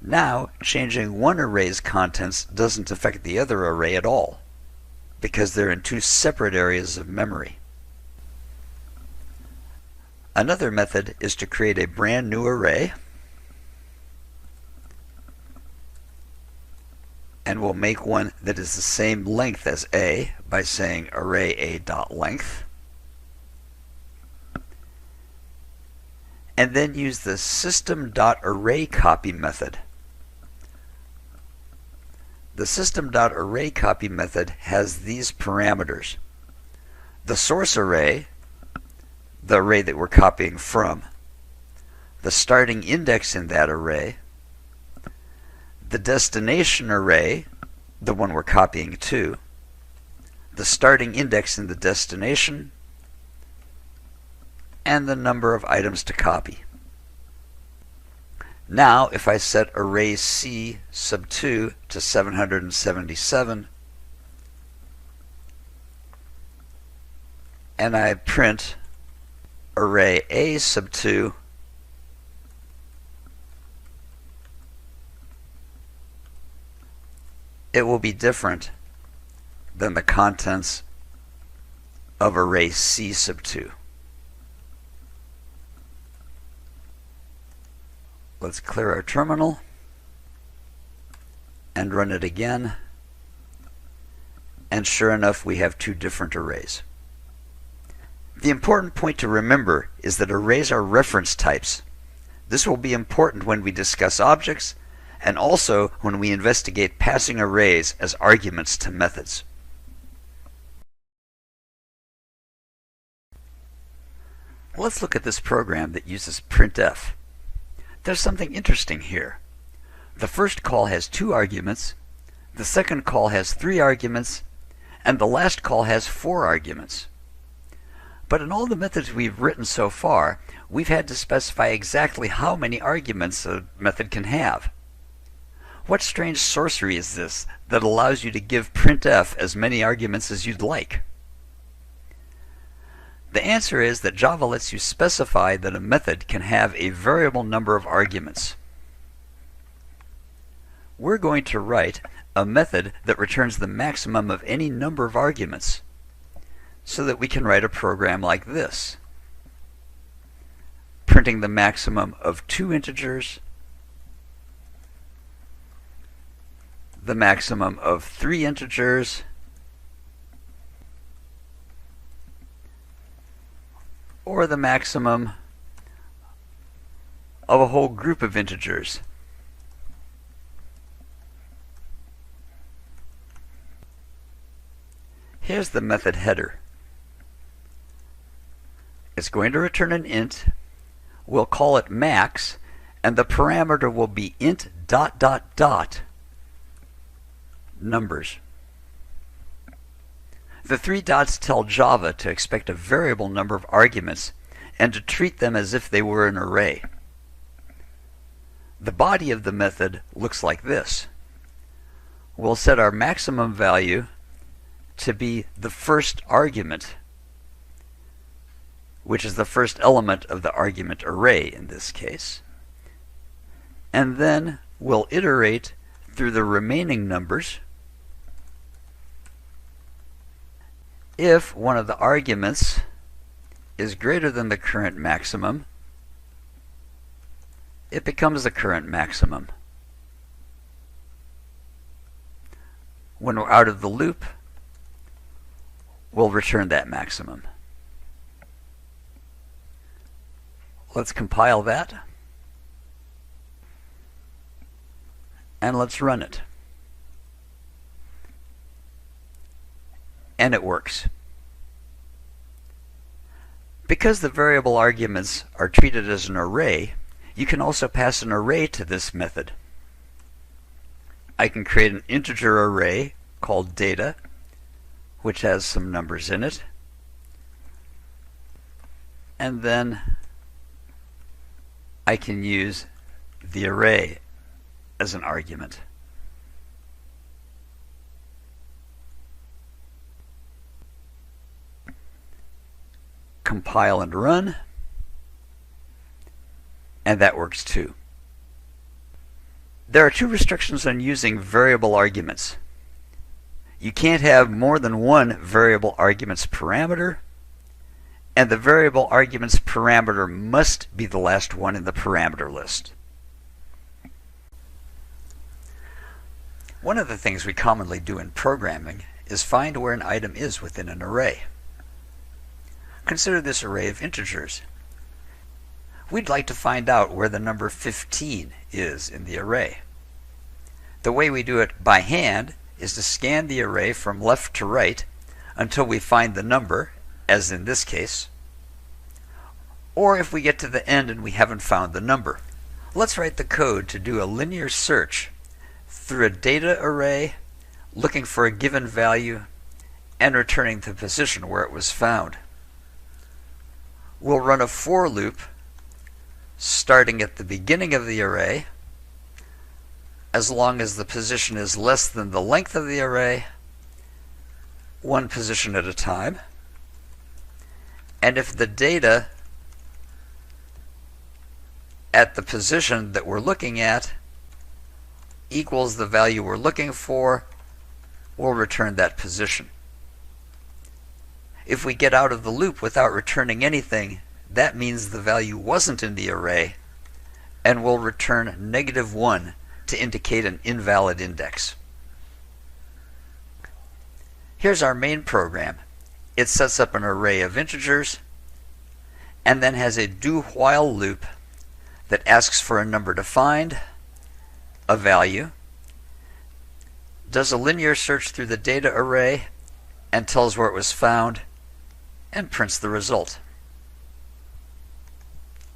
Now, changing one array's contents doesn't affect the other array at all, because they're in two separate areas of memory. Another method is to create a brand new array, and we'll make one that is the same length as A by saying array A.length, and then use the system.arrayCopy method. The system.arrayCopy method has these parameters: the source array, the array that we're copying from, the starting index in that array, the destination array, the one we're copying to, the starting index in the destination, and the number of items to copy. Now, if I set array C sub 2 to 777, and I print array A sub 2, it will be different than the contents of array C sub 2. Let's clear our terminal and run it again, and sure enough we have two different arrays. The important point to remember is that arrays are reference types. This will be important when we discuss objects and also when we investigate passing arrays as arguments to methods. Let's look at this program that uses printf. There's something interesting here. The first call has 2 arguments, the second call has 3 arguments, and the last call has 4 arguments. But in all the methods we've written so far, we've had to specify exactly how many arguments a method can have. What strange sorcery is this that allows you to give printf as many arguments as you'd like? The answer is that Java lets you specify that a method can have a variable number of arguments. We're going to write a method that returns the maximum of any number of arguments, so that we can write a program like this, printing the maximum of 2 integers, the maximum of 3 integers, or the maximum of a whole group of integers. Here's the method header. It's going to return an int. We'll call it max, and the parameter will be int ... numbers. The 3 dots tell Java to expect a variable number of arguments and to treat them as if they were an array. The body of the method looks like this. We'll set our maximum value to be the first argument, which is the first element of the argument array in this case. And then we'll iterate through the remaining numbers. If one of the arguments is greater than the current maximum, it becomes the current maximum. When we're out of the loop, we'll return that maximum. Let's compile that, and let's run it. And it works. Because the variable arguments are treated as an array, you can also pass an array to this method. I can create an integer array called data, which has some numbers in it, and then I can use the array as an argument. Compile and run, and that works too. There are 2 restrictions on using variable arguments. You can't have more than 1 variable arguments parameter, and the variable argument's parameter must be the last one in the parameter list. One of the things we commonly do in programming is find where an item is within an array. Consider this array of integers. We'd like to find out where the number 15 is in the array. The way we do it by hand is to scan the array from left to right until we find the number, as in this case, or if we get to the end and we haven't found the number. Let's write the code to do a linear search through a data array, looking for a given value and returning the position where it was found. We'll run a for loop starting at the beginning of the array, as long as the position is less than the length of the array, one position at a time. And if the data at the position that we're looking at equals the value we're looking for, we'll return that position. If we get out of the loop without returning anything, that means the value wasn't in the array, and we'll return -1 to indicate an invalid index. Here's our main program. It sets up an array of integers and then has a do-while loop that asks for a number to find, a value, does a linear search through the data array and tells where it was found, and prints the result.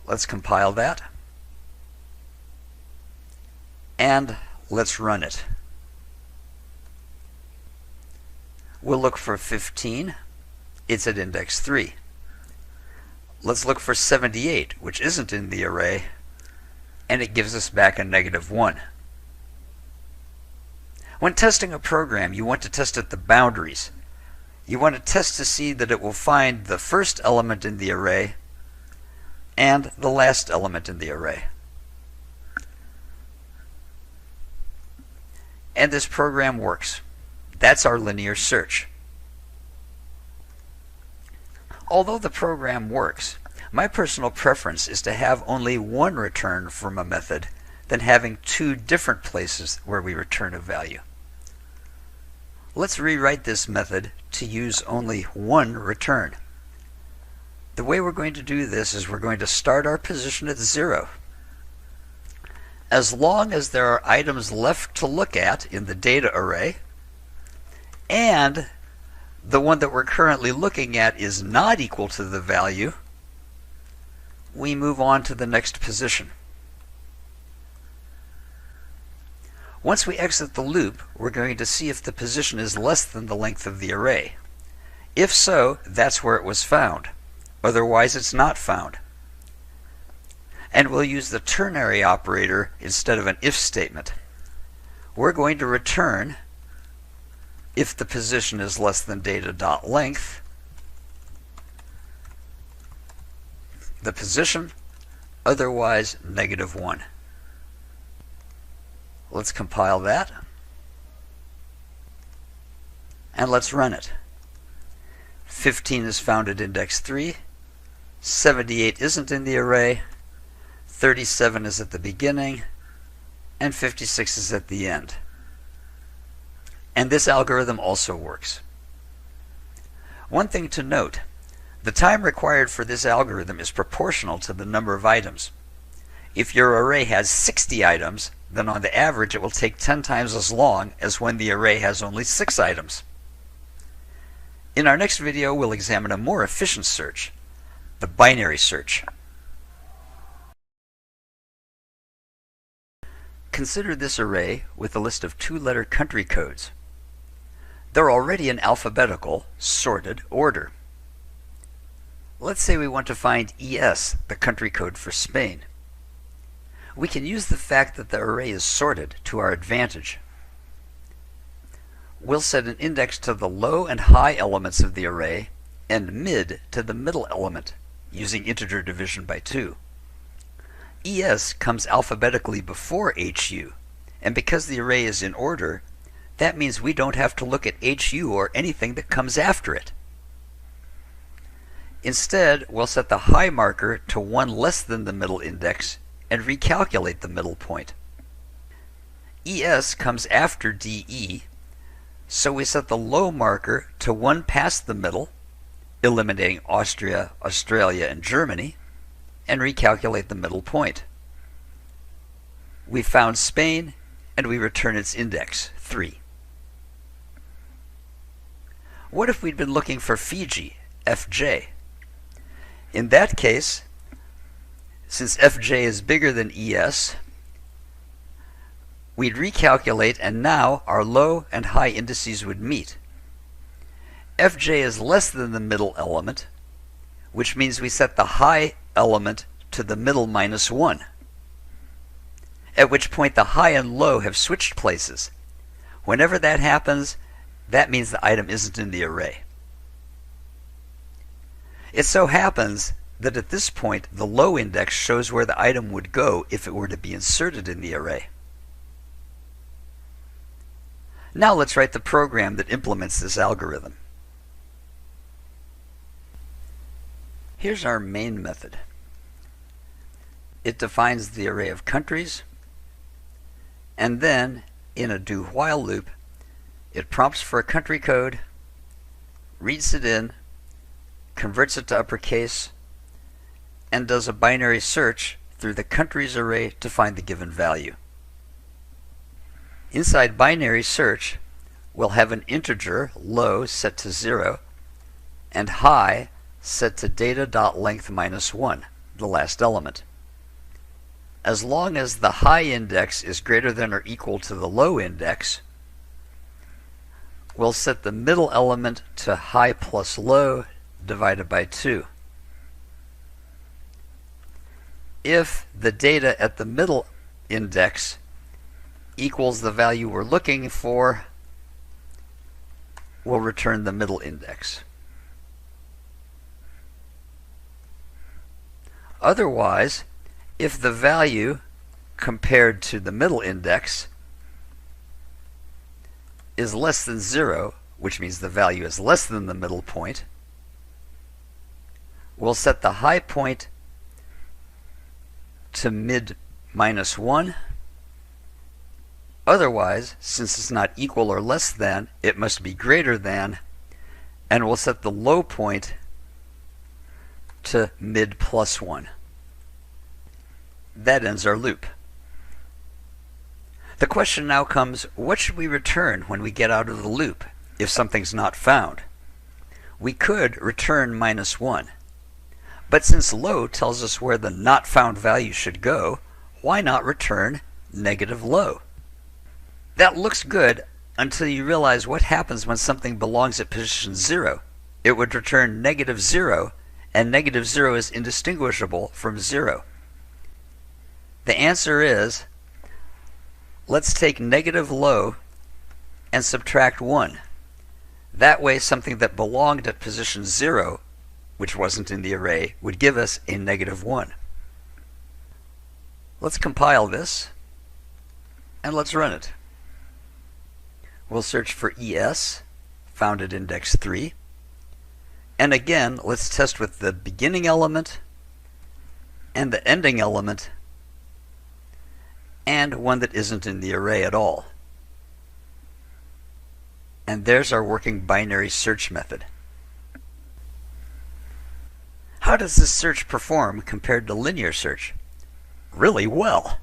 Let's compile that. And let's run it. We'll look for 15. It's at index 3. Let's look for 78, which isn't in the array, and it gives us back a -1. When testing a program, you want to test at the boundaries. You want to test to see that it will find the first element in the array and the last element in the array. And this program works. That's our linear search. Although the program works, my personal preference is to have only one return from a method than having two different places where we return a value. Let's rewrite this method to use only one return. The way we're going to do this is we're going to start our position at 0. As long as there are items left to look at in the data array, and the one that we're currently looking at is not equal to the value, we move on to the next position. Once we exit the loop, we're going to see if the position is less than the length of the array. If so, that's where it was found. Otherwise, it's not found. And we'll use the ternary operator instead of an if statement. We're going to return if the position is less than data.length, the position, otherwise -1. Let's compile that, and let's run it. 15 is found at index 3, 78 isn't in the array, 37 is at the beginning, and 56 is at the end. And this algorithm also works. One thing to note, the time required for this algorithm is proportional to the number of items. If your array has 60 items, then on the average it will take 10 times as long as when the array has only 6 items. In our next video, we'll examine a more efficient search, the binary search. Consider this array with a list of 2-letter country codes. They're already in alphabetical, sorted order. Let's say we want to find ES, the country code for Spain. We can use the fact that the array is sorted to our advantage. We'll set an index to the low and high elements of the array and mid to the middle element using integer division by 2. ES comes alphabetically before HU, and because the array is in order, that means we don't have to look at HU or anything that comes after it. Instead, we'll set the high marker to 1 less than the middle index and recalculate the middle point. ES comes after DE, so we set the low marker to 1 past the middle, eliminating Austria, Australia, and Germany, and recalculate the middle point. We found Spain, and we return its index, 3. What if we'd been looking for Fiji, FJ? In that case, since FJ is bigger than ES, we'd recalculate, and now our low and high indices would meet. FJ is less than the middle element, which means we set the high element to the middle minus 1, at which point the high and low have switched places. Whenever that happens, that means the item isn't in the array. It so happens that at this point, the low index shows where the item would go if it were to be inserted in the array. Now let's write the program that implements this algorithm. Here's our main method. It defines the array of countries, and then, in a do-while loop, it prompts for a country code, reads it in, converts it to uppercase, and does a binary search through the countries array to find the given value. Inside binary search, we'll have an integer, low, set to 0, and high set to data.length minus 1, the last element. As long as the high index is greater than or equal to the low index, we'll set the middle element to high plus low divided by 2. If the data at the middle index equals the value we're looking for, we'll return the middle index. Otherwise, if the value compared to the middle index is less than 0, which means the value is less than the middle point, we'll set the high point to mid minus 1. Otherwise, since it's not equal or less than, it must be greater than, and we'll set the low point to mid plus 1. That ends our loop. The question now comes, what should we return when we get out of the loop if something's not found? We could return minus 1. But since low tells us where the not found value should go, why not return negative low? That looks good until you realize what happens when something belongs at position 0. It would return negative 0, and negative 0 is indistinguishable from 0. The answer is, let's take negative low and subtract 1. That way something that belonged at position 0, which wasn't in the array, would give us a negative 1. Let's compile this, and let's run it. We'll search for ES, found at index 3. And again, let's test with the beginning element and the ending element, and one that isn't in the array at all. And there's our working binary search method. How does this search perform compared to linear search? Really well.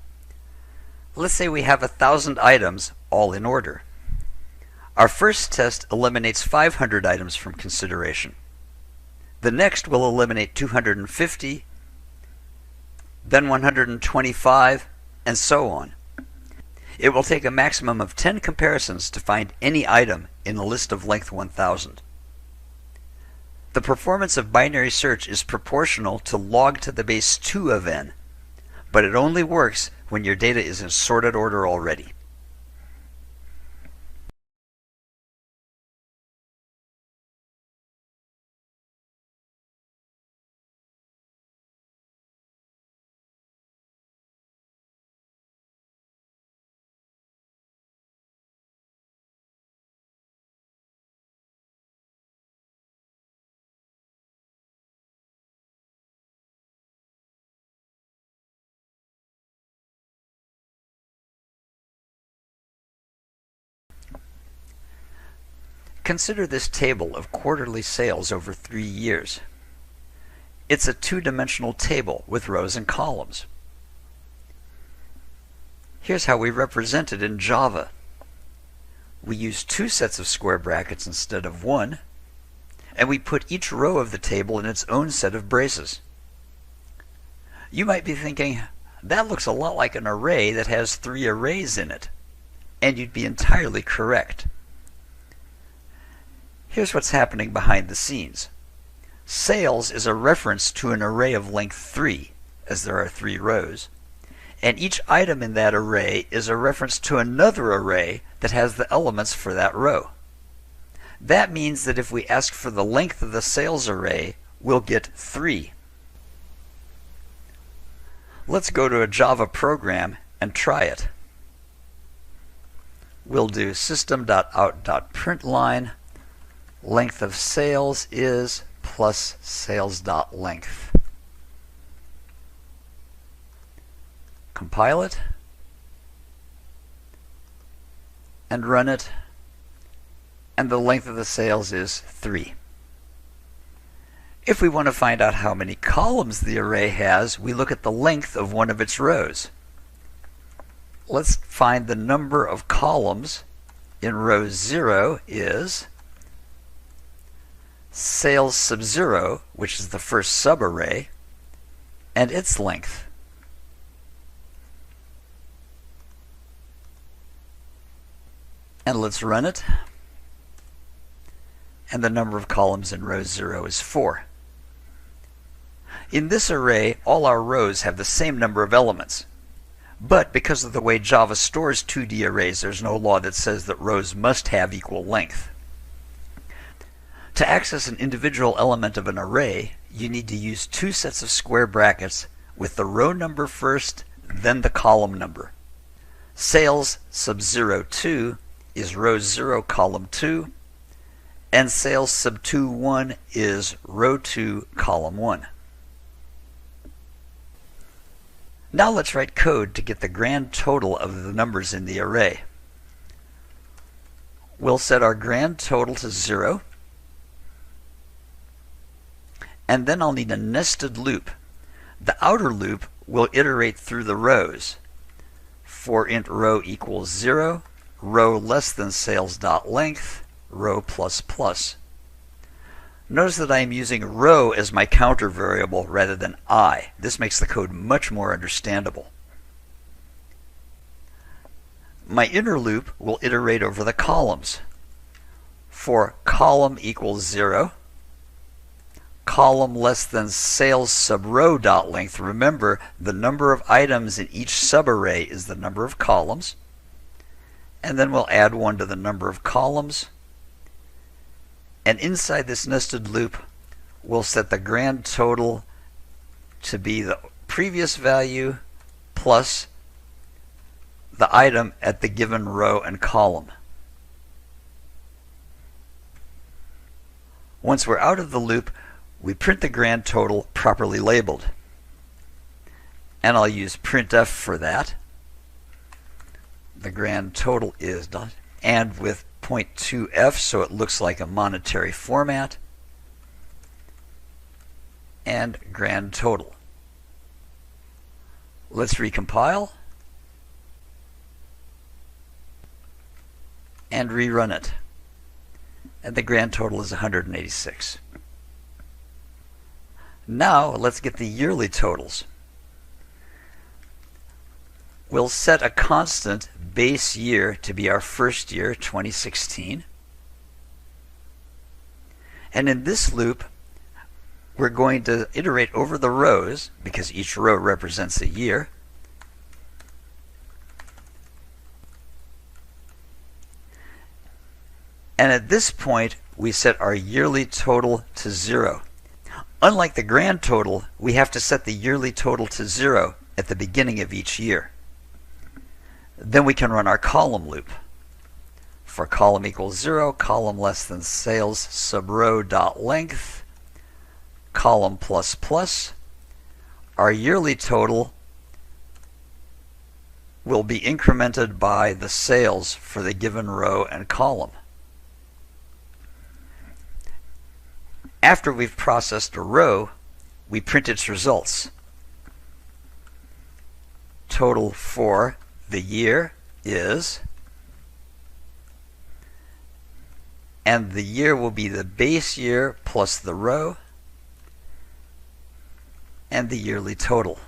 Let's say we have 1,000 items, all in order. Our first test eliminates 500 items from consideration. The next will eliminate 250, then 125, and so on. It will take a maximum of 10 comparisons to find any item in a list of length 1000. The performance of binary search is proportional to log to the base 2 of n, but it only works when your data is in sorted order already. Consider this table of quarterly sales over 3 years. It's a two-dimensional table with rows and columns. Here's how we represent it in Java. We use 2 sets of square brackets instead of 1, and we put each row of the table in its own set of braces. You might be thinking, that looks a lot like an array that has 3 arrays in it, and you'd be entirely correct. Here's what's happening behind the scenes. Sales is a reference to an array of length 3, as there are 3 rows, and each item in that array is a reference to another array that has the elements for that row. That means that if we ask for the length of the sales array, we'll get 3. Let's go to a Java program and try it. We'll do system.out.println length of sales is plus sales.length. Compile it and run it, and the length of the sales is 3. If we want to find out how many columns the array has, we look at the length of one of its rows. Let's find the number of columns in row 0 is sales sub 0, which is the first subarray, and its length. And let's run it. And the number of columns in row 0 is 4. In this array, all our rows have the same number of elements. But because of the way Java stores 2D arrays, there's no law that says that rows must have equal length. To access an individual element of an array, you need to use 2 sets of square brackets with the row number first, then the column number. Sales sub 02 is row 0, column 2, and sales sub 21 is row 2, column 1. Now let's write code to get the grand total of the numbers in the array. We'll set our grand total to 0, and then I'll need a nested loop. The outer loop will iterate through the rows. For int row equals 0, row less than sales.length, row plus plus. Notice that I am using row as my counter variable rather than I. This makes the code much more understandable. My inner loop will iterate over the columns. For column equals 0, column less than sales sub row dot length. Remember, the number of items in each subarray is the number of columns. And then we'll add 1 to the number of columns. And inside this nested loop, we'll set the grand total to be the previous value plus the item at the given row and column. Once we're out of the loop, we print the grand total properly labeled. And I'll use printf for that. The grand total is done, and with 0.2f so it looks like a monetary format, and grand total. Let's recompile and rerun it, and the grand total is 186. Now let's get the yearly totals. We'll set a constant base year to be our first year, 2016. And in this loop, we're going to iterate over the rows, because each row represents a year. And at this point, we set our yearly total to 0. Unlike the grand total, we have to set the yearly total to 0 at the beginning of each year. Then we can run our column loop. For column equals 0, column less than sales sub row dot length, column plus plus. Our yearly total will be incremented by the sales for the given row and column. After we've processed a row, we print its results. Total for the year is, and the year will be the base year plus the row and the yearly total.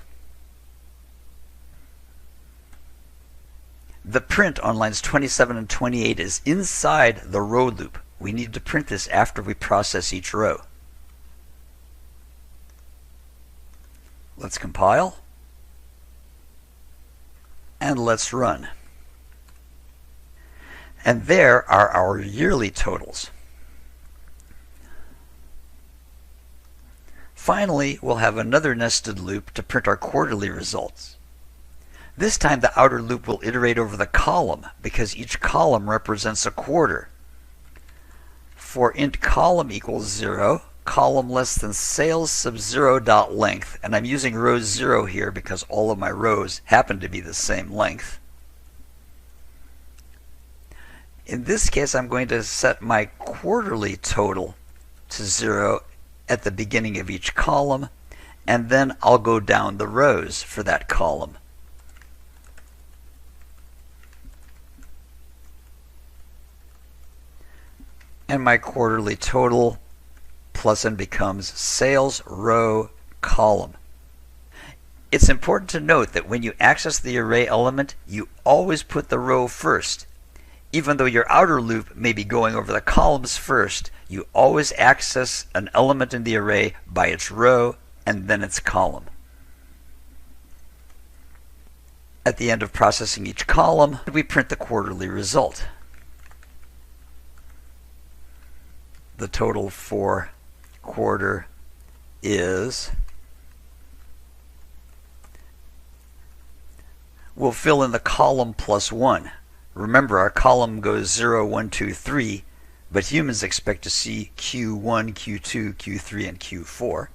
The print on lines 27 and 28 is inside the row loop. We need to print this after we process each row. Let's compile. And let's run. And there are our yearly totals. Finally, we'll have another nested loop to print our quarterly results. This time the outer loop will iterate over the column because each column represents a quarter. For int column equals 0, column less than sales sub 0 dot length, and I'm using row 0 here because all of my rows happen to be the same length. In this case, I'm going to set my quarterly total to 0 at the beginning of each column, and then I'll go down the rows for that column. And my quarterly total plus n becomes sales row column. It's important to note that when you access the array element, you always put the row first. Even though your outer loop may be going over the columns first, you always access an element in the array by its row and then its column. At the end of processing each column, we print the quarterly result. The total for quarter is, we'll fill in the column plus 1. Remember, our column goes 0, 1, 2, 3, but humans expect to see Q1, Q2, Q3, and Q4,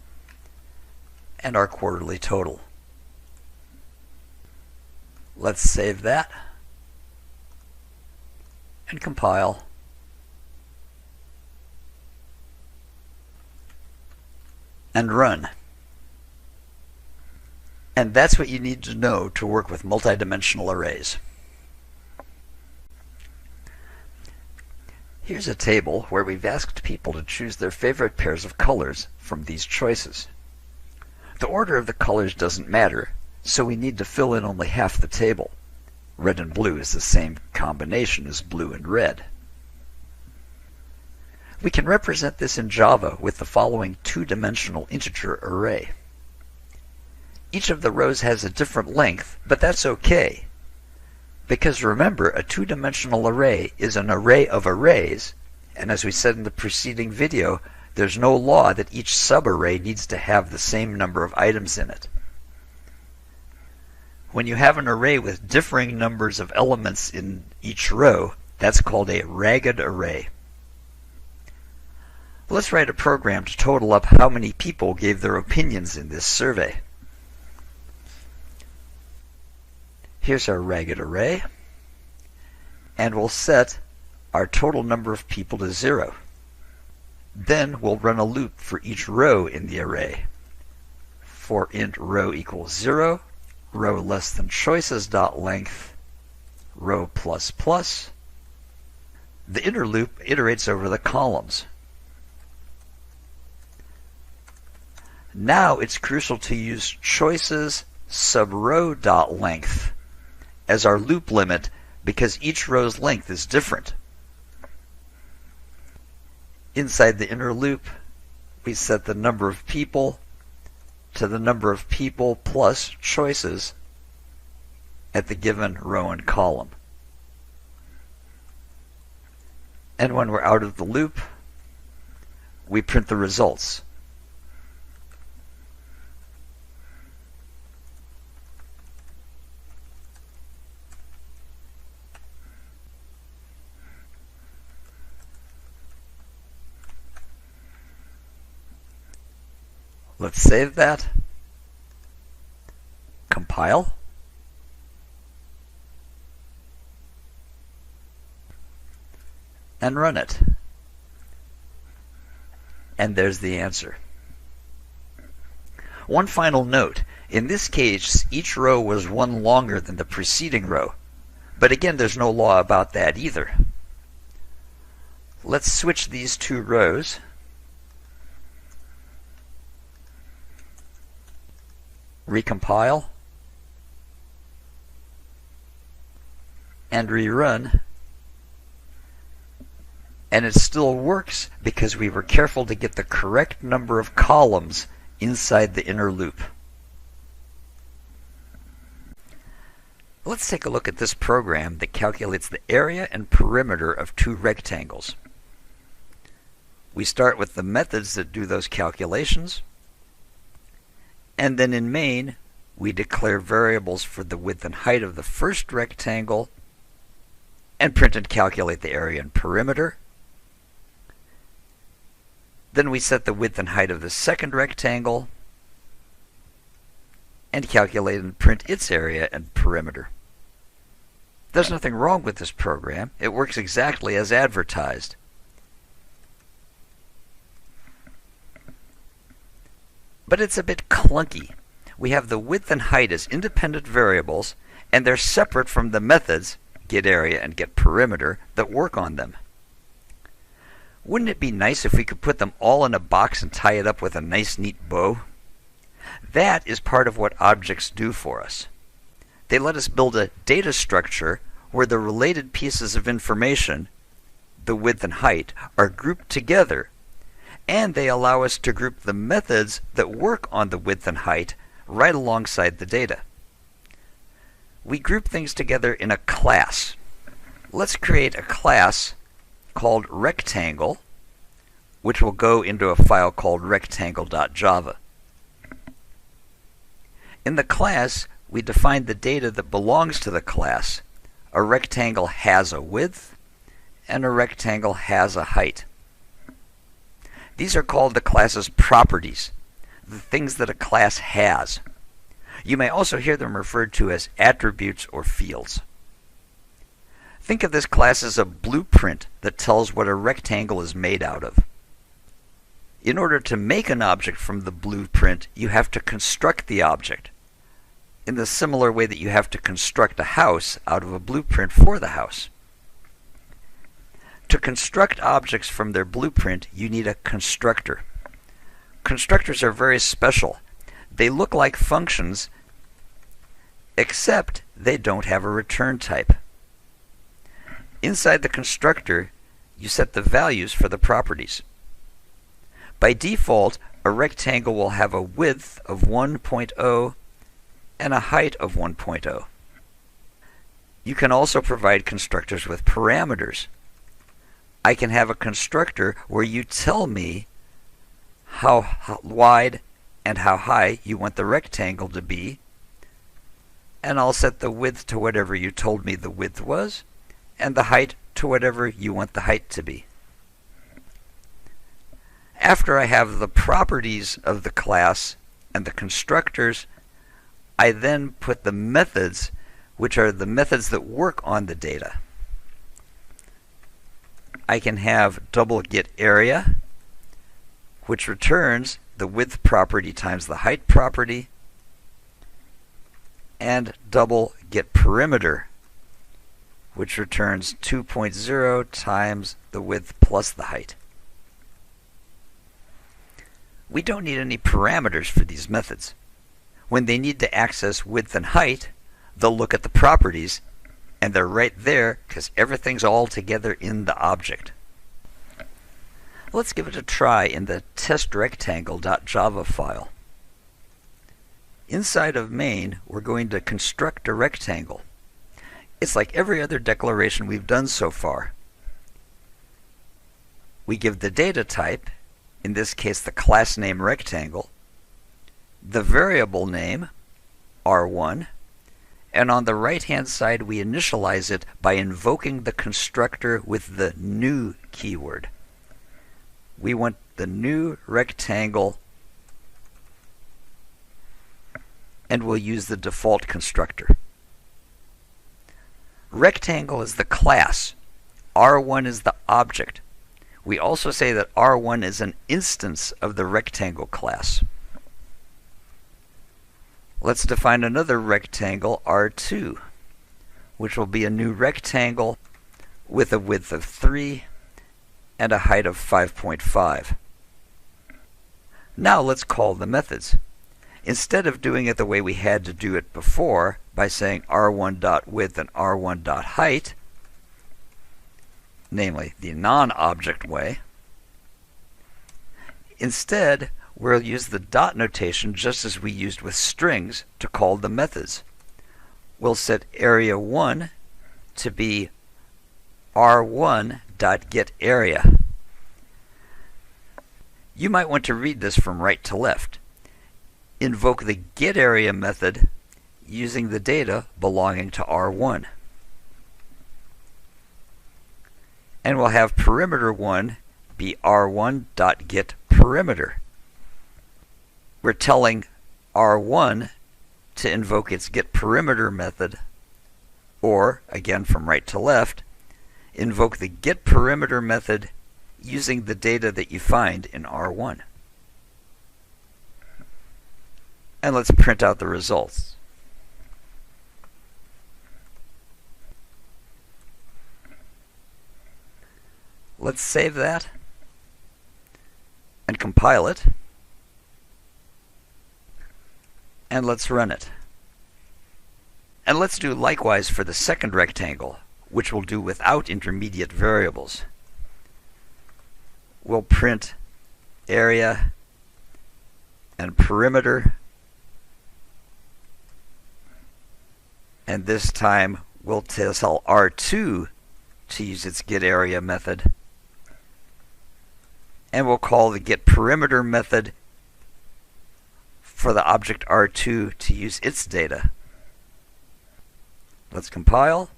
and our quarterly total. Let's save that and compile. And run. And that's what you need to know to work with multidimensional arrays. Here's a table where we've asked people to choose their favorite pairs of colors from these choices. The order of the colors doesn't matter, so we need to fill in only half the table. Red and blue is the same combination as blue and red. We can represent this in Java with the following two-dimensional integer array. Each of the rows has a different length, but that's okay. Because remember, a two-dimensional array is an array of arrays, and as we said in the preceding video, there's no law that each subarray needs to have the same number of items in it. When you have an array with differing numbers of elements in each row, that's called a ragged array. Let's write a program to total up how many people gave their opinions in this survey. Here's our ragged array, and we'll set our total number of people to 0. Then we'll run a loop for each row in the array. For int row equals 0, row less than choices dot length, row plus plus. The inner loop iterates over the columns. Now it's crucial to use choices sub row dot length as our loop limit because each row's length is different. Inside the inner loop, we set the number of people to the number of people plus choices at the given row and column. And when we're out of the loop, we print the results. Let's save that, compile, and run it. And there's the answer. One final note. In this case, each row was one longer than the preceding row. But again, there's no law about that either. Let's switch these two rows. Recompile. And rerun. And it still works because we were careful to get the correct number of columns inside the inner loop. Let's take a look at this program that calculates the area and perimeter of two rectangles. We start with the methods that do those calculations, and then in main we declare variables for the width and height of the first rectangle and print and calculate the area and perimeter. Then we set the width and height of the second rectangle and calculate and print its area and perimeter. There's nothing wrong with this program. It works exactly as advertised. But it's a bit clunky. We have the width and height as independent variables, and they're separate from the methods, getArea and getPerimeter, that work on them. Wouldn't it be nice if we could put them all in a box and tie it up with a nice neat bow? That is part of what objects do for us. They let us build a data structure where the related pieces of information, the width and height, are grouped together, and they allow us to group the methods that work on the width and height right alongside the data. We group things together in a class. Let's create a class called rectangle, which will go into a file called rectangle.java. In the class, we define the data that belongs to the class. A rectangle has a width, and a rectangle has a height. These are called the class's properties, the things that a class has. You may also hear them referred to as attributes or fields. Think of this class as a blueprint that tells what a rectangle is made out of. In order to make an object from the blueprint, you have to construct the object, in the similar way that you have to construct a house out of a blueprint for the house. To construct objects from their blueprint, you need a constructor. Constructors are very special. They look like functions, except they don't have a return type. Inside the constructor, you set the values for the properties. By default, a rectangle will have a width of 1.0 and a height of 1.0. You can also provide constructors with parameters. I can have a constructor where you tell me how wide and how high you want the rectangle to be, and I'll set the width to whatever you told me the width was, and the height to whatever you want the height to be. After I have the properties of the class and the constructors, I then put the methods, which are the methods that work on the data. I can have double getArea, which returns the width property times the height property, and double getPerimeter, which returns 2.0 times the width plus the height. We don't need any parameters for these methods. When they need to access width and height, they'll look at the properties, and they're right there because everything's all together in the object. Let's give it a try in the testRectangle.java file. Inside of main, we're going to construct a rectangle. It's like every other declaration we've done so far. We give the data type, in this case the class name rectangle, the variable name, R1, and on the right-hand side we initialize it by invoking the constructor with the new keyword. We want the new rectangle, and we'll use the default constructor. Rectangle is the class. R1 is the object. We also say that R1 is an instance of the rectangle class. Let's define another rectangle, R2, which will be a new rectangle with a width of 3 and a height of 5.5. Now let's call the methods. Instead of doing it the way we had to do it before, by saying r1.width and r1.height, namely the non-object way, instead we'll use the dot notation just as we used with strings to call the methods. We'll set area1 to be r1.getArea. You might want to read this from right to left. Invoke the getArea method using the data belonging to R1. And we'll have perimeter1 be r1.getPerimeter. We're telling R1 to invoke its getPerimeter method, or, again from right to left, invoke the getPerimeter method using the data that you find in R1. And let's print out the results. Let's save that and compile it. And let's run it. And let's do likewise for the second rectangle, which we'll do without intermediate variables. We'll print area and perimeter, and this time we'll tell R2 to use its getArea method, and we'll call the getPerimeter method for the object R2 to use its data. Let's compile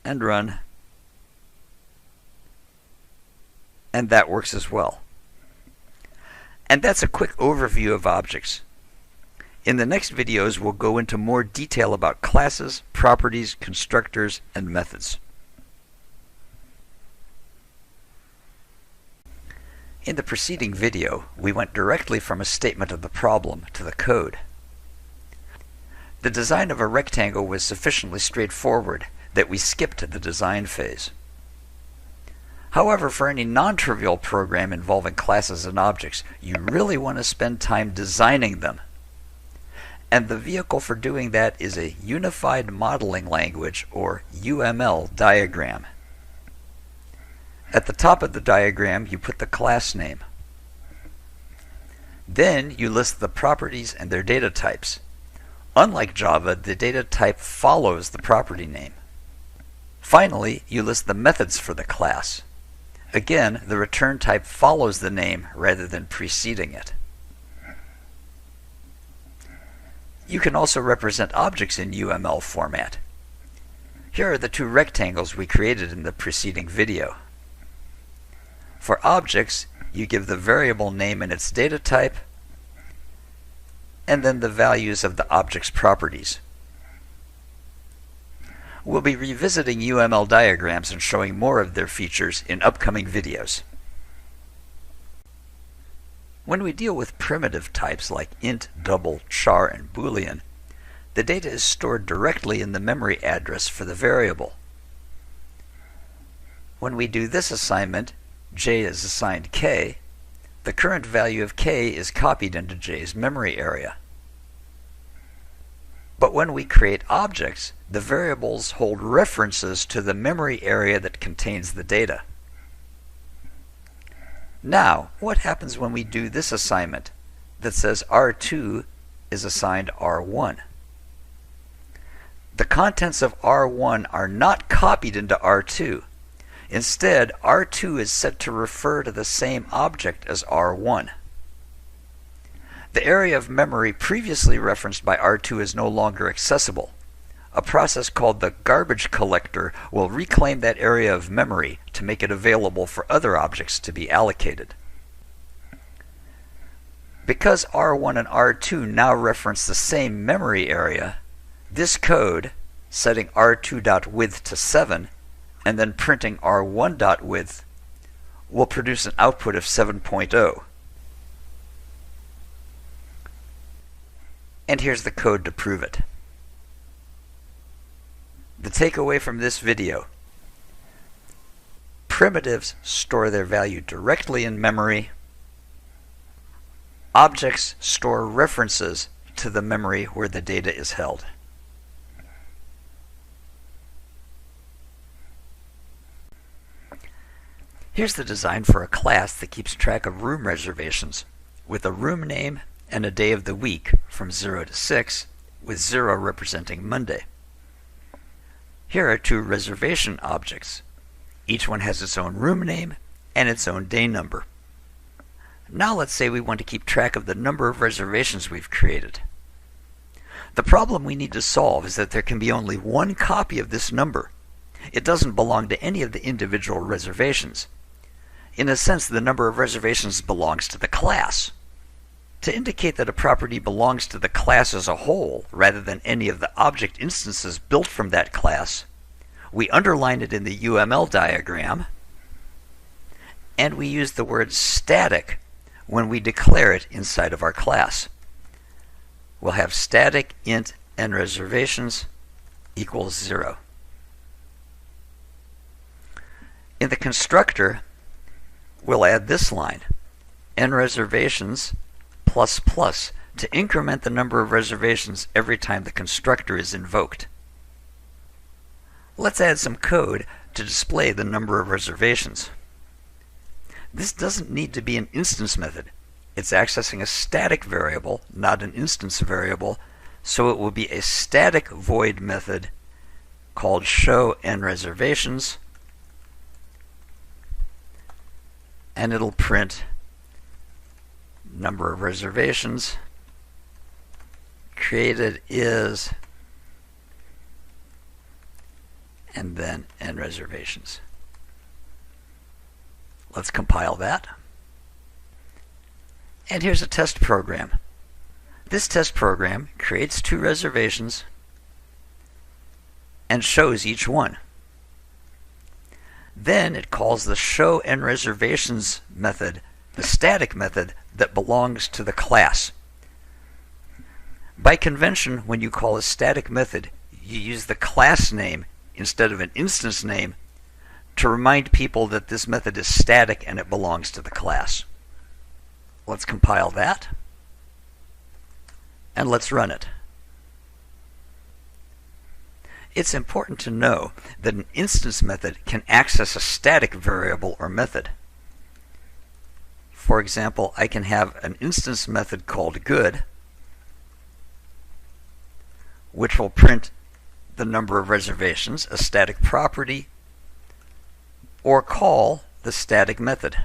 and run. And that works as well. And that's a quick overview of objects. In the next videos, we'll go into more detail about classes, properties, constructors, and methods. In the preceding video, we went directly from a statement of the problem to the code. The design of a rectangle was sufficiently straightforward that we skipped the design phase. However, for any non-trivial program involving classes and objects, you really want to spend time designing them. And the vehicle for doing that is a Unified Modeling Language, or UML diagram. At the top of the diagram, you put the class name. Then you list the properties and their data types. Unlike Java, the data type follows the property name. Finally, you list the methods for the class. Again, the return type follows the name rather than preceding it. You can also represent objects in UML format. Here are the two rectangles we created in the preceding video. For objects, you give the variable name and its data type, and then the values of the object's properties. We'll be revisiting UML diagrams and showing more of their features in upcoming videos. When we deal with primitive types like int, double, char, and boolean, the data is stored directly in the memory address for the variable. When we do this assignment, j is assigned k, the current value of k is copied into j's memory area. But when we create objects, the variables hold references to the memory area that contains the data. Now, what happens when we do this assignment that says R2 is assigned R1? The contents of R1 are not copied into R2. Instead, R2 is set to refer to the same object as R1. The area of memory previously referenced by R2 is no longer accessible. A process called the garbage collector will reclaim that area of memory to make it available for other objects to be allocated. Because R1 and R2 now reference the same memory area, this code, setting R2.width to 7 and then printing R1.width, will produce an output of 7.0. And here's the code to prove it. The takeaway from this video: primitives store their value directly in memory. Objects store references to the memory where the data is held. Here's the design for a class that keeps track of room reservations, with a room name and a day of the week from 0 to 6, with 0 representing Monday. Here are two reservation objects. Each one has its own room name and its own day number. Now let's say we want to keep track of the number of reservations we've created. The problem we need to solve is that there can be only one copy of this number. It doesn't belong to any of the individual reservations. In a sense, the number of reservations belongs to the class. To indicate that a property belongs to the class as a whole, rather than any of the object instances built from that class, we underline it in the UML diagram, and we use the word static when we declare it inside of our class. We'll have static int nReservations equals 0. In the constructor, we'll add this line, nReservations plus plus, to increment the number of reservations every time the constructor is invoked. Let's add some code to display the number of reservations. This doesn't need to be an instance method. It's accessing a static variable, not an instance variable, so it will be a static void method called show nReservations, and it'll print number of reservations created is, and then nReservations. Let's compile that. And here's a test program. This test program creates two reservations and shows each one. Then it calls the show nReservations method, the static method that belongs to the class. By convention, when you call a static method, you use the class name instead of an instance name to remind people that this method is static and it belongs to the class. Let's compile that, and let's run it. It's important to know that an instance method can access a static variable or method. For example, I can have an instance method called good, which will print the number of reservations, a static property, or call the static method.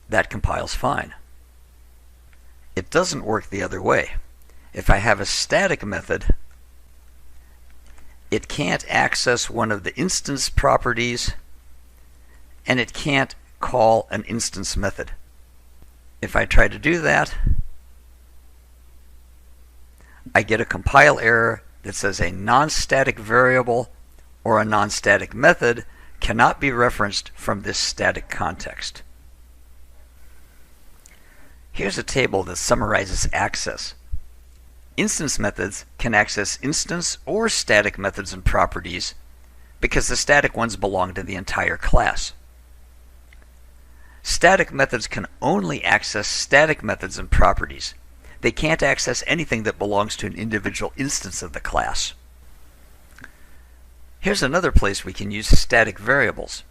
That compiles fine. It doesn't work the other way. If I have a static method, it can't access one of the instance properties, and it can't call an instance method. If I try to do that, I get a compile error that says a non-static variable or a non-static method cannot be referenced from this static context. Here's a table that summarizes access. Instance methods can access instance or static methods and properties because the static ones belong to the entire class. Static methods can only access static methods and properties. They can't access anything that belongs to an individual instance of the class. Here's another place we can use static variables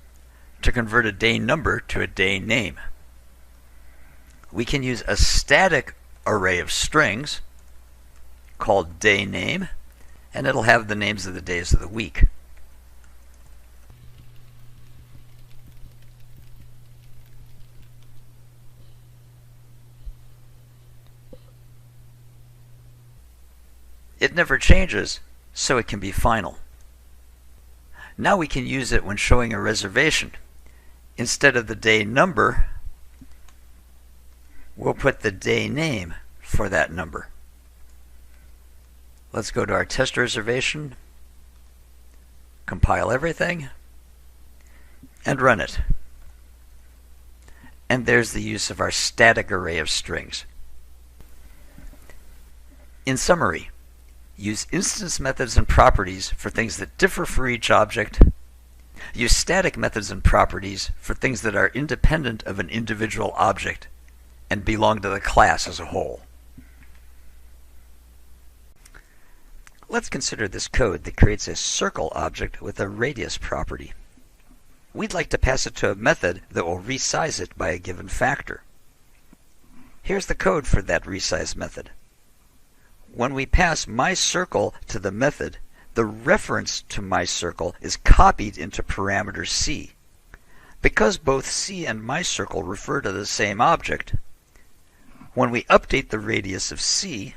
to convert a day number to a day name. We can use a static array of strings called day name, and it'll have the names of the days of the week. It never changes, so it can be final. Now we can use it when showing a reservation. Instead of the day number, we'll put the day name for that number. Let's go to our test reservation, compile everything, and run it. And there's the use of our static array of strings. In summary, use instance methods and properties for things that differ for each object. Use static methods and properties for things that are independent of an individual object and belong to the class as a whole. Let's consider this code that creates a circle object with a radius property. We'd like to pass it to a method that will resize it by a given factor. Here's the code for that resize method. When we pass myCircle to the method, the reference to myCircle is copied into parameter c. Because both c and myCircle refer to the same object, when we update the radius of c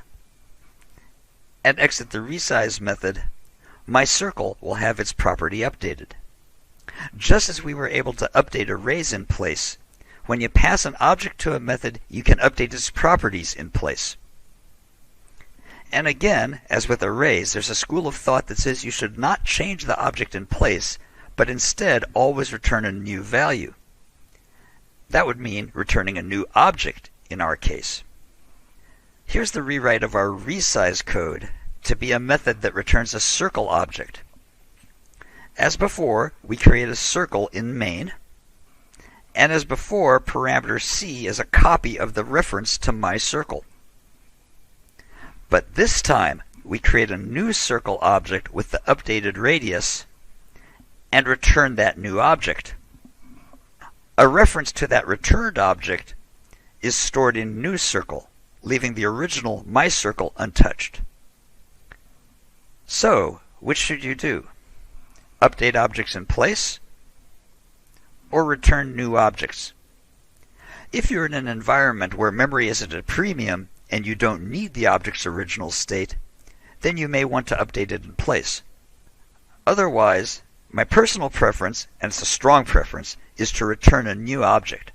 and exit the resize method, myCircle will have its property updated. Just as we were able to update arrays in place, when you pass an object to a method, you can update its properties in place. And again, as with arrays, there's a school of thought that says you should not change the object in place, but instead always return a new value. That would mean returning a new object in our case. Here's the rewrite of our resize code to be a method that returns a circle object. As before, we create a circle in main, and as before, parameter c is a copy of the reference to myCircle. But this time, we create a new circle object with the updated radius and return that new object. A reference to that returned object is stored in newCircle, leaving the original myCircle untouched. So, which should you do? Update objects in place or return new objects? If you're in an environment where memory is at a premium and you don't need the object's original state, then you may want to update it in place. Otherwise, my personal preference, and it's a strong preference, is to return a new object.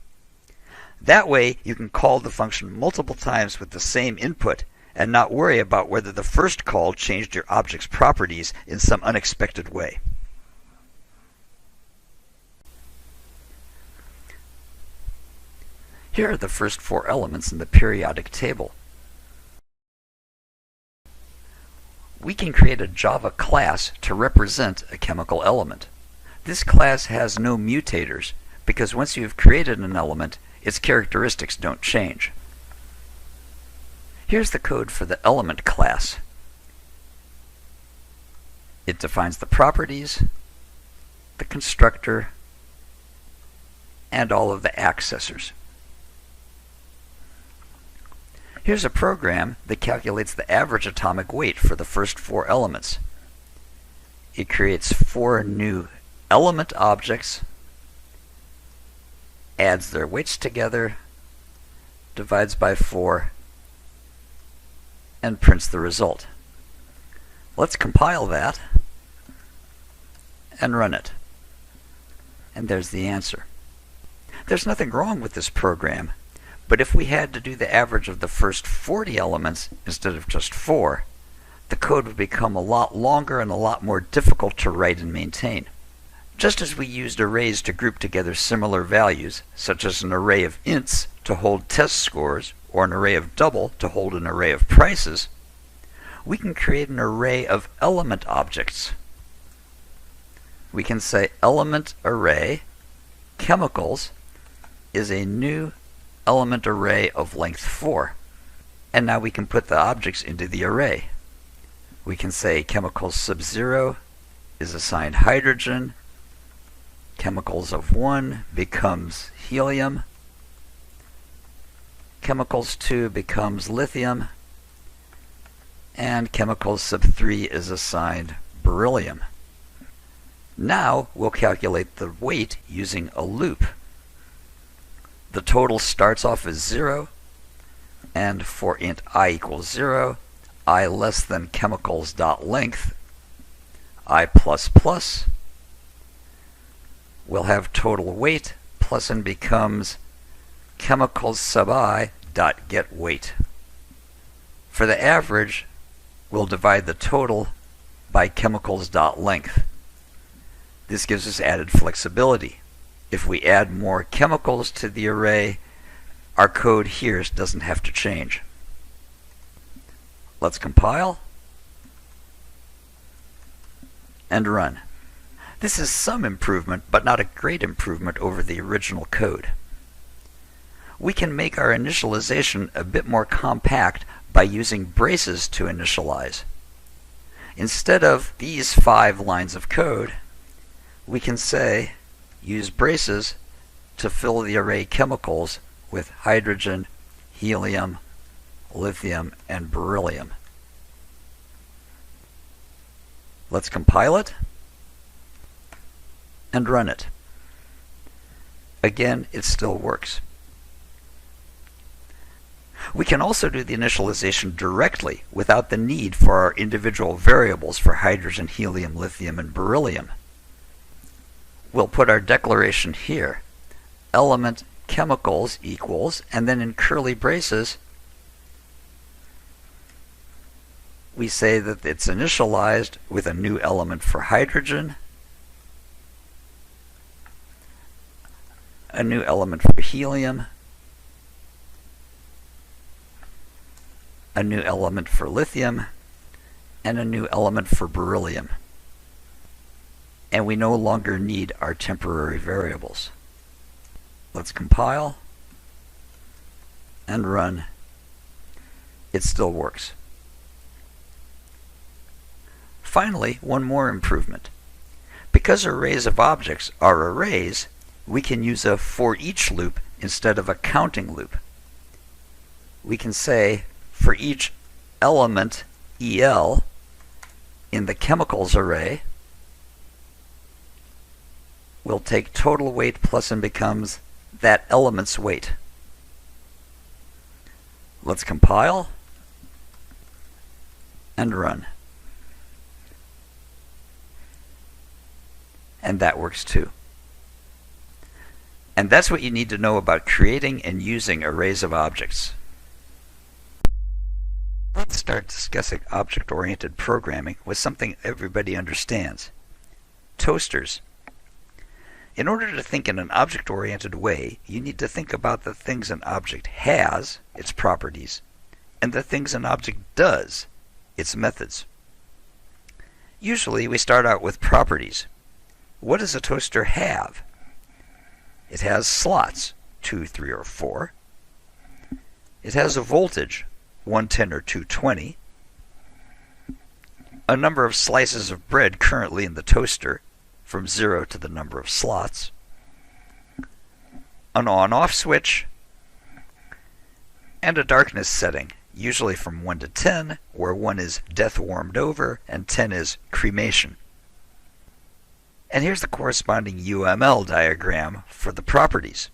That way, you can call the function multiple times with the same input and not worry about whether the first call changed your object's properties in some unexpected way. Here are the first 4 elements in the periodic table. We can create a Java class to represent a chemical element. This class has no mutators because once you have created an element, its characteristics don't change. Here's the code for the element class. It defines the properties, the constructor, and all of the accessors. Here's a program that calculates the average atomic weight for the first 4 elements. It creates 4 new element objects, adds their weights together, divides by 4, and prints the result. Let's compile that and run it. And there's the answer. There's nothing wrong with this program, but if we had to do the average of the first 40 elements instead of just 4, the code would become a lot longer and a lot more difficult to write and maintain. Just as we used arrays to group together similar values, such as an array of ints to hold test scores or an array of double to hold an array of prices, we can create an array of element objects. We can say element array chemicals is a new element array of length 4. And now we can put the objects into the array. We can say chemicals sub 0 is assigned hydrogen, chemicals of 1 becomes helium, chemicals 2 becomes lithium, and chemicals sub 3 is assigned beryllium. Now we'll calculate the weight using a loop. The total starts off as 0, and for int I equals 0, I less than chemicals.length, I plus plus, we'll have total weight, plus n becomes chemicals sub I dot get weight. For the average, we'll divide the total by chemicals.length. This gives us added flexibility. If we add more chemicals to the array, our code here doesn't have to change. Let's compile and run. This is some improvement, but not a great improvement over the original code. We can make our initialization a bit more compact by using braces to initialize. Instead of these 5 lines of code, we can say use braces to fill the array chemicals with hydrogen, helium, lithium, and beryllium. Let's compile it and run it. Again, it still works. We can also do the initialization directly without the need for our individual variables for hydrogen, helium, lithium, and beryllium. We'll put our declaration here, element chemicals equals, and then in curly braces, we say that it's initialized with a new element for hydrogen, a new element for helium, a new element for lithium, and a new element for beryllium. And we no longer need our temporary variables. Let's compile and run. It still works. Finally, one more improvement. Because arrays of objects are arrays, we can use a for each loop instead of a counting loop. We can say for each element EL in the chemicals array, we'll take total weight plus and becomes that element's weight. Let's compile and run. And that works too. And that's what you need to know about creating and using arrays of objects. Let's start discussing object-oriented programming with something everybody understands. Toasters. In order to think in an object-oriented way, you need to think about the things an object has, its properties, and the things an object does, its methods. Usually we start out with properties. What does a toaster have? It has slots, 2, 3, or 4. It has a voltage, 110 or 220. A number of slices of bread currently in the toaster, from 0 to the number of slots. An on-off switch. And a darkness setting, usually from 1 to 10, where 1 is death warmed over and 10 is cremation. And here's the corresponding UML diagram for the properties.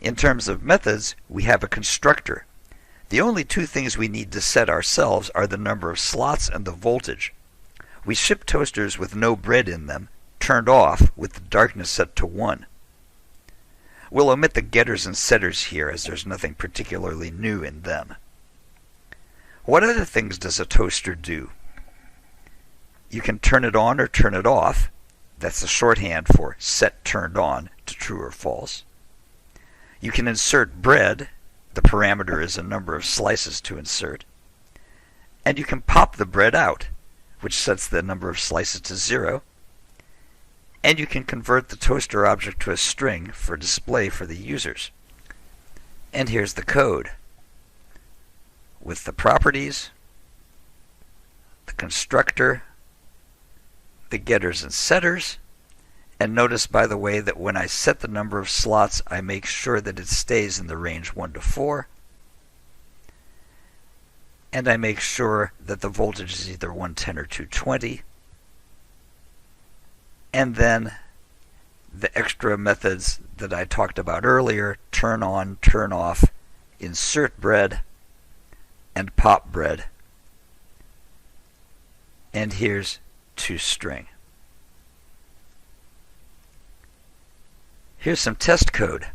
In terms of methods, we have a constructor. The only 2 things we need to set ourselves are the number of slots and the voltage. We ship toasters with no bread in them, turned off with the darkness set to 1. We'll omit the getters and setters here as there's nothing particularly new in them. What other things does a toaster do? You can turn it on or turn it off. That's the shorthand for set turned on to true or false. You can insert bread. The parameter is a number of slices to insert. And you can pop the bread out, which sets the number of slices to 0. And you can convert the toaster object to a string for display for the users. And here's the code, with the properties, the constructor, the getters and setters, and notice, by the way, that when I set the number of slots, I make sure that it stays in the range 1 to 4. And I make sure that the voltage is either 110 or 220. And then the extra methods that I talked about earlier, turn on, turn off, insert bread, and pop bread. And here's toString. Here's some test code.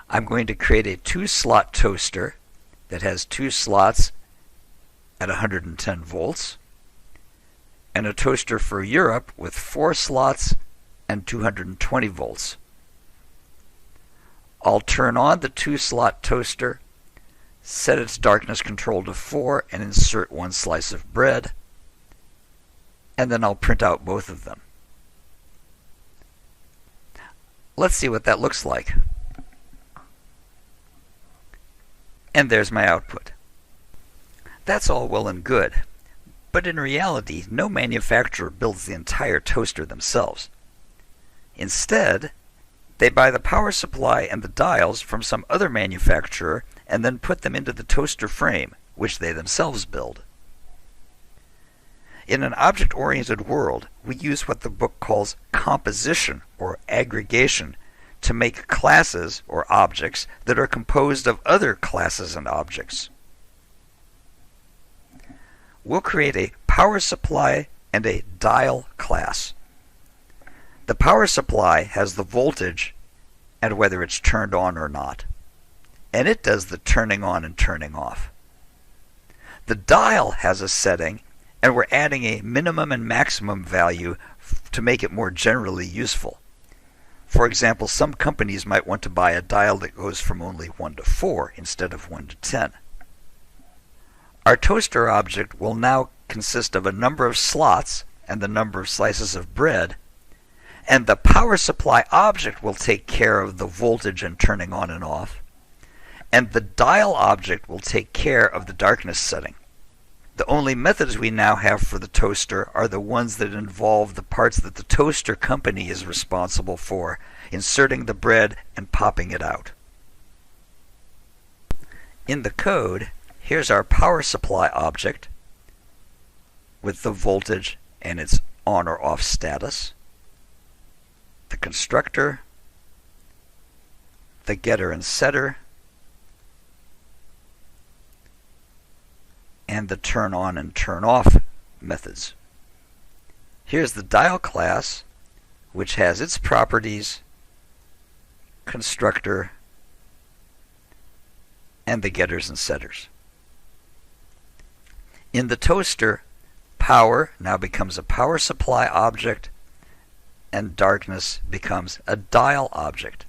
I'm going to create a 2-slot toaster that has 2 slots at 110 volts. and a toaster for Europe with 4 slots and 220 volts. I'll turn on the 2-slot toaster, set its darkness control to 4, and insert 1 slice of bread, and then I'll print out both of them. Let's see what that looks like. And there's my output. That's all well and good, but in reality, no manufacturer builds the entire toaster themselves. Instead, they buy the power supply and the dials from some other manufacturer and then put them into the toaster frame, which they themselves build. In an object-oriented world, we use what the book calls composition or aggregation to make classes or objects that are composed of other classes and objects. We'll create a power supply and a dial class. The power supply has the voltage and whether it's turned on or not, and it does the turning on and turning off. The dial has a setting, and we're adding a minimum and maximum value to make it more generally useful. For example, some companies might want to buy a dial that goes from only 1 to 4 instead of 1 to 10. Our toaster object will now consist of a number of slots and the number of slices of bread, and the power supply object will take care of the voltage and turning on and off, and the dial object will take care of the darkness setting. The only methods we now have for the toaster are the ones that involve the parts that the toaster company is responsible for, inserting the bread and popping it out. In the code, here's our power supply object with the voltage and its on or off status, the constructor, the getter and setter, and the turn on and turn off methods. Here's the dial class, which has its properties, constructor, and the getters and setters. In the toaster, power now becomes a power supply object, and darkness becomes a dial object.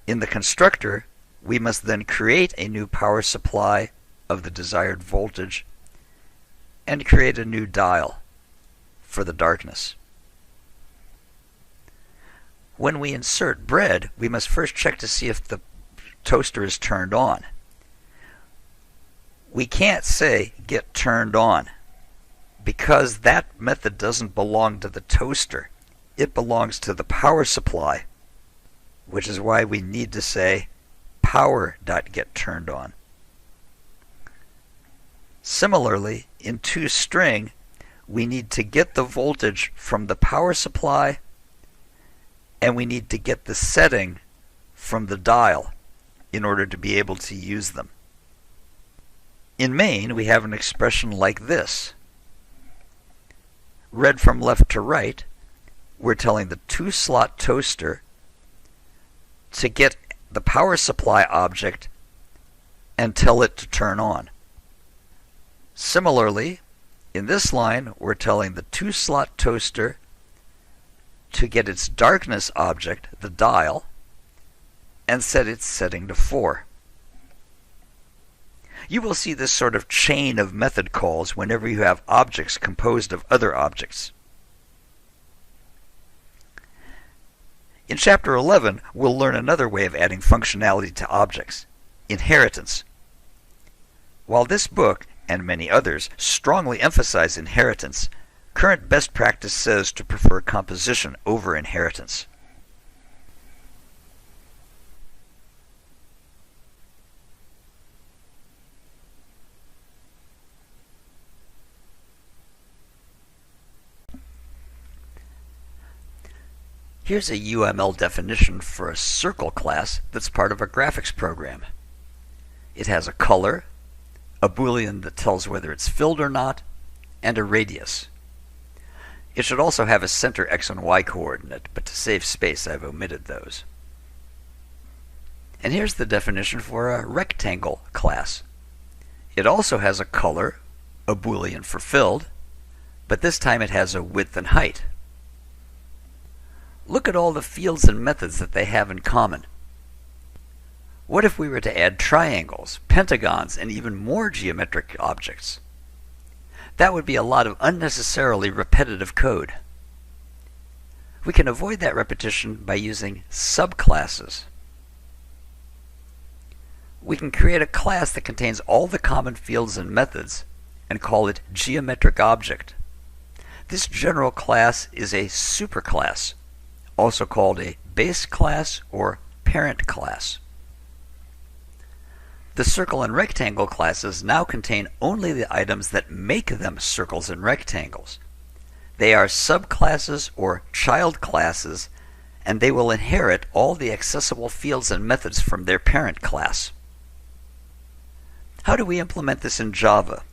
In the constructor, we must then create a new power supply of the desired voltage and create a new dial for the darkness. When we insert bread, we must first check to see if the toaster is turned on. We can't say get turned on because that method doesn't belong to the toaster. It belongs to the power supply, which is why we need to say power.getTurnedOn. Similarly, in toString, we need to get the voltage from the power supply, and we need to get the setting from the dial in order to be able to use them. In main, we have an expression like this. Read from left to right, we're telling the 2-slot toaster to get the power supply object and tell it to turn on. Similarly, in this line, we're telling the 2-slot toaster to get its darkness object, the dial, and set its setting to 4. You will see this sort of chain of method calls whenever you have objects composed of other objects. In Chapter 11, we'll learn another way of adding functionality to objects, inheritance. While this book, and many others, strongly emphasize inheritance, current best practice says to prefer composition over inheritance. Here's a UML definition for a circle class that's part of a graphics program. It has a color, a boolean that tells whether it's filled or not, and a radius. It should also have a center x and y coordinate, but to save space I've omitted those. And here's the definition for a rectangle class. It also has a color, a boolean for filled, but this time it has a width and height. Look at all the fields and methods that they have in common. What if we were to add triangles, pentagons, and even more geometric objects? That would be a lot of unnecessarily repetitive code. We can avoid that repetition by using subclasses. We can create a class that contains all the common fields and methods and call it geometric object. This general class is a superclass, also called a base class or parent class. The circle and rectangle classes now contain only the items that make them circles and rectangles. They are subclasses or child classes, and they will inherit all the accessible fields and methods from their parent class. How do we implement this in Java?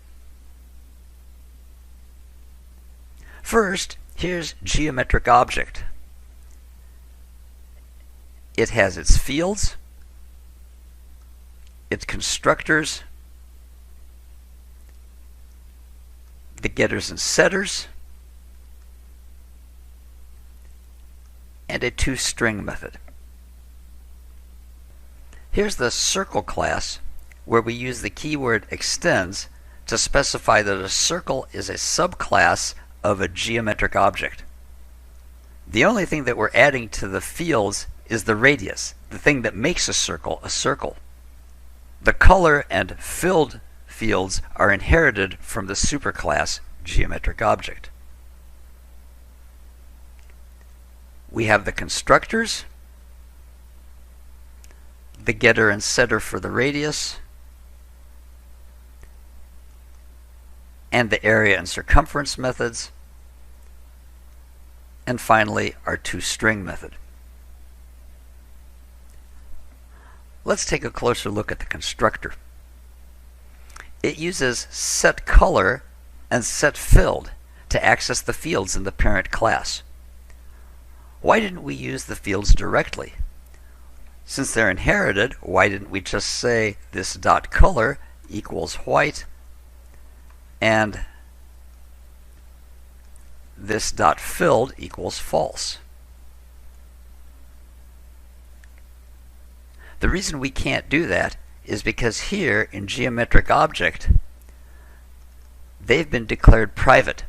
First, here's geometric object. It has its fields, its constructors, the getters and setters, and a toString method. Here's the circle class, where we use the keyword extends to specify that a circle is a subclass of a geometric object. The only thing that we're adding to the fields is the radius, the thing that makes a circle a circle. The color and filled fields are inherited from the superclass geometric object. We have the constructors, the getter and setter for the radius, and the area and circumference methods, and finally our toString method. Let's take a closer look at the constructor. It uses setColor and setFilled to access the fields in the parent class. Why didn't we use the fields directly? Since they're inherited, why didn't we just say this dot color equals white and this dot filled equals false? The reason we can't do that is because here in geometric object they've been declared private,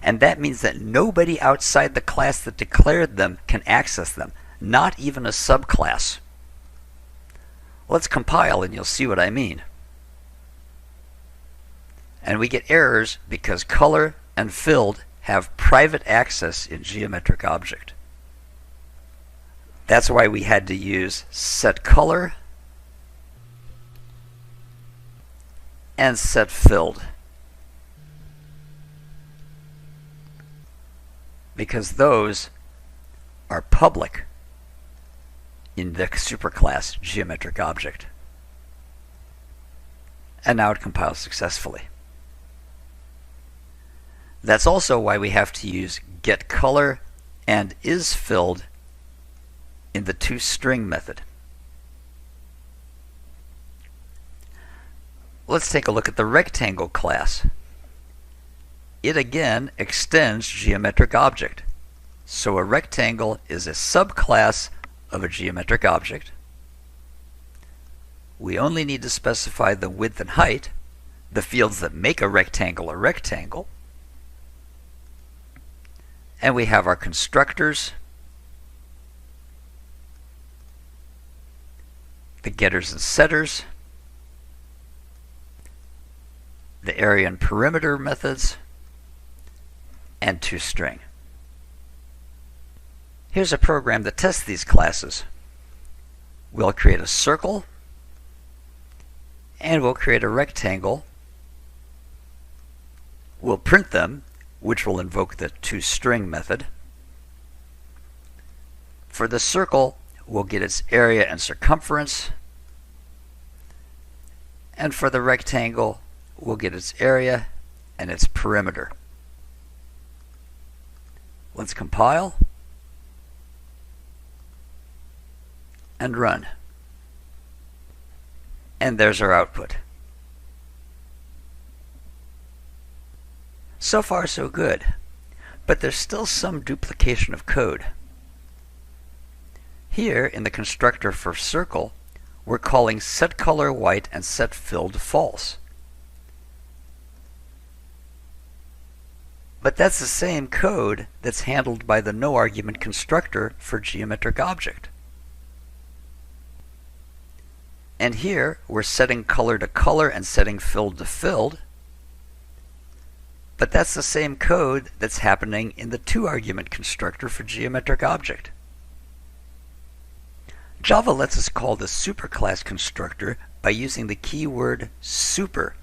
and that means that nobody outside the class that declared them can access them, not even a subclass. Let's compile and you'll see what I mean. And we get errors because color and filled have private access in geometric object. That's why we had to use setColor and setFilled, because those are public in the superclass geometric object. And now it compiles successfully. That's also why we have to use getColor and isFilled in the toString method. Let's take a look at the rectangle class. It again extends geometric object. So a rectangle is a subclass of a geometric object. We only need to specify the width and height, the fields that make a rectangle a rectangle. And we have our constructors, the getters and setters, the area and perimeter methods, and toString. Here's a program that tests these classes. We'll create a circle, and we'll create a rectangle. We'll print them, which will invoke the toString method. For the circle, we'll get its area and circumference, and for the rectangle, we'll get its area and its perimeter. Let's compile and run. And there's our output. So far so good, but there's still some duplication of code. Here in the constructor for circle, we're calling setColor white and setFilled false. But that's the same code that's handled by the noArgument constructor for geometric object. And here we're setting color to color and setting filled to filled. But that's the same code that's happening in the toArgument constructor for geometric object. Java lets us call the superclass constructor by using the keyword super.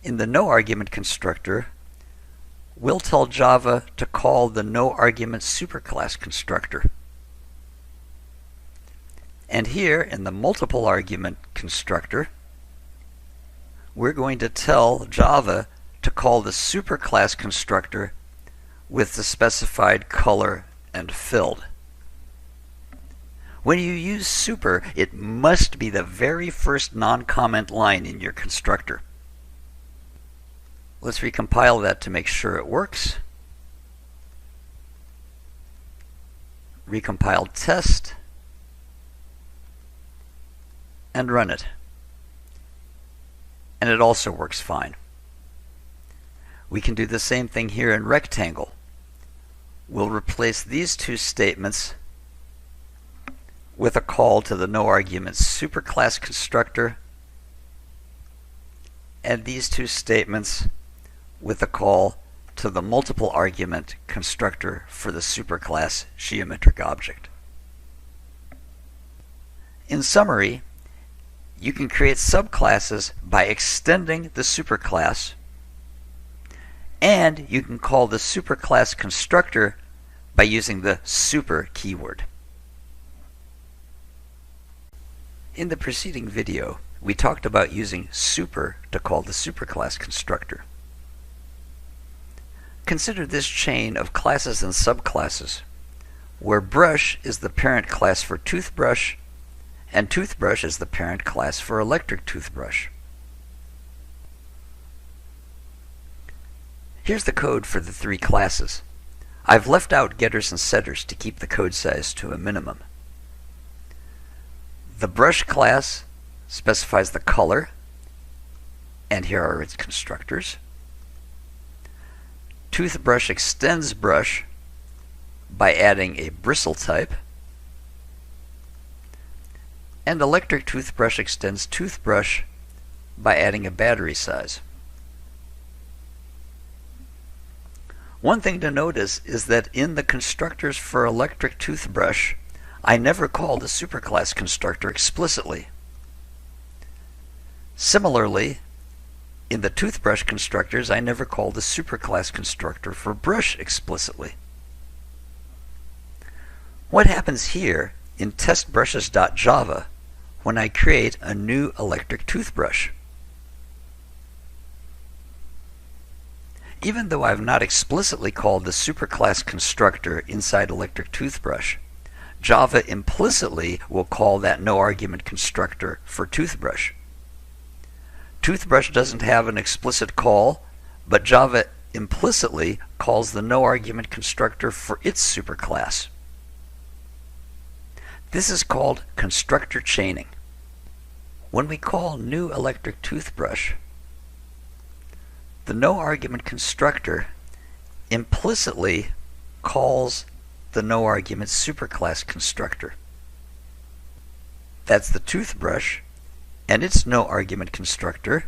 In the noArgument constructor, we'll tell Java to call the noArgument superclass constructor. And here in the multiple argument constructor, we're going to tell Java to call the superclass constructor with the specified color and filled. When you use super, it must be the very first non-comment line in your constructor. Let's recompile that to make sure it works. Recompile test and run it. And it also works fine. We can do the same thing here in rectangle. We'll replace these two statements with a call to the noArgument superclass constructor and these two statements with a call to the multiple argument constructor for the superclass geometric object. In summary, you can create subclasses by extending the superclass, and you can call the superclass constructor by using the super keyword. In the preceding video, we talked about using super to call the superclass constructor. Consider this chain of classes and subclasses, where brush is the parent class for toothbrush, and toothbrush is the parent class for electric toothbrush. Here's the code for the three classes. I've left out getters and setters to keep the code size to a minimum. The brush class specifies the color, and here are its constructors. Toothbrush extends brush by adding a bristle type, and electric toothbrush extends toothbrush by adding a battery size. One thing to notice is that in the constructors for electric toothbrush, I never call the superclass constructor explicitly. Similarly, in the toothbrush constructors, I never call the superclass constructor for brush explicitly. What happens here in testbrushes.java when I create a new electric toothbrush? Even though I've not explicitly called the superclass constructor inside electric toothbrush, Java implicitly will call that noArgument constructor for toothbrush. Toothbrush doesn't have an explicit call, but Java implicitly calls the noArgument constructor for its superclass. This is called constructor chaining. When we call new electric toothbrush, the noArgument constructor implicitly calls the noArgument superclass constructor. That's the toothbrush, and its noArgument constructor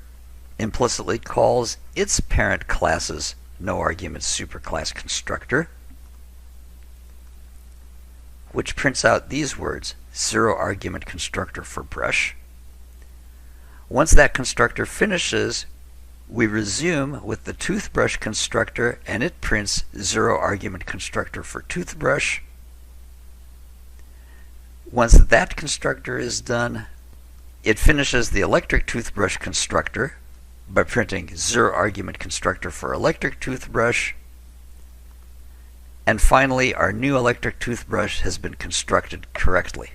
implicitly calls its parent class's noArgument superclass constructor, which prints out these words: zero argument constructor for brush. Once that constructor finishes, we resume with the toothbrush constructor, and it prints zero argument constructor for toothbrush. Once that constructor is done, it finishes the electric toothbrush constructor by printing zero argument constructor for electric toothbrush. And finally, our new electric toothbrush has been constructed correctly.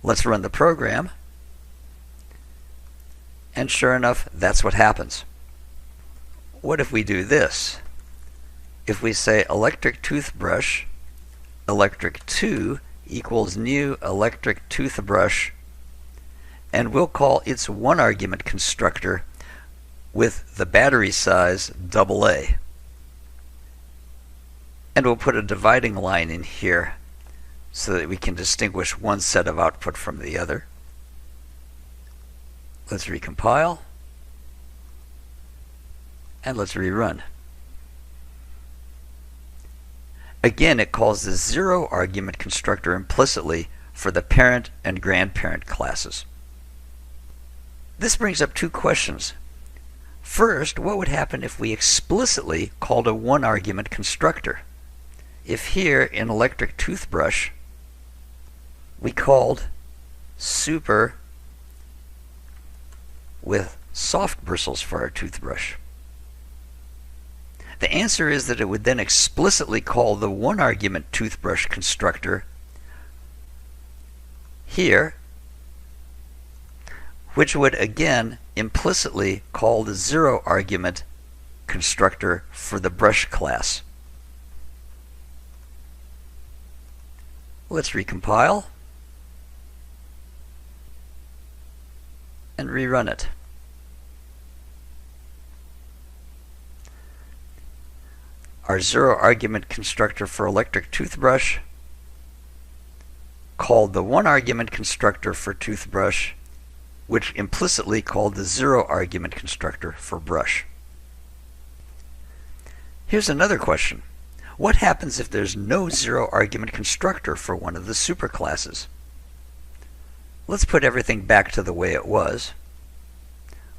Let's run the program. And sure enough, that's what happens. What if we do this? If we say electric toothbrush, electric2 equals new electric toothbrush, and we'll call its one argument constructor with the battery size AA. And we'll put a dividing line in here so that we can distinguish one set of output from the other. Let's recompile, and let's rerun. Again, it calls the zero argument constructor implicitly for the parent and grandparent classes. This brings up two questions. First, what would happen if we explicitly called a one argument constructor? If here in electric toothbrush we called super with soft bristles for our toothbrush. The answer is that it would then explicitly call the one argument toothbrush constructor here, which would again implicitly call the zero argument constructor for the brush class. Let's recompile and rerun it. Our zero argument constructor for electric toothbrush called the one argument constructor for toothbrush, which implicitly called the zero argument constructor for brush. Here's another question. What happens if there's no zero argument constructor for one of the superclasses? Let's put everything back to the way it was.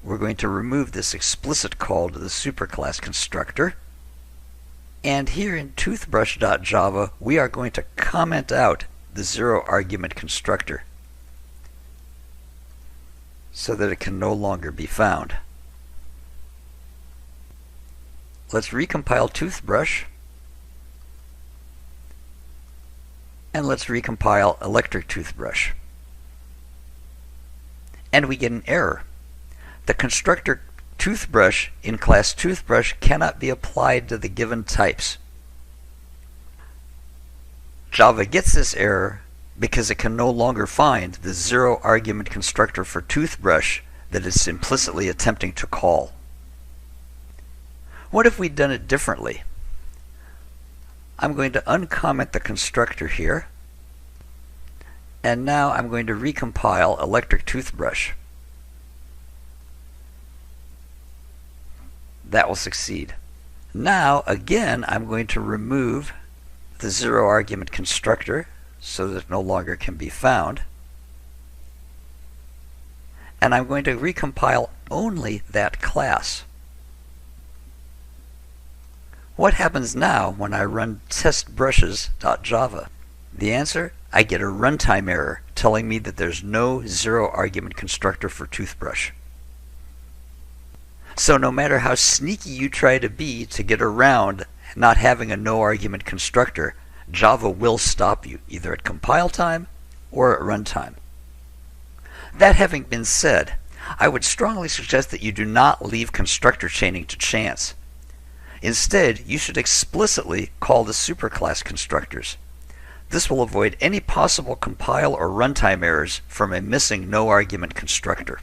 We're going to remove this explicit call to the superclass constructor. And here in toothbrush.java, we are going to comment out the zero argument constructor so that it can no longer be found. Let's recompile toothbrush, and let's recompile electric toothbrush. And we get an error. The constructor toothbrush in class toothbrush cannot be applied to the given types. Java gets this error because it can no longer find the zero argument constructor for toothbrush that it's implicitly attempting to call. What if we'd done it differently? I'm going to uncomment the constructor here, and now I'm going to recompile electric toothbrush. That will succeed. Now, again, I'm going to remove the zero argument constructor so that it no longer can be found. And I'm going to recompile only that class. What happens now when I run testbrushes.java? The answer? I get a runtime error telling me that there's no zero argument constructor for toothbrush. So no matter how sneaky you try to be to get around not having a no argument constructor, Java will stop you either at compile time or at runtime. That having been said, I would strongly suggest that you do not leave constructor chaining to chance. Instead, you should explicitly call the superclass constructors. This will avoid any possible compile or runtime errors from a missing no argument constructor.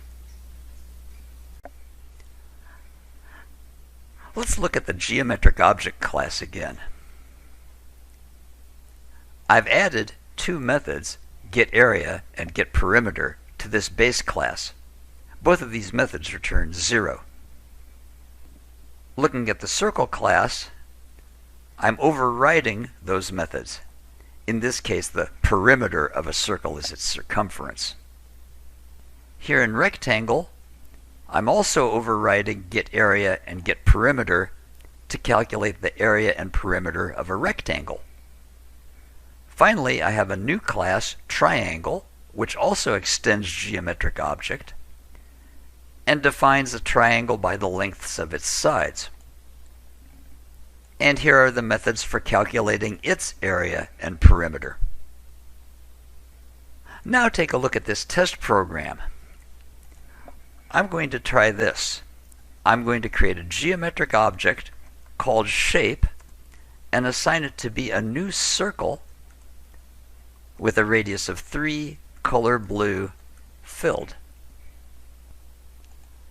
Let's look at the geometric object class again. I've added two methods, getArea and getPerimeter, to this base class. Both of these methods return 0. Looking at the circle class, I'm overriding those methods. In this case, the perimeter of a circle is its circumference. Here in rectangle, I'm also overriding getArea and getPerimeter to calculate the area and perimeter of a rectangle. Finally, I have a new class, triangle, which also extends geometric object and defines a triangle by the lengths of its sides. And here are the methods for calculating its area and perimeter. Now take a look at this test program. I'm going to try this. I'm going to create a geometric object called shape and assign it to be a new circle with a radius of 3, color blue, filled.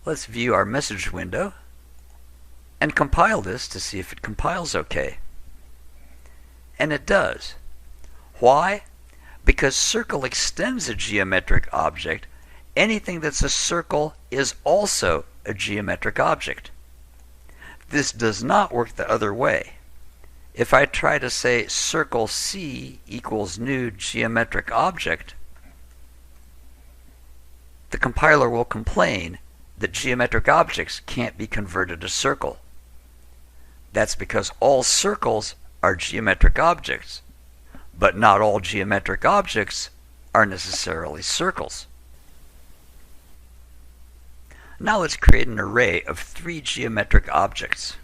Let's view our message window and compile this to see if it compiles okay. And it does. Why? Because circle extends a geometric object. Anything that's a circle is also a geometric object. This does not work the other way. If I try to say circle C equals new geometric object, the compiler will complain that geometric objects can't be converted to circle. That's because all circles are geometric objects, but not all geometric objects are necessarily circles. Now let's create an array of 3 geometric objects.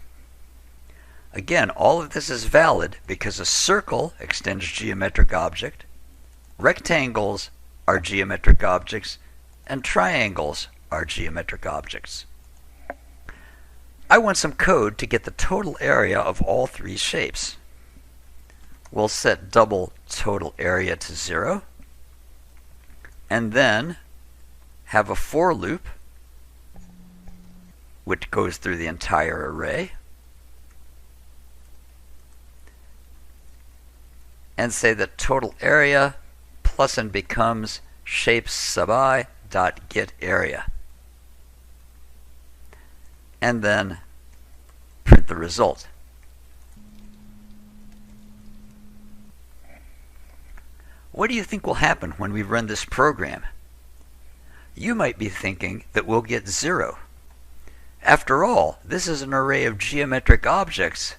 Again, all of this is valid because a circle extends geometric object, rectangles are geometric objects, and triangles are geometric objects. I want some code to get the total area of all 3 shapes. We'll set double total area to 0, and then have a for loop which goes through the entire array, and say that total area plus and becomes shapes sub I dot get area, and then print the result. What do you think will happen when we run this program? You might be thinking that we'll get 0. After all, this is an array of geometric objects,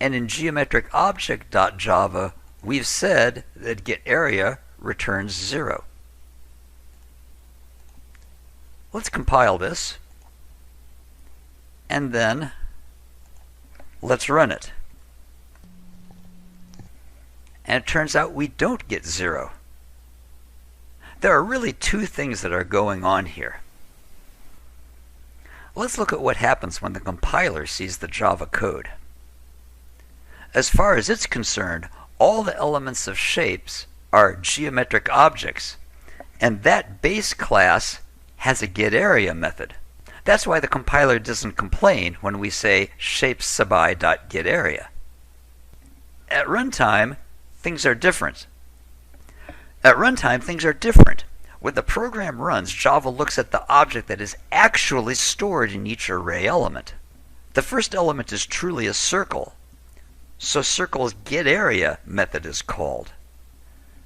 and in geometricobject.java we've said that getArea returns 0. Let's compile this, and then let's run it. And it turns out we don't get 0. There are really 2 things that are going on here. Let's look at what happens when the compiler sees the Java code. As far as it's concerned, all the elements of shapes are geometric objects, and that base class has a getArea method. That's why the compiler doesn't complain when we say shapes sub I dot getArea. At runtime, things are different. When the program runs, Java looks at the object that is actually stored in each array element. The first element is truly a circle, so circle's getArea method is called.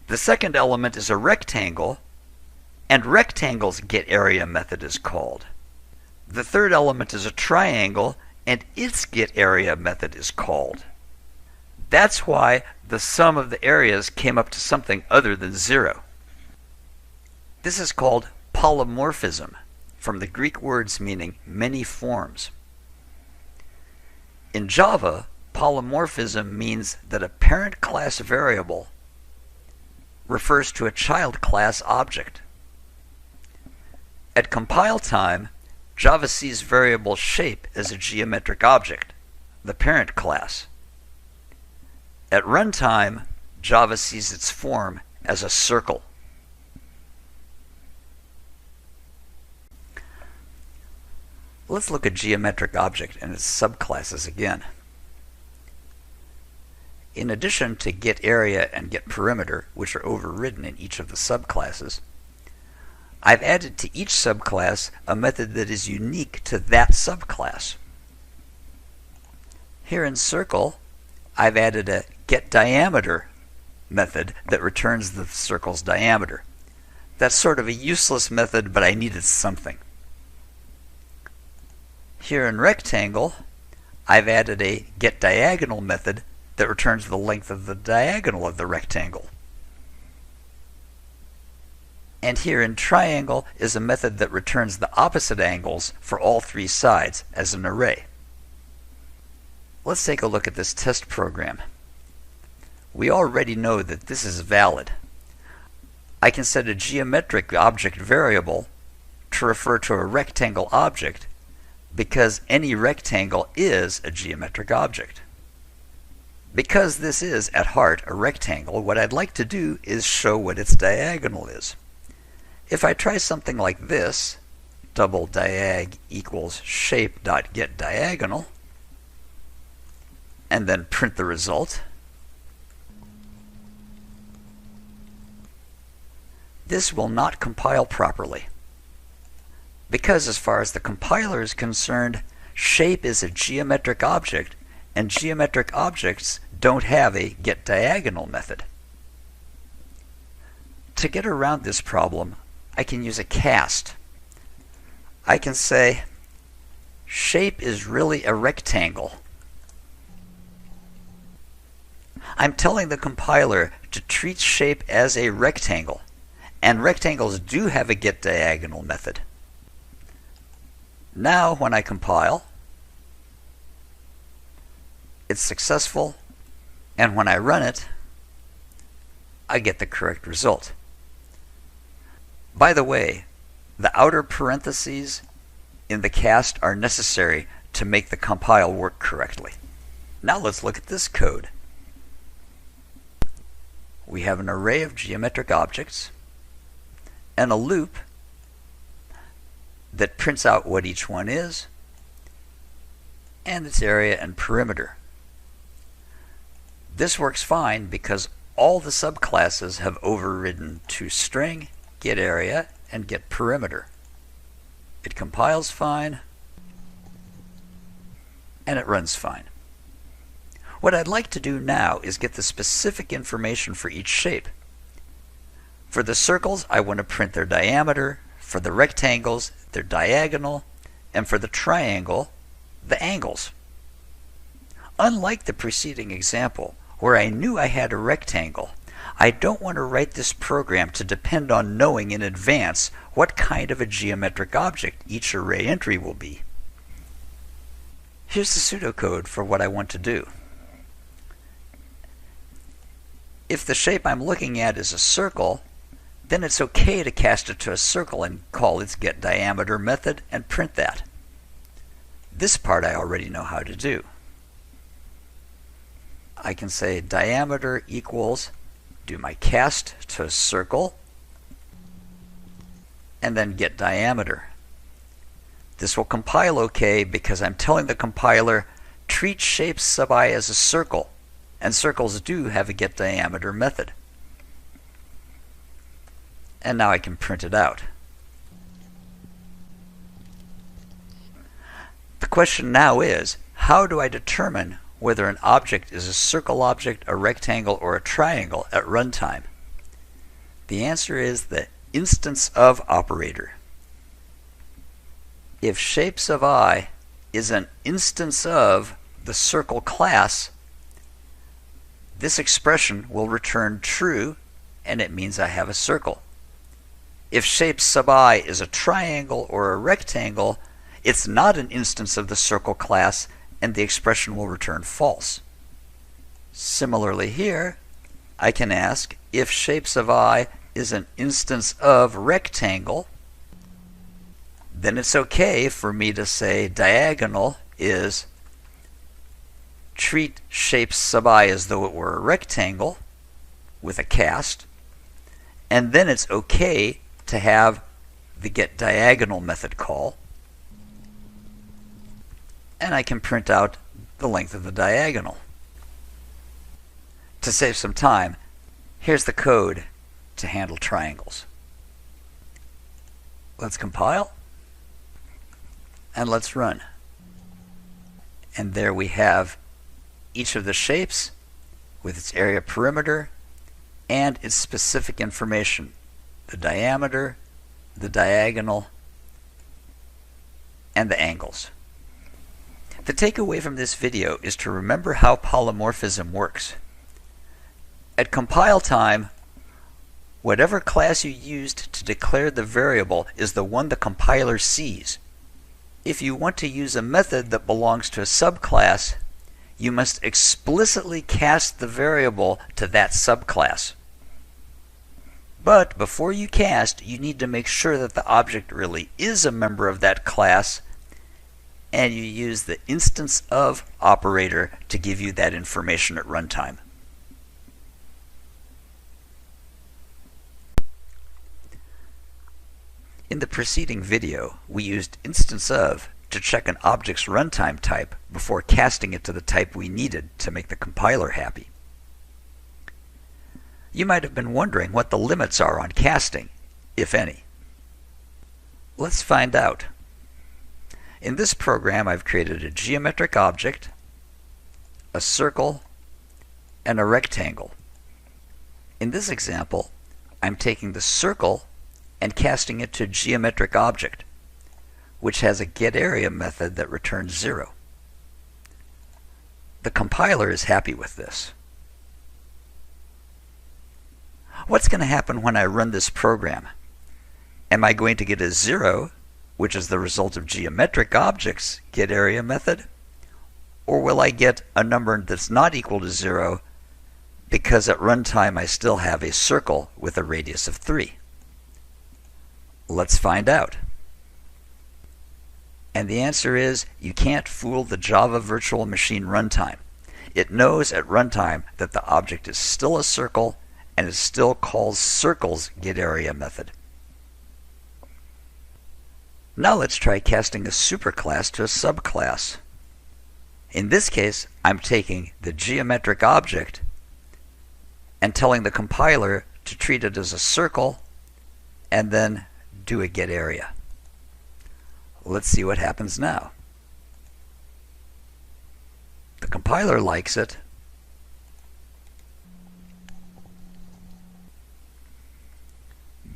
The second element is a rectangle, and rectangle's getArea method is called. The third element is a triangle, and its getArea method is called. That's why the sum of the areas came up to something other than 0. This is called polymorphism, from the Greek words meaning many forms. In Java, polymorphism means that a parent class variable refers to a child class object. At compile time, Java sees variable shape as a geometric object, the parent class. At runtime, Java sees its form as a circle. Let's look at geometric object and its subclasses again. In addition to getArea and getPerimeter, which are overridden in each of the subclasses, I've added to each subclass a method that is unique to that subclass. Here in Circle, I've added a getDiameter method that returns the circle's diameter. That's sort of a useless method, but I needed something. Here in Rectangle, I've added a getDiagonal method that returns the length of the diagonal of the rectangle. And here in Triangle is a method that returns the opposite angles for all 3 sides as an array. Let's take a look at this test program. We already know that this is valid. I can set a geometric object variable, to refer to a rectangle object because any rectangle is a geometric object. Because this is, at heart, a rectangle, what I'd like to do is show what its diagonal is. If I try something like this, double diag equals shape.getDiagonal, and then print the result, this will not compile properly. Because as far as the compiler is concerned, shape is a geometric object, and geometric objects don't have a getDiagonal method. To get around this problem, I can use a cast. I can say shape is really a rectangle. I'm telling the compiler to treat shape as a rectangle, and rectangles do have a getDiagonal method. Now when I compile, it's successful, and when I run it, I get the correct result. By the way, the outer parentheses in the cast are necessary to make the compile work correctly. Now let's look at this code. We have an array of geometric objects and a loop that prints out what each one is and its area and perimeter. This works fine because all the subclasses have overridden toString, getArea, and getPerimeter. It compiles fine, and it runs fine. What I'd like to do now is get the specific information for each shape. For the circles, I want to print their diameter. For the rectangles, their diagonal. And for the triangle, the angles. Unlike the preceding example, where I knew I had a rectangle, I don't want to write this program to depend on knowing in advance what kind of a geometric object each array entry will be. Here's the pseudocode for what I want to do. If the shape I'm looking at is a circle, then it's okay to cast it to a circle and call its getDiameter method and print that. This part I already know how to do. I can say diameter equals, do my cast to a circle, and then getDiameter. This will compile okay because I'm telling the compiler, treat shape sub I as a circle, and circles do have a getDiameter method. And now I can print it out. The question now is, how do I determine whether an object is a circle object, a rectangle, or a triangle at runtime? The answer is the indexOf operator. If shape sub I is an instance of the circle class, this expression will return true, and it means I have a circle. If shape sub I is a triangle or a rectangle, it's not an instance of the circle class, and the expression will return false. Similarly here, I can ask if shape sub I is an instance of rectangle, then it's okay for me to say diagonal is treat shape sub I as though it were a rectangle with a cast, and then it's okay to have the getDiagonal method call, and I can print out the length of the diagonal. To save some time, here's the code to handle triangles. Let's compile, and let's run. And there we have each of the shapes with its area perimeter and its specific information, the diameter, the diagonal, and the angles. The takeaway from this video is to remember how polymorphism works. At compile time, whatever class you used to declare the variable is the one the compiler sees. If you want to use a method that belongs to a subclass, you must explicitly cast the variable to that subclass. But before you cast, you need to make sure that the object really is a member of that class, and you use the indexOf operator to give you that information at runtime. In the preceding video, we used indexOf to check an object's runtime type before casting it to the type we needed to make the compiler happy. You might have been wondering what the limits are on casting, if any. Let's find out. In this program, I've created a geometric object, a circle, and a rectangle. In this example, I'm taking the circle and casting it to a geometric object, which has a getArea method that returns 0. The compiler is happy with this. What's going to happen when I run this program? Am I going to get a 0, which is the result of geometric objects getArea method? Or will I get a number that's not equal to 0 because at runtime I still have a circle with a radius of 3? Let's find out. And the answer is you can't fool the Java Virtual Machine runtime. It knows at runtime that the object is still a circle and it still calls circle's getArea method. Now let's try casting a superclass to a subclass. In this case, I'm taking the geometric object and telling the compiler to treat it as a circle and then do a getArea. Let's see what happens now. The compiler likes it.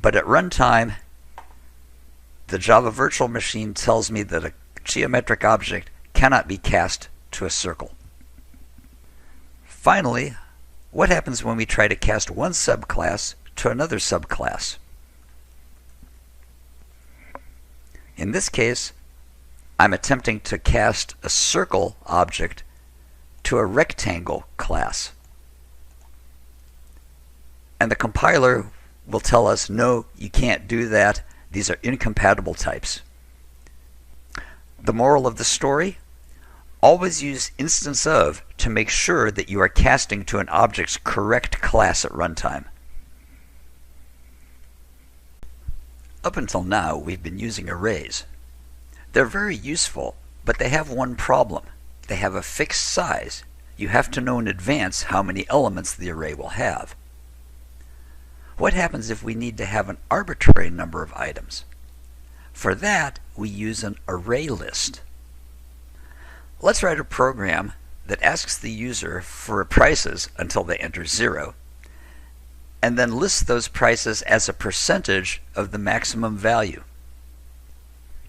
But at runtime, the Java Virtual Machine tells me that a geometric object cannot be cast to a circle. Finally, what happens when we try to cast one subclass to another subclass? In this case, I'm attempting to cast a circle object to a rectangle class. And the compiler will tell us, no, you can't do that. These are incompatible types. The moral of the story? Always use indexOf to make sure that you are casting to an object's correct class at runtime. Up until now, we've been using arrays. They're very useful, but they have one problem. They have a fixed size. You have to know in advance how many elements the array will have. What happens if we need to have an arbitrary number of items? For that, we use an ArrayList. Let's write a program that asks the user for prices until they enter 0, and then lists those prices as a percentage of the maximum value.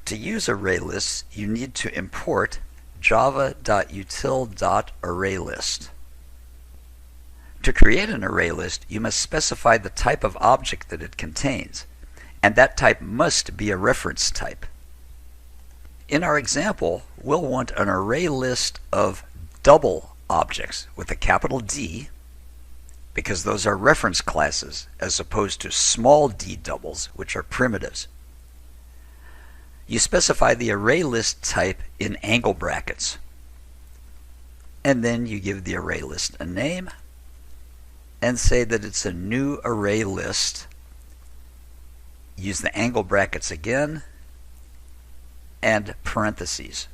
To use ArrayLists, you need to import java.util.ArrayList. To create an ArrayList, you must specify the type of object that it contains, and that type must be a reference type. In our example, we'll want an ArrayList of double objects with a capital D, because those are reference classes as opposed to small d doubles, which are primitives. You specify the ArrayList type in angle brackets, and then you give the ArrayList a name and say that it's a new ArrayList. Use the angle brackets again and parentheses.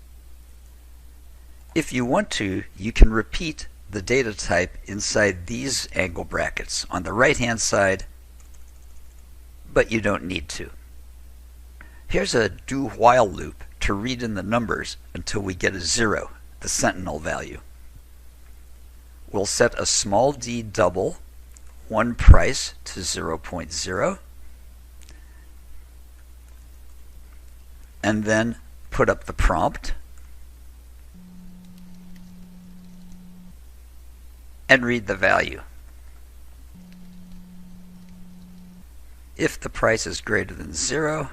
If you want to, you can repeat the data type inside these angle brackets on the right hand side, but you don't need to. Here's a do while loop to read in the numbers until we get a 0, the sentinel value. We'll set a small d double, one price, to 0.0, and then put up the prompt and read the value. If the price is greater than 0,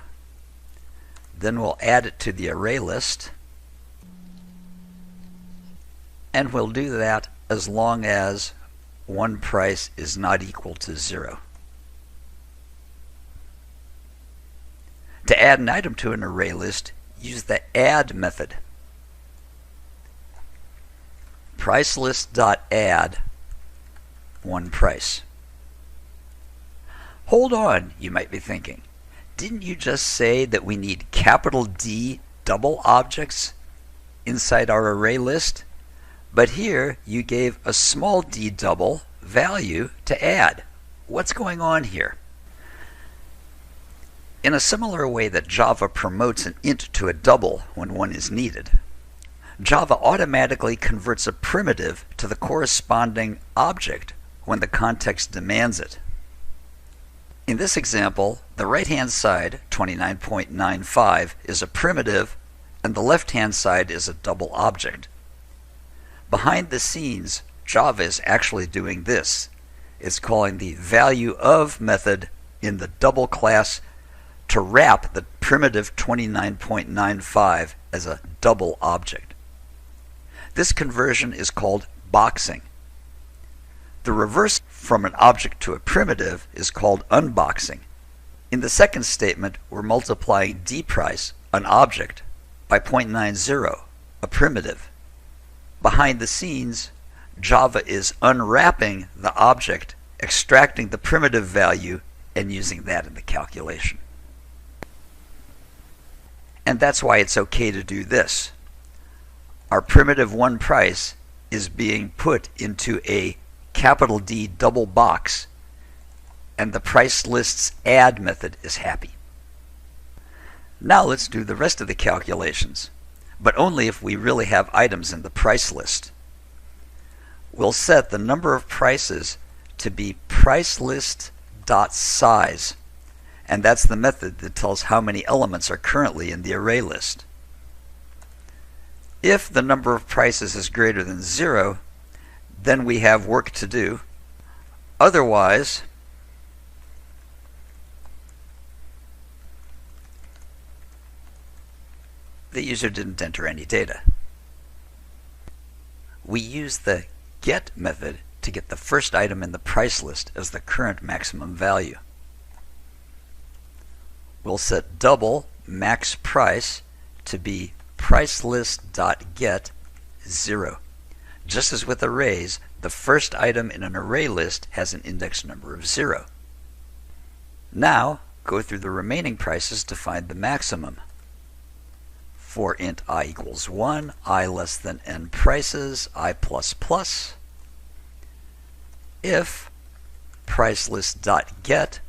then we'll add it to the array list, and we'll do that as long as one price is not equal to 0. To add an item to an array list, use the add method. PriceList.add one price. Hold on, you might be thinking. Didn't you just say that we need capital D double objects inside our array list? But here you gave a small d double value to add. What's going on here? In a similar way that Java promotes an int to a double when one is needed, Java automatically converts a primitive to the corresponding object when the context demands it. In this example, the right-hand side, 29.95, is a primitive, and the left-hand side is a double object. Behind the scenes, Java is actually doing this. It's calling the valueOf method in the double class to wrap the primitive 29.95 as a double object. This conversion is called boxing. The reverse from an object to a primitive is called unboxing. In the second statement, we're multiplying dprice, an object, by 0.90, a primitive. Behind the scenes, Java is unwrapping the object, extracting the primitive value, and using that in the calculation. And that's why it's okay to do this. Our primitive one price is being put into a capital D double box, and the price list's add method is happy. Now let's do the rest of the calculations, but only if we really have items in the price list. We'll set the number of prices to be pricelist.size, and that's the method that tells how many elements are currently in the array list. If the number of prices is greater than 0, then we have work to do. Otherwise, the user didn't enter any data. We use the get method to get the first item in the price list as the current maximum value. We'll set double max price to be pricelist.get 0. Just as with arrays, the first item in an array list has an index number of 0. Now, go through the remaining prices to find the maximum. For int I equals 1, I less than n prices, I plus plus. If pricelist.get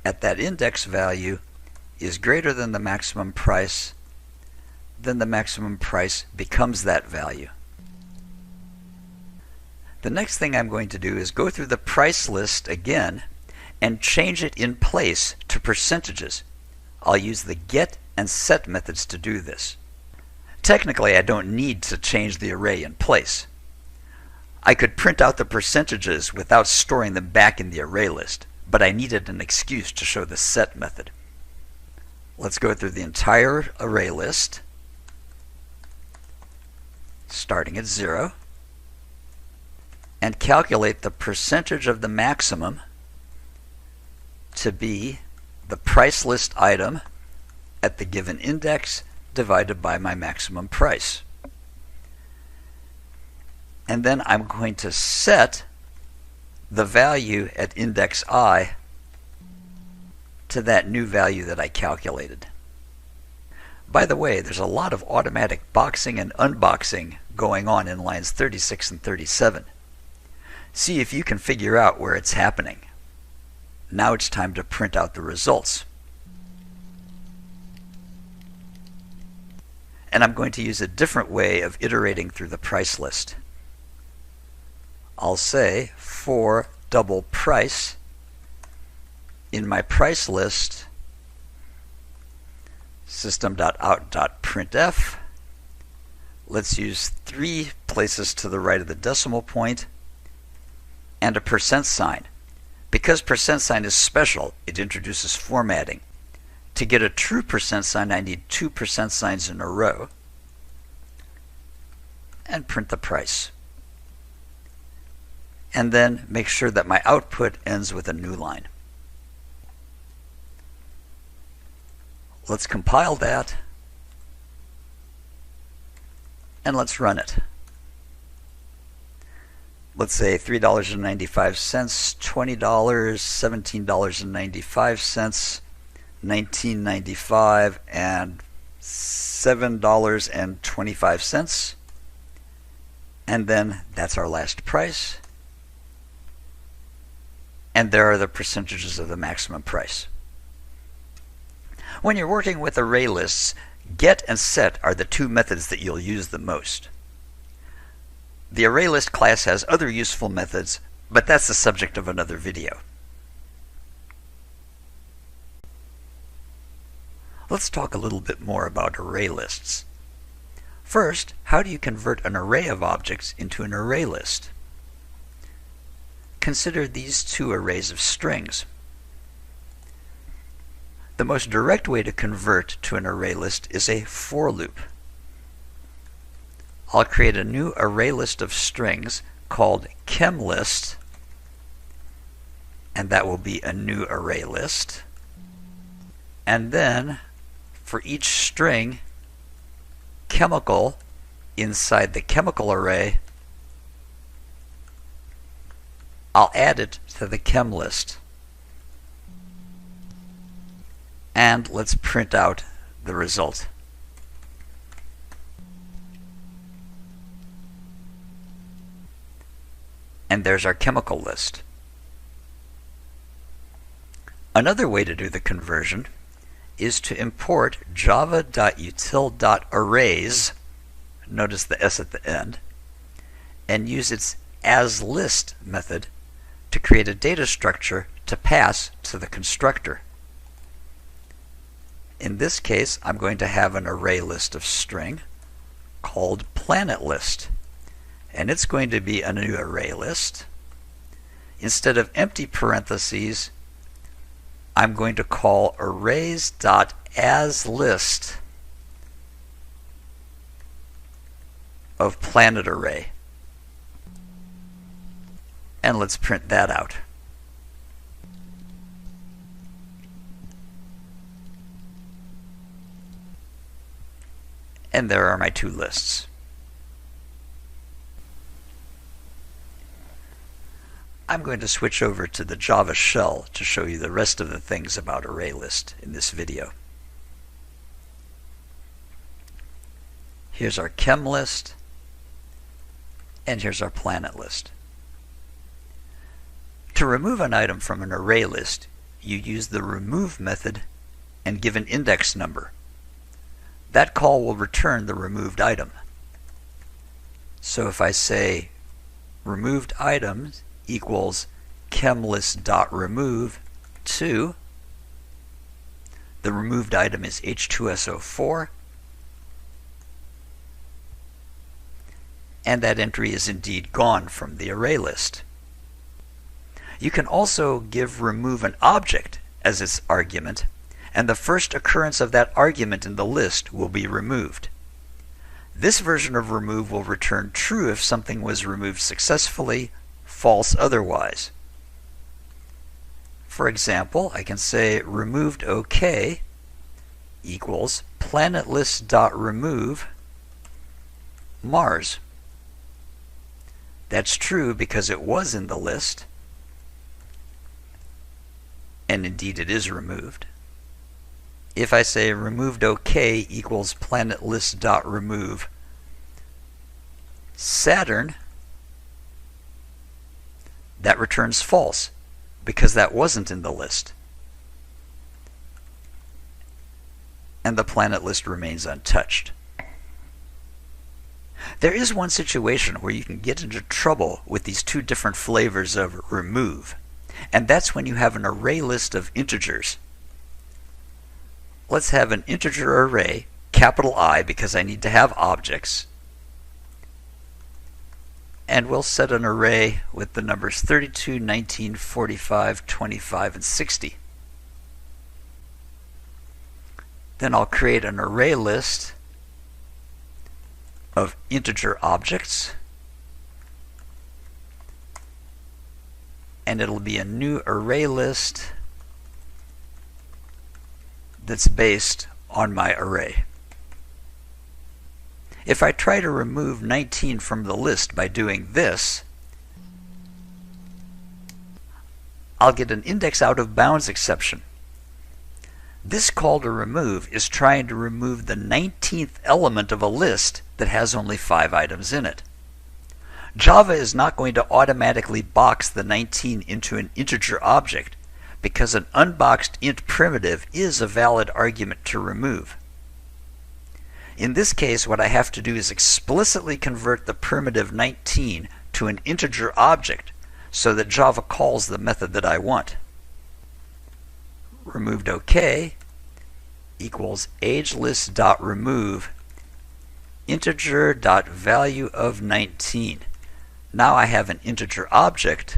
at that index value is greater than the maximum price, then the maximum price becomes that value. The next thing I'm going to do is go through the price list again and change it in place to percentages. I'll use the get and set methods to do this. Technically, I don't need to change the array in place. I could print out the percentages without storing them back in the array list, but I needed an excuse to show the set method. Let's go through the entire array list, starting at 0, and calculate the percentage of the maximum to be the price list item at the given index divided by my maximum price. And then I'm going to set the value at index I to that new value that I calculated. By the way, there's a lot of automatic boxing and unboxing going on in lines 36 and 37. See if you can figure out where it's happening. Now it's time to print out the results. And I'm going to use a different way of iterating through the price list. I'll say for double price in my price list system.out.printf. Let's use 3 places to the right of the decimal point and a percent sign. Because percent sign is special, it introduces formatting. To get a true percent sign, I need 2 percent signs in a row. And print the price. And then make sure that my output ends with a new line. Let's compile that, and let's run it. Let's say $3.95, $20, $17.95, $19.95, and $7.25. And then that's our last price. And there are the percentages of the maximum price. When you're working with array lists, get and set are the two methods that you'll use the most. The ArrayList class has other useful methods, but that's the subject of another video. Let's talk a little bit more about array lists. First, how do you convert an array of objects into an array list? Consider these two arrays of strings. The most direct way to convert to an array list is a for loop. I'll create a new array list of strings called chemList, and that will be a new array list. And then for each string, chemical inside the chemical array, I'll add it to the chem list. And let's print out the result. And there's our chemical list. Another way to do the conversion is to import java.util.arrays, notice the S at the end, and use its asList method to create a data structure to pass to the constructor. In this case, I'm going to have an array list of string called PlanetList, and it's going to be a new array list. Instead of empty parentheses, I'm going to call arrays.asList of planet array. And let's print that out. And there are my two lists. I'm going to switch over to the Java shell to show you the rest of the things about ArrayList in this video. Here's our chem list, and here's our planet list. To remove an item from an array list, you use the remove method and give an index number. That call will return the removed item. So if I say removed items equals chemlist.remove 2, the removed item is H2SO4, and that entry is indeed gone from the array list. You can also give remove an object as its argument, and the first occurrence of that argument in the list will be removed. This version of remove will return true if something was removed successfully, false otherwise. For example, I can say removed OK equals planetlist.remove Mars. That's true because it was in the list, and indeed it is removed. If I say removed OK equals planetlist.remove Saturn, that returns false because that wasn't in the list. And the planet list remains untouched. There is one situation where you can get into trouble with these two different flavors of remove, and that's when you have an array list of integers. Let's have an integer array, capital I, because I need to have objects. And we'll set an array with the numbers 32, 19, 45, 25, and 60. Then I'll create an array list of integer objects. And it'll be a new array list that's based on my array. If I try to remove 19 from the list by doing this, I'll get an index out of bounds exception. This call to remove is trying to remove the 19th element of a list that has only 5 items in it. Java is not going to automatically box the 19 into an integer object because an unboxed int primitive is a valid argument to remove. In this case, what I have to do is explicitly convert the primitive 19 to an integer object so that Java calls the method that I want. Removed OK equals agelist.remove integer.value of 19. Now I have an integer object,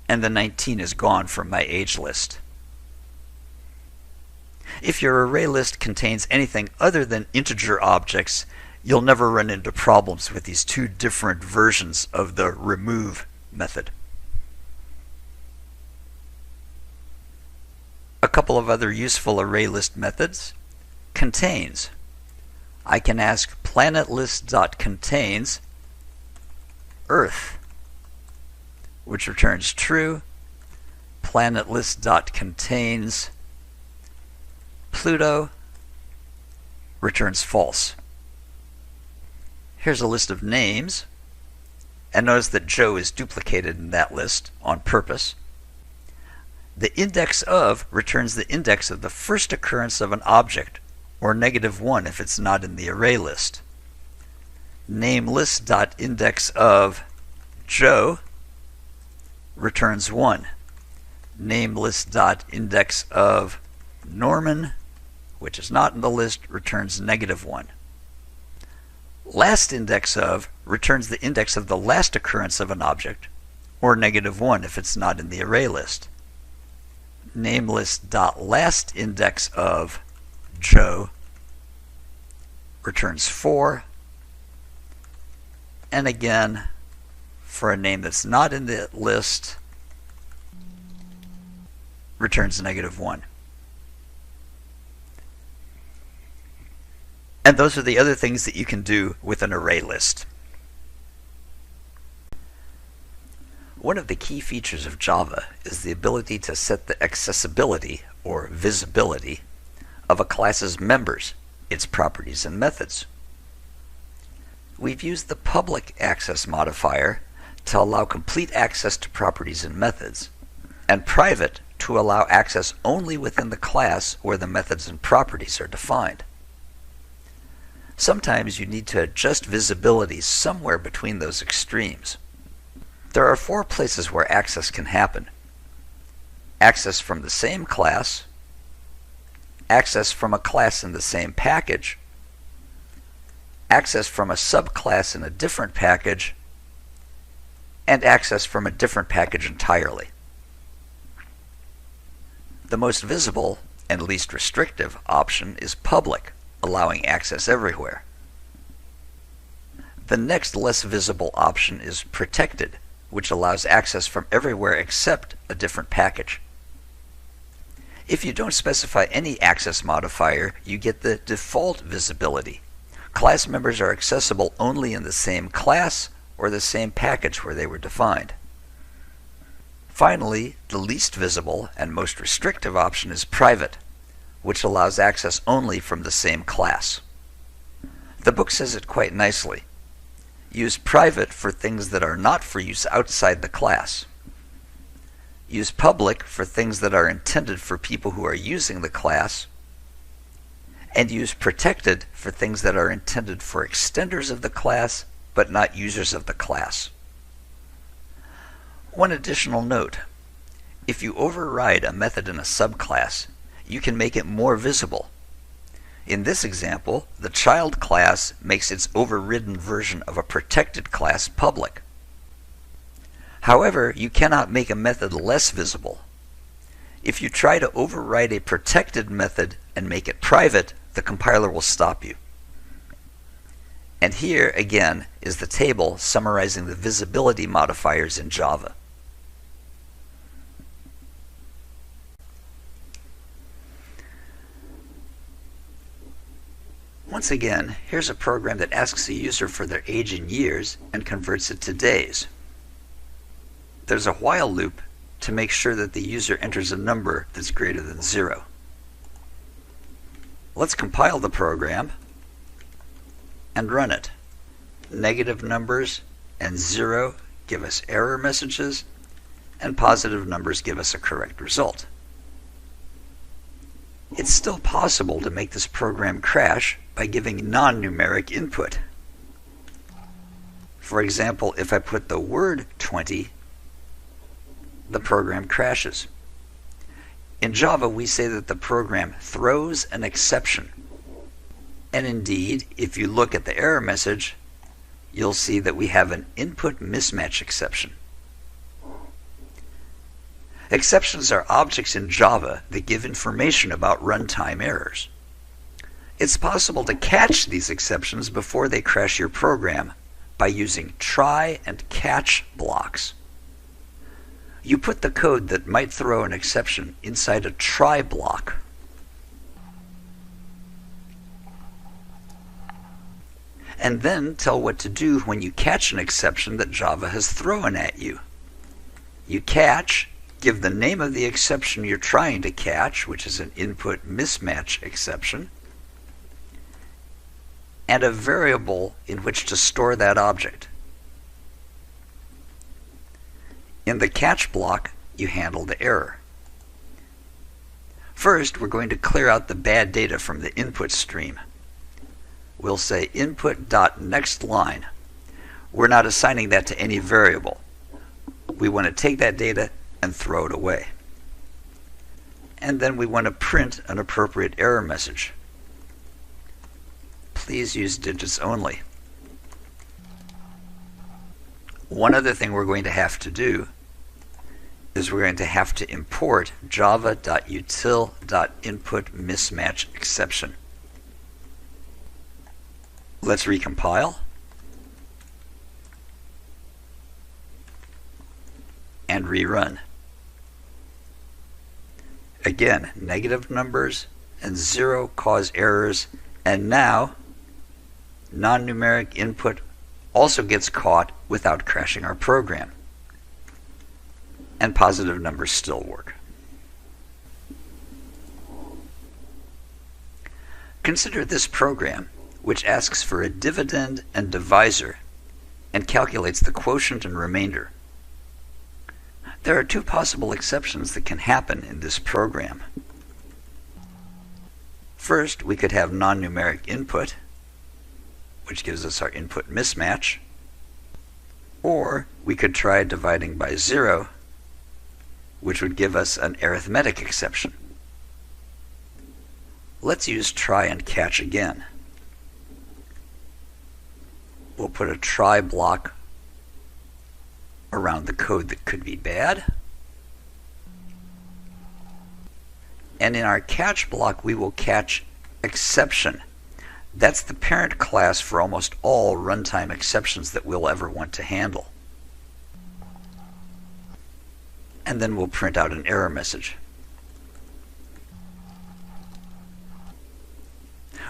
and the 19 is gone from my age list. If your array list contains anything other than integer objects, you'll never run into problems with these two different versions of the remove method. A couple of other useful array list methods. Contains. I can ask planetlist.contains Earth, which returns true. Planetlist.contains Pluto returns false. Here's a list of names, and notice that Joe is duplicated in that list on purpose. The indexOf returns the index of the first occurrence of an object, or -1 if it's not in the array list. Namelist.indexOf Joe returns 1. Namelist.indexOf Norman, which is not in the list, returns -1. LastIndexOf returns the index of the last occurrence of an object, or -1 if it's not in the array list. Namelist.lastIndexOf Joe returns 4. And again, for a name that's not in the list, returns -1. And those are the other things that you can do with an array list. One of the key features of Java is the ability to set the accessibility, or visibility, of a class's members, its properties and methods. We've used the public access modifier to allow complete access to properties and methods, and private to allow access only within the class where the methods and properties are defined. Sometimes you need to adjust visibility somewhere between those extremes. There are 4 places where access can happen. Access from the same class, access from a class in the same package, access from a subclass in a different package, and access from a different package entirely. The most visible and least restrictive option is public, allowing access everywhere. The next less visible option is protected, which allows access from everywhere except a different package. If you don't specify any access modifier, you get the default visibility. Class members are accessible only in the same class or the same package where they were defined. Finally, the least visible and most restrictive option is private, which allows access only from the same class. The book says it quite nicely. Use private for things that are not for use outside the class. Use public for things that are intended for people who are using the class. And use protected for things that are intended for extenders of the class, but not users of the class. One additional note. If you override a method in a subclass, you can make it more visible. In this example, the child class makes its overridden version of a protected class public. However, you cannot make a method less visible. If you try to override a protected method and make it private, the compiler will stop you. And here, again, is the table summarizing the visibility modifiers in Java. Once again, here's a program that asks the user for their age in years and converts it to days. There's a while loop to make sure that the user enters a number that's greater than 0. Let's compile the program and run it. Negative numbers and 0 give us error messages, and positive numbers give us a correct result. It's still possible to make this program crash by giving non-numeric input. For example, if I put the word 20, the program crashes. In Java, we say that the program throws an exception. And indeed, if you look at the error message, you'll see that we have an input mismatch exception. Exceptions are objects in Java that give information about runtime errors. It's possible to catch these exceptions before they crash your program by using try and catch blocks. You put the code that might throw an exception inside a try block. And then tell what to do when you catch an exception that Java has thrown at you. You catch, give the name of the exception you're trying to catch, which is an input mismatch exception, and a variable in which to store that object. In the catch block, you handle the error. First, we're going to clear out the bad data from the input stream. We'll say input.nextLine. We're not assigning that to any variable. We want to take that data and throw it away. And then we want to print an appropriate error message. Please use digits only. One other thing we're going to have to do is we're going to have to import java.util.inputMismatchException. Let's recompile and rerun. Again, negative numbers and 0 cause errors, and now non-numeric input also gets caught without crashing our program. And positive numbers still work. Consider this program, which asks for a dividend and divisor and calculates the quotient and remainder. There are two possible exceptions that can happen in this program. First, we could have non-numeric input, which gives us our input mismatch, or we could try dividing by 0, which would give us an arithmetic exception. Let's use try and catch again. We'll put a try block around the code that could be bad. And in our catch block, we will catch exception. That's the parent class for almost all runtime exceptions that we'll ever want to handle. And then we'll print out an error message.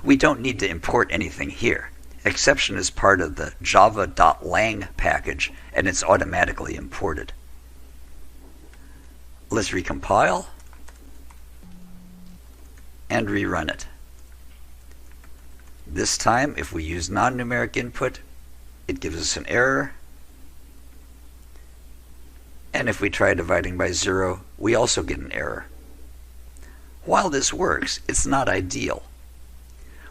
We don't need to import anything here. Exception is part of the java.lang package, and it's automatically imported. Let's recompile and rerun it. This time, if we use non-numeric input, it gives us an error. And if we try dividing by 0, we also get an error. While this works, it's not ideal.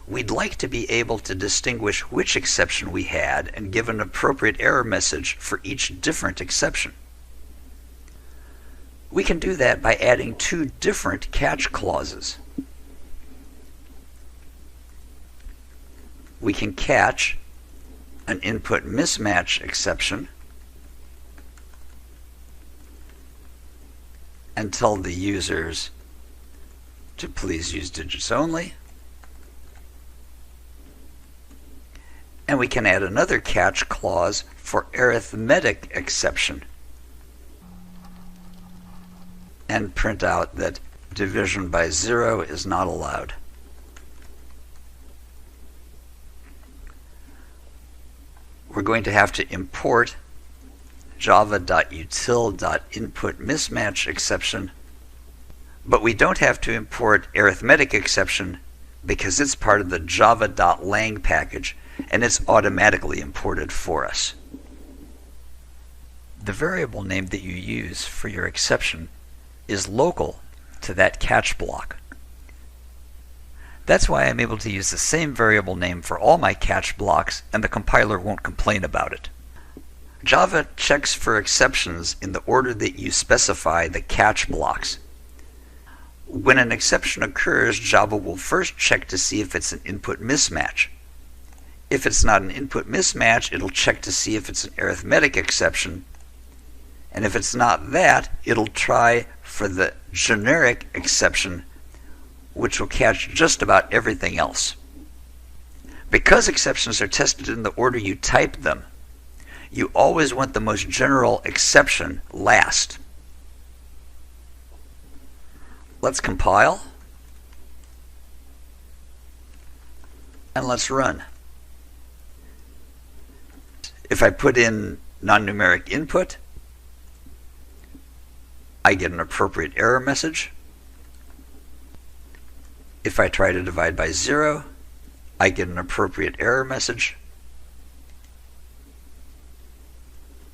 We'd like to be able to distinguish which exception we had and give an appropriate error message for each different exception. We can do that by adding two different catch clauses. We can catch an input mismatch exception and tell the users to please use digits only. And we can add another catch clause for arithmetic exception and print out that division by 0 is not allowed. we're going to have to import java.util.inputMismatch exception, but we don't have to import arithmetic exception because it's part of the java.lang package and it's automatically imported for us. The variable name that you use for your exception is local to that catch block. That's why I'm able to use the same variable name for all my catch blocks and the compiler won't complain about it. Java checks for exceptions in the order that you specify the catch blocks. When an exception occurs, Java will first check to see if it's an input mismatch. If it's not an input mismatch, it'll check to see if it's an arithmetic exception. And if it's not that, it'll try for the generic exception, which will catch just about everything else. Because exceptions are tested in the order you type them, you always want the most general exception last. Let's compile. And let's run. If I put in non-numeric input, I get an appropriate error message. If I try to divide by 0, I get an appropriate error message.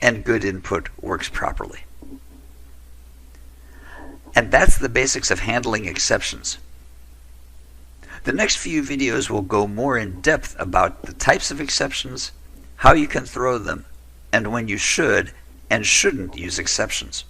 And good input works properly. And that's the basics of handling exceptions. The next few videos will go more in depth about the types of exceptions, how you can throw them, and when you should and shouldn't use exceptions.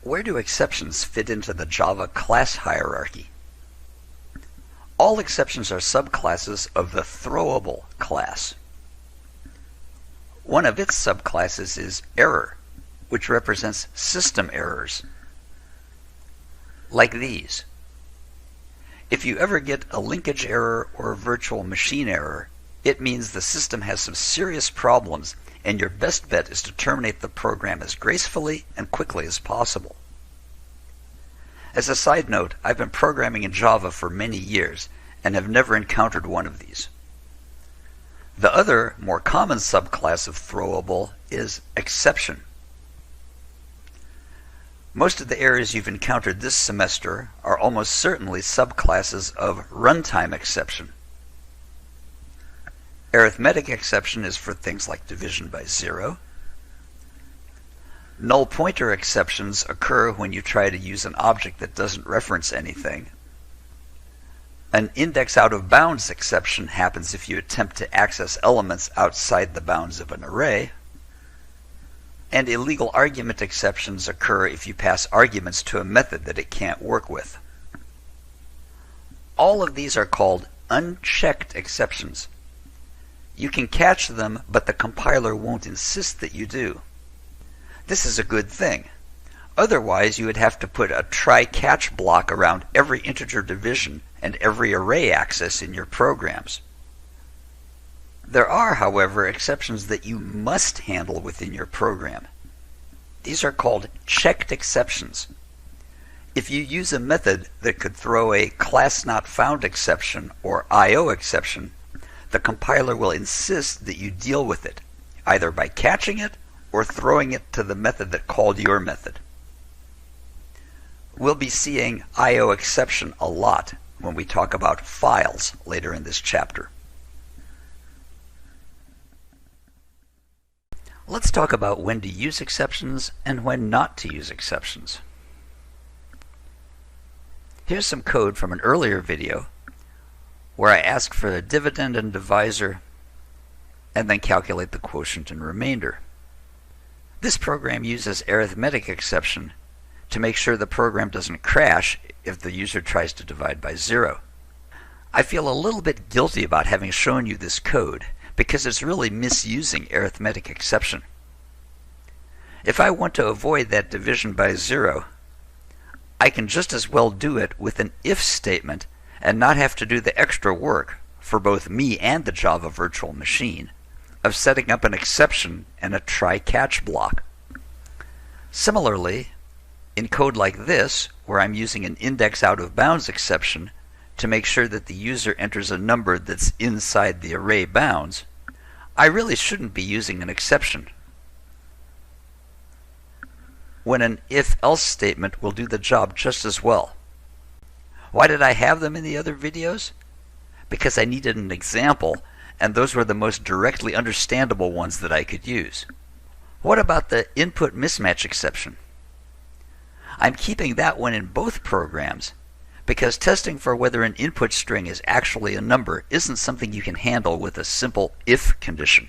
Where do exceptions fit into the Java class hierarchy? All exceptions are subclasses of the throwable class. One of its subclasses is error, which represents system errors, like these. If you ever get a linkage error or a virtual machine error, it means the system has some serious problems and your best bet is to terminate the program as gracefully and quickly as possible. As a side note, I've been programming in Java for many years and have never encountered one of these. The other, more common subclass of throwable is exception. Most of the errors you've encountered this semester are almost certainly subclasses of runtime exception. Arithmetic exception is for things like division by 0. Null pointer exceptions occur when you try to use an object that doesn't reference anything. An index out of bounds exception happens if you attempt to access elements outside the bounds of an array. And illegal argument exceptions occur if you pass arguments to a method that it can't work with. All of these are called unchecked exceptions. You can catch them, but the compiler won't insist that you do. This is a good thing. Otherwise, you would have to put a try-catch block around every integer division and every array access in your programs. There are, however, exceptions that you must handle within your program. These are called checked exceptions. If you use a method that could throw a class not found exception or IO exception, the compiler will insist that you deal with it, either by catching it or throwing it to the method that called your method. We'll be seeing IOException a lot when we talk about files later in this chapter. Let's talk about when to use exceptions and when not to use exceptions. Here's some code from an earlier video where I ask for the dividend and divisor and then calculate the quotient and remainder. This program uses arithmetic exception to make sure the program doesn't crash if the user tries to divide by 0. I feel a little bit guilty about having shown you this code because it's really misusing arithmetic exception. If I want to avoid that division by 0, I can just as well do it with an if statement and not have to do the extra work for both me and the Java virtual machine of setting up an exception and a try-catch block. Similarly, in code like this, where I'm using an index out of bounds exception to make sure that the user enters a number that's inside the array bounds, I really shouldn't be using an exception, when an if-else statement will do the job just as well. Why did I have them in the other videos? Because I needed an example, and those were the most directly understandable ones that I could use. What about the input mismatch exception? I'm keeping that one in both programs because testing for whether an input string is actually a number isn't something you can handle with a simple if condition.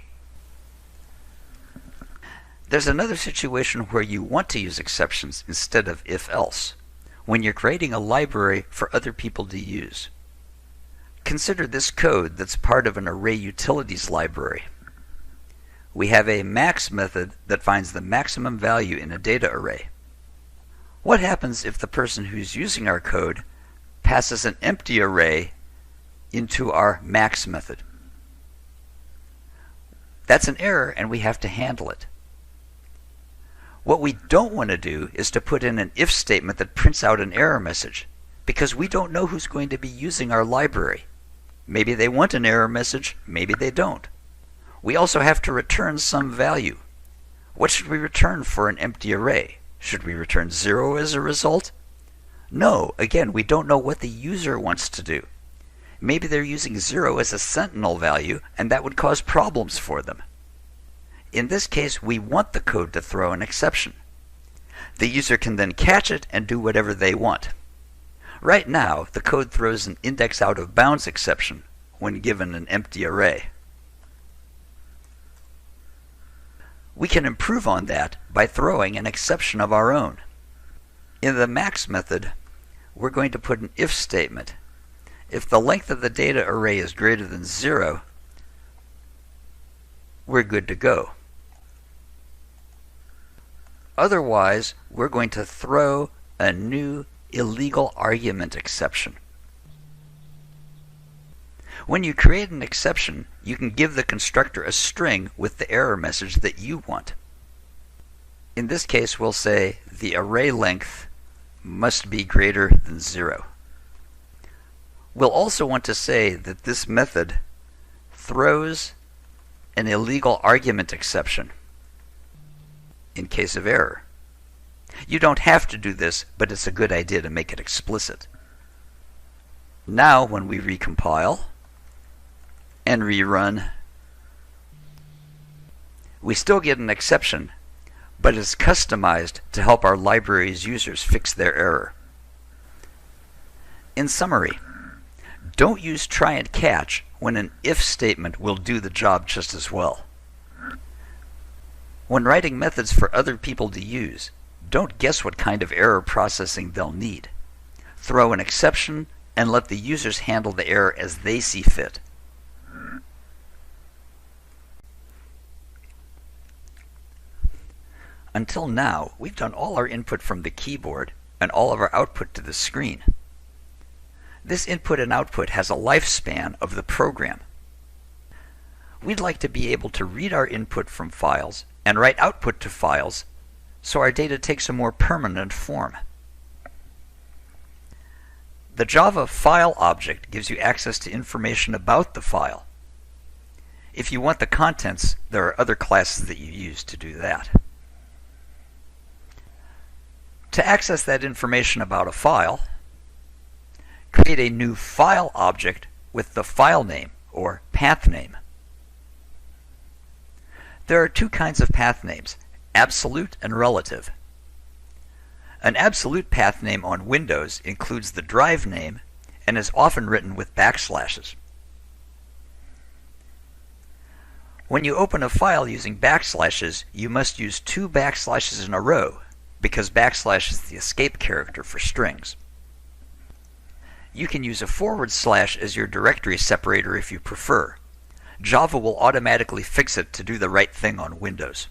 There's another situation where you want to use exceptions instead of if-else, when you're creating a library for other people to use. Consider this code that's part of an array utilities library. We have a max method that finds the maximum value in a data array. What happens if the person who's using our code passes an empty array into our max method? That's an error and we have to handle it. What we don't want to do is to put in an if statement that prints out an error message, because we don't know who's going to be using our library. Maybe they want an error message, maybe they don't. We also have to return some value. What should we return for an empty array? Should we return 0 as a result? No, again, we don't know what the user wants to do. Maybe they're using 0 as a sentinel value, and that would cause problems for them. In this case, we want the code to throw an exception. The user can then catch it and do whatever they want. Right now, the code throws an index out of bounds exception when given an empty array. We can improve on that by throwing an exception of our own. In the max method, we're going to put an if statement. If the length of the data array is greater than 0, we're good to go. Otherwise, we're going to throw a new illegal argument exception. When you create an exception, you can give the constructor a string with the error message that you want. In this case, we'll say the array length must be greater than 0. We'll also want to say that this method throws an illegal argument exception in case of error. You don't have to do this, but it's a good idea to make it explicit. Now, when we recompile and rerun, we still get an exception, but it's customized to help our library's users fix their error. In summary, don't use try and catch when an if statement will do the job just as well. When writing methods for other people to use, don't guess what kind of error processing they'll need. Throw an exception and let the users handle the error as they see fit. Until now, we've done all our input from the keyboard and all of our output to the screen. This input and output has a lifespan of the program. We'd like to be able to read our input from files and write output to files so our data takes a more permanent form. The Java file object gives you access to information about the file. If you want the contents, there are other classes that you use to do that. To access that information about a file, create a new file object with the file name or path name. There are two kinds of path names, absolute and relative. An absolute path name on Windows includes the drive name and is often written with backslashes. When you open a file using backslashes, you must use two backslashes in a row because backslash is the escape character for strings. You can use a / as your directory separator if you prefer. Java will automatically fix it to do the right thing on Windows.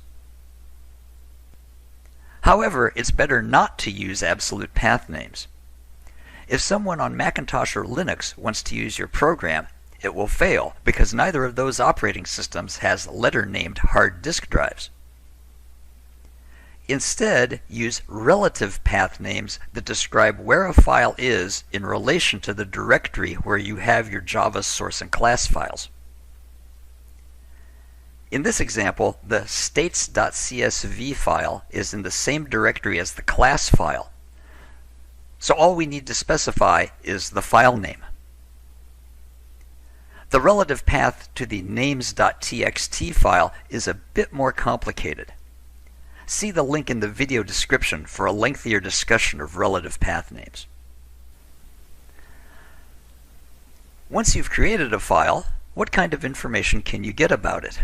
However, it's better not to use absolute path names. If someone on Macintosh or Linux wants to use your program, it will fail because neither of those operating systems has letter-named hard disk drives. Instead, use relative path names that describe where a file is in relation to the directory where you have your Java source and class files. In this example, the states.csv file is in the same directory as the class file, so all we need to specify is the file name. The relative path to the names.txt file is a bit more complicated. See the link in the video description for a lengthier discussion of relative path names. Once you've created a file, what kind of information can you get about it?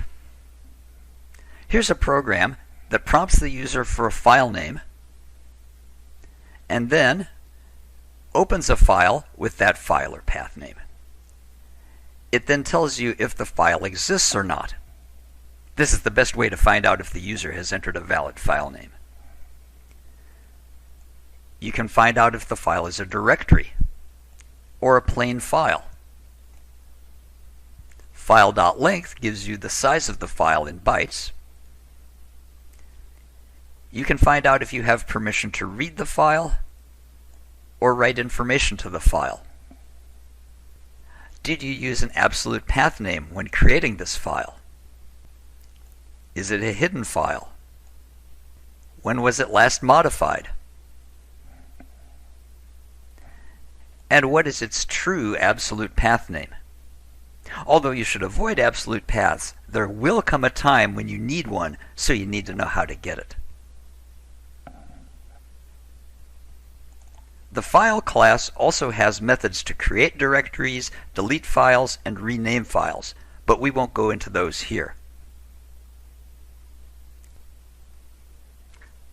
Here's a program that prompts the user for a file name and then opens a file with that file or path name. It then tells you if the file exists or not. This is the best way to find out if the user has entered a valid file name. You can find out if the file is a directory or a plain file. File.length gives you the size of the file in bytes. You can find out if you have permission to read the file or write information to the file. Did you use an absolute path name when creating this file? Is it a hidden file? When was it last modified? And what is its true absolute path name? Although you should avoid absolute paths, there will come a time when you need one, so you need to know how to get it. The file class also has methods to create directories, delete files, and rename files, but we won't go into those here.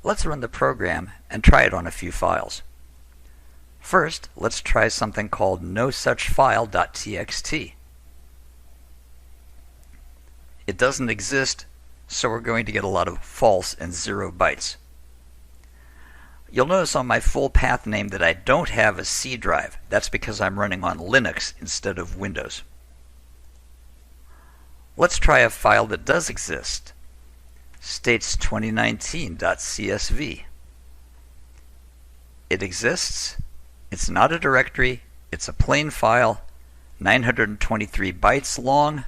Let's run the program and try it on a few files. First, let's try something called nosuchfile.txt. It doesn't exist, so we're going to get a lot of false and 0 bytes. You'll notice on my full path name that I don't have a C drive. That's because I'm running on Linux instead of Windows. Let's try a file that does exist. States2019.csv. It exists. It's not a directory. It's a plain file, 923 bytes long.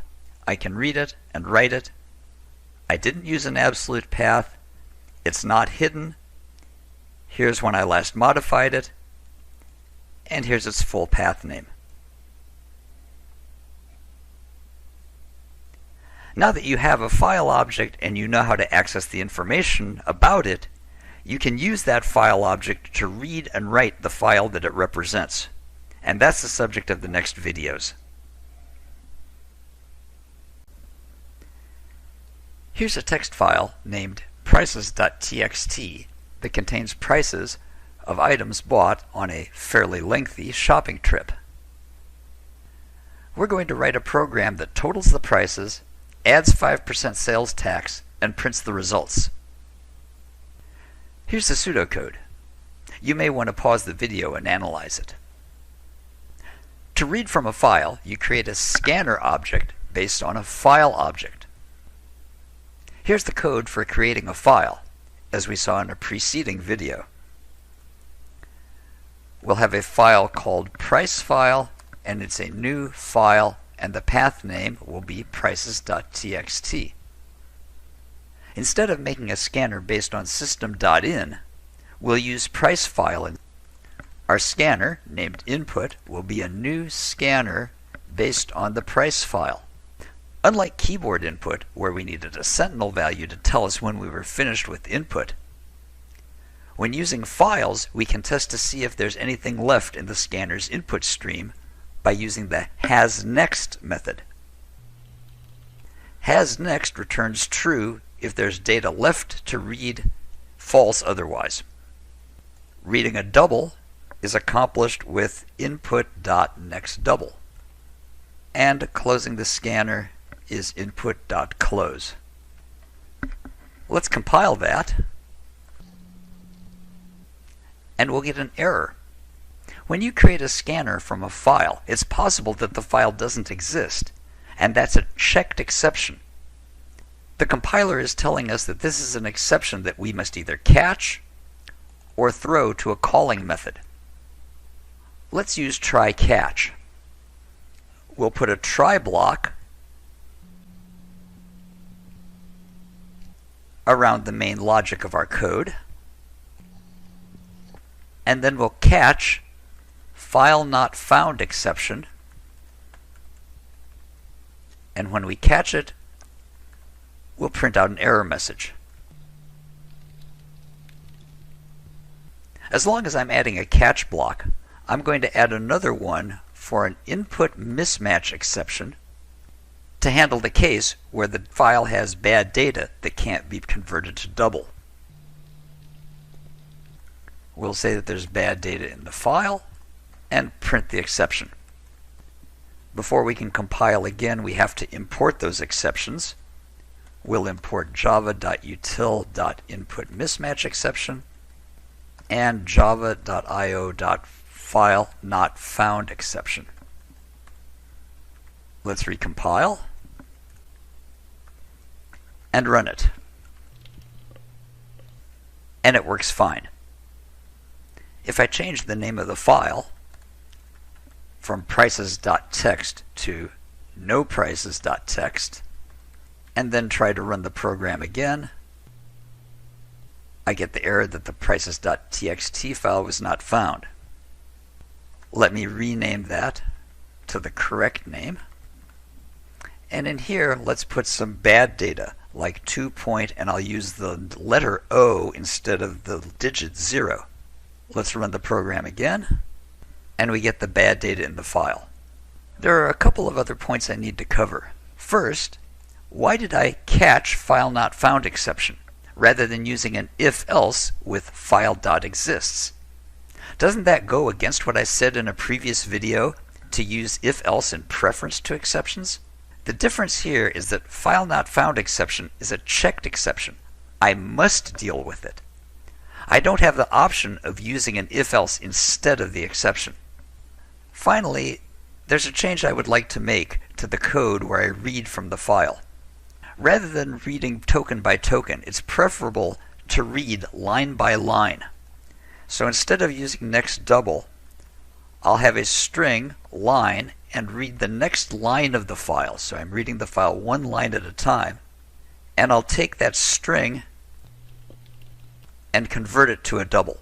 I can read it and write it. I didn't use an absolute path. It's not hidden. Here's when I last modified it, and here's its full path name. Now that you have a file object and you know how to access the information about it, you can use that file object to read and write the file that it represents. And that's the subject of the next videos. Here's a text file named prices.txt that contains prices of items bought on a fairly lengthy shopping trip. We're going to write a program that totals the prices, adds 5% sales tax, and prints the results. Here's the pseudocode. You may want to pause the video and analyze it. To read from a file, you create a scanner object based on a file object. Here's the code for creating a file, as we saw in a preceding video. We'll have a file called price file, and it's a new file and the path name will be prices.txt. Instead of making a scanner based on system.in, we'll use price file. Our scanner, named input, will be a new scanner based on the price file. Unlike keyboard input, where we needed a sentinel value to tell us when we were finished with input, when using files, we can test to see if there's anything left in the scanner's input stream by using the hasNext method. HasNext returns true if there's data left to read, false otherwise. Reading a double is accomplished with input.nextDouble. And closing the scanner is input.close. Let's compile that, and we'll get an error. When you create a scanner from a file, it's possible that the file doesn't exist, and that's a checked exception. The compiler is telling us that this is an exception that we must either catch or throw to a calling method. Let's use try catch. We'll put a try block around the main logic of our code, and then we'll catch file not found exception, and when we catch it, we'll print out an error message. As long as I'm adding a catch block, I'm going to add another one for an input mismatch exception to handle the case where the file has bad data that can't be converted to double. We'll say that there's bad data in the file and print the exception. Before we can compile again, we have to import those exceptions. We'll import java.util.inputMismatchException and java.io.fileNotFoundException. Let's recompile and run it. And it works fine. If I change the name of the file from prices.txt to noprices.txt and then try to run the program again, I get the error that the prices.txt file was not found. Let me rename that to the correct name. And in here, let's put some bad data, like 2 point, and I'll use the letter O instead of the digit 0. Let's run the program again, and we get the bad data in the file. There are a couple of other points I need to cover. First, why did I catch file not found exception rather than using an if-else with file.exists? Doesn't that go against what I said in a previous video to use if-else in preference to exceptions? The difference here is that file not found exception is a checked exception. I must deal with it. I don't have the option of using an if-else instead of the exception. Finally, there's a change I would like to make to the code where I read from the file. Rather than reading token by token, it's preferable to read line by line. So instead of using next double, I'll have a string line and read the next line of the file. So I'm reading the file one line at a time, and I'll take that string and convert it to a double.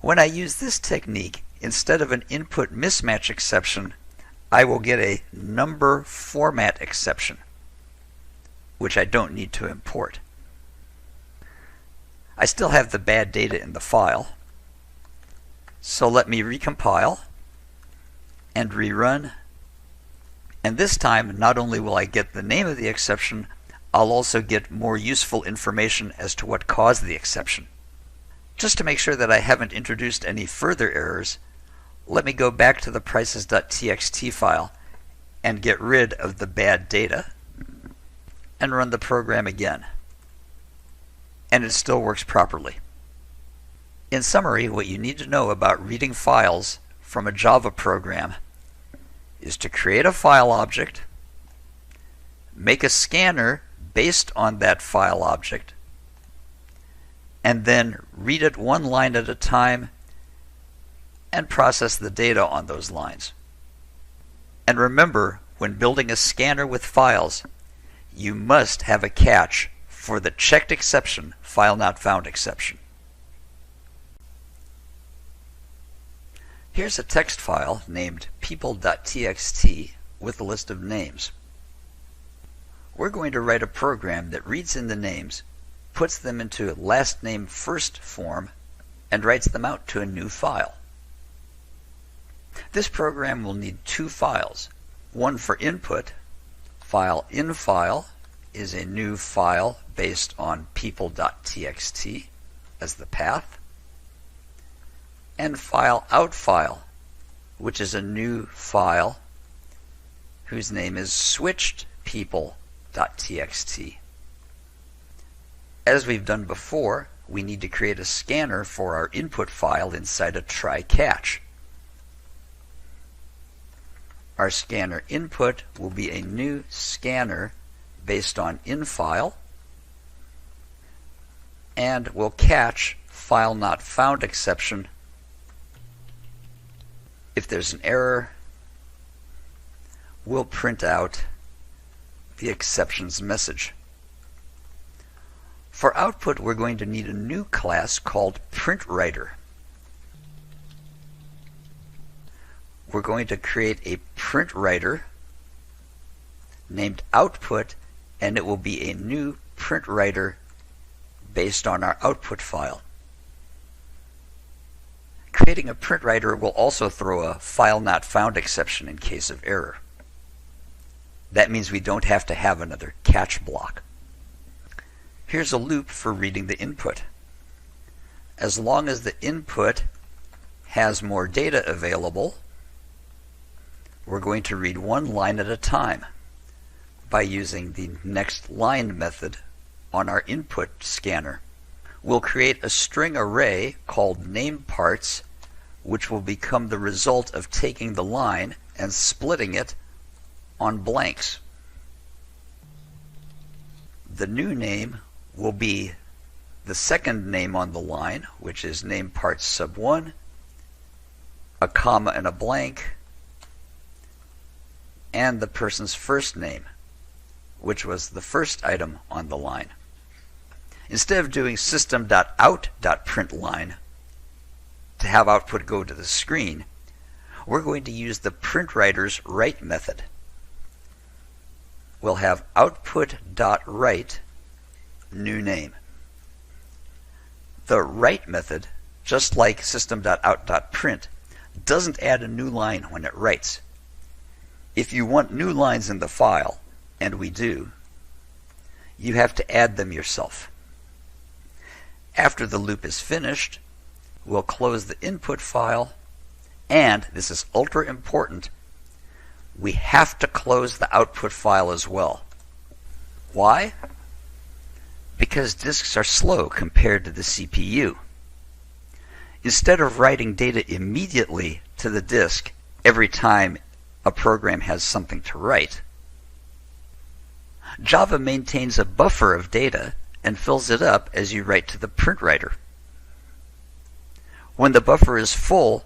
When I use this technique, instead of an input mismatch exception, I will get a number format exception, which I don't need to import. I still have the bad data in the file, so let me recompile and rerun. And this time, not only will I get the name of the exception, I'll also get more useful information as to what caused the exception. Just to make sure that I haven't introduced any further errors, let me go back to the prices.txt file and get rid of the bad data and run the program again. And it still works properly. In summary, what you need to know about reading files from a Java program is to create a file object, make a scanner based on that file object, and then read it one line at a time and process the data on those lines. And remember, When building a scanner with files, you must have a catch for the checked exception, file not found exception. Here's a text file named people.txt with a list of names. We're going to write a program that reads in the names, puts them into last name first form, and writes them out to a new file. This program will need two files, one for input. File infile is a new file based on people.txt as the path, and file outfile, which is a new file whose name is switched people.txt. As we've done before, we need to create a scanner for our input file inside a try-catch. Our scanner input will be a new scanner based on infile, and will catch file not found exception. If there's an error, we'll print out the exceptions message. For output, we're going to need a new class called println. We're going to create a println named output, and it will be a new println based on our output file. Creating a println will also throw a file not found exception in case of error. That means we don't have to have another catch block. Here's a loop for reading the input. As long as the input has more data available, we're going to read one line at a time by using the next line method on our input scanner. We'll create a string array called nameParts, which will become the result of taking the line and splitting it on blanks. The new name will be the second name on the line, which is nameParts sub1, a comma and a blank, and the person's first name, which was the first item on the line. Instead of doing system.out.println to have output go to the screen, we're going to use the println's write method. We'll have output.write new name. The write method, just like system.out.print, doesn't add a new line when it writes. If you want new lines in the file, and we do, you have to add them yourself. After the loop is finished, we'll close the input file, and this is ultra important, we have to close the output file as well. Why? Because disks are slow compared to the CPU. Instead of writing data immediately to the disk every time a program has something to write, Java maintains a buffer of data and fills it up as you write to the println. When the buffer is full,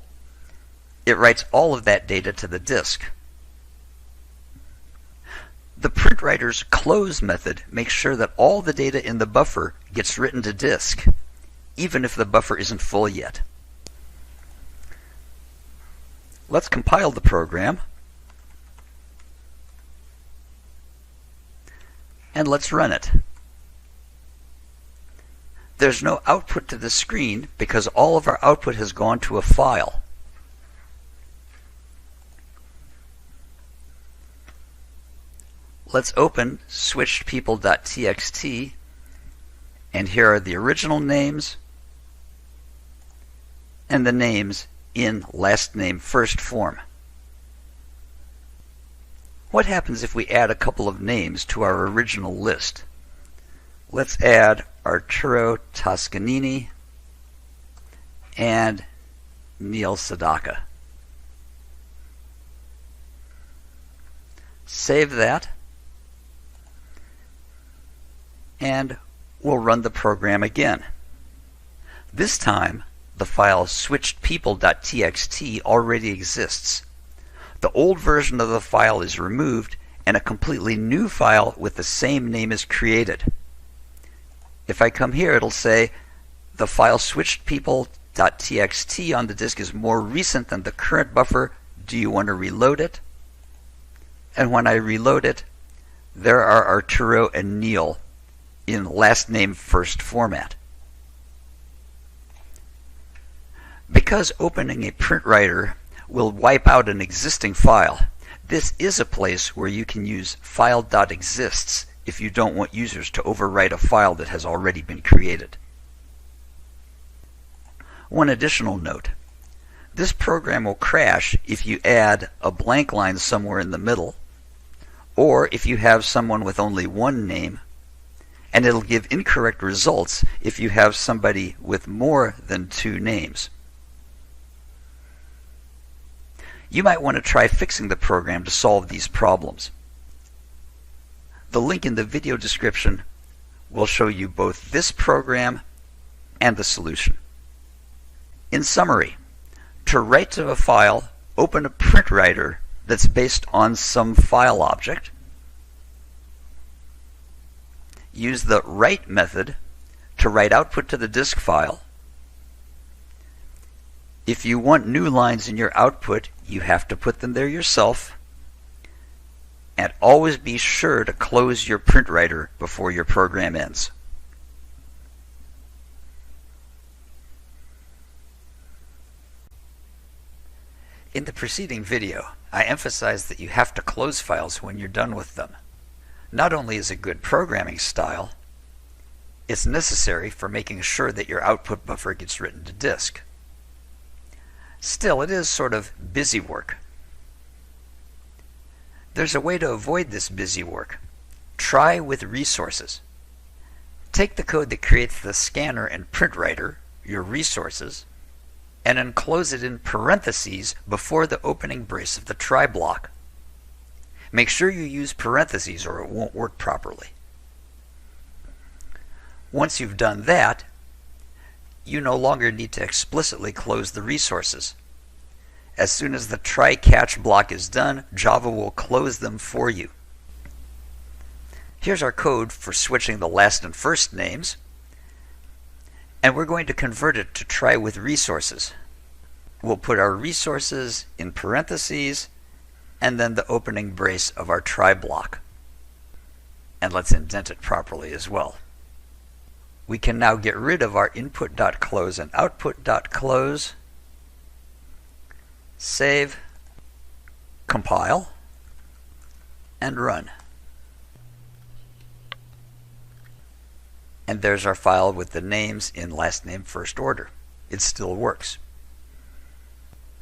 it writes all of that data to the disk. The println's close method makes sure that all the data in the buffer gets written to disk, even if the buffer isn't full yet. Let's compile the program, and let's run it. There's no output to the screen because all of our output has gone to a file. Let's open switchedpeople.txt, and here are the original names and the names in last name first form. What happens if we add a couple of names to our original list? Let's add Arturo Toscanini and Neil Sedaka. Save that, and we'll run the program again. This time, the file switchedpeople.txt already exists. The old version of the file is removed and a completely new file with the same name is created. If I come here, it'll say the file switchedpeople.txt on the disk is more recent than the current buffer. Do you want to reload it? And when I reload it, there are Arturo and Neil in last name first format. Because opening a print writer will wipe out an existing file, this is a place where you can use file.exists if you don't want users to overwrite a file that has already been created. One additional note. This program will crash if you add a blank line somewhere in the middle, or if you have someone with only one name, and it'll give incorrect results if you have somebody with more than two names. You might want to try fixing the program to solve these problems. The link in the video description will show you both this program and the solution. In summary, to write to a file, open a print writer that's based on some file object. Use the write method to write output to the disk file. If you want new lines in your output, you have to put them there yourself. And always be sure to close your print writer before your program ends. In the preceding video, I emphasized that you have to close files when you're done with them. Not only is it good programming style, it's necessary for making sure that your output buffer gets written to disk. Still, it is sort of busy work. There's a way to avoid this busy work. Try with resources. Take the code that creates the scanner and print writer, your resources, and enclose it in parentheses before the opening brace of the try block. Make sure you use parentheses or it won't work properly. Once you've done that, you no longer need to explicitly close the resources. As soon as the try-catch block is done, Java will close them for you. Here's our code for switching the last and first names, and we're going to convert it to try with resources. We'll put our resources in parentheses and then the opening brace of our try block. And let's indent it properly as well. We can now get rid of our input.close and output.close. Save, compile, and run. And there's our file with the names in last name first order. It still works.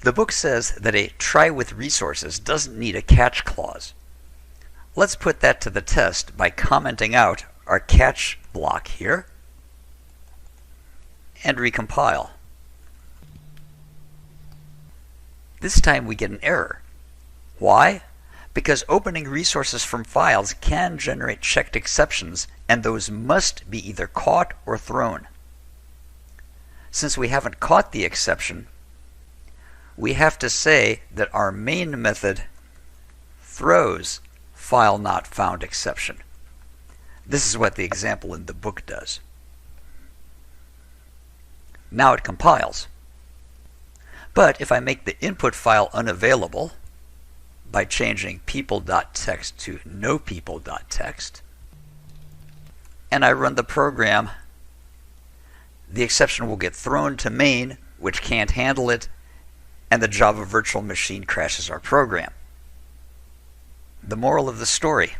The book says that a try with resources doesn't need a catch clause. Let's put that to the test by commenting out our catch block here and recompile. This time we get an error. Why? Because opening resources from files can generate checked exceptions, and those must be either caught or thrown. Since we haven't caught the exception, we have to say that our main method throws file not found exception. This is what the example in the book does. Now it compiles. But if I make the input file unavailable by changing people.txt to nopeople.txt, and I run the program, the exception will get thrown to main, which can't handle it, and the Java virtual machine crashes our program. The moral of the story: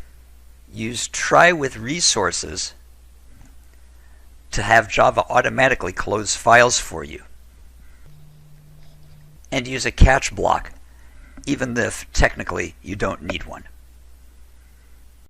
use try with resources to have Java automatically close files for you. And use a catch block, even if technically you don't need one.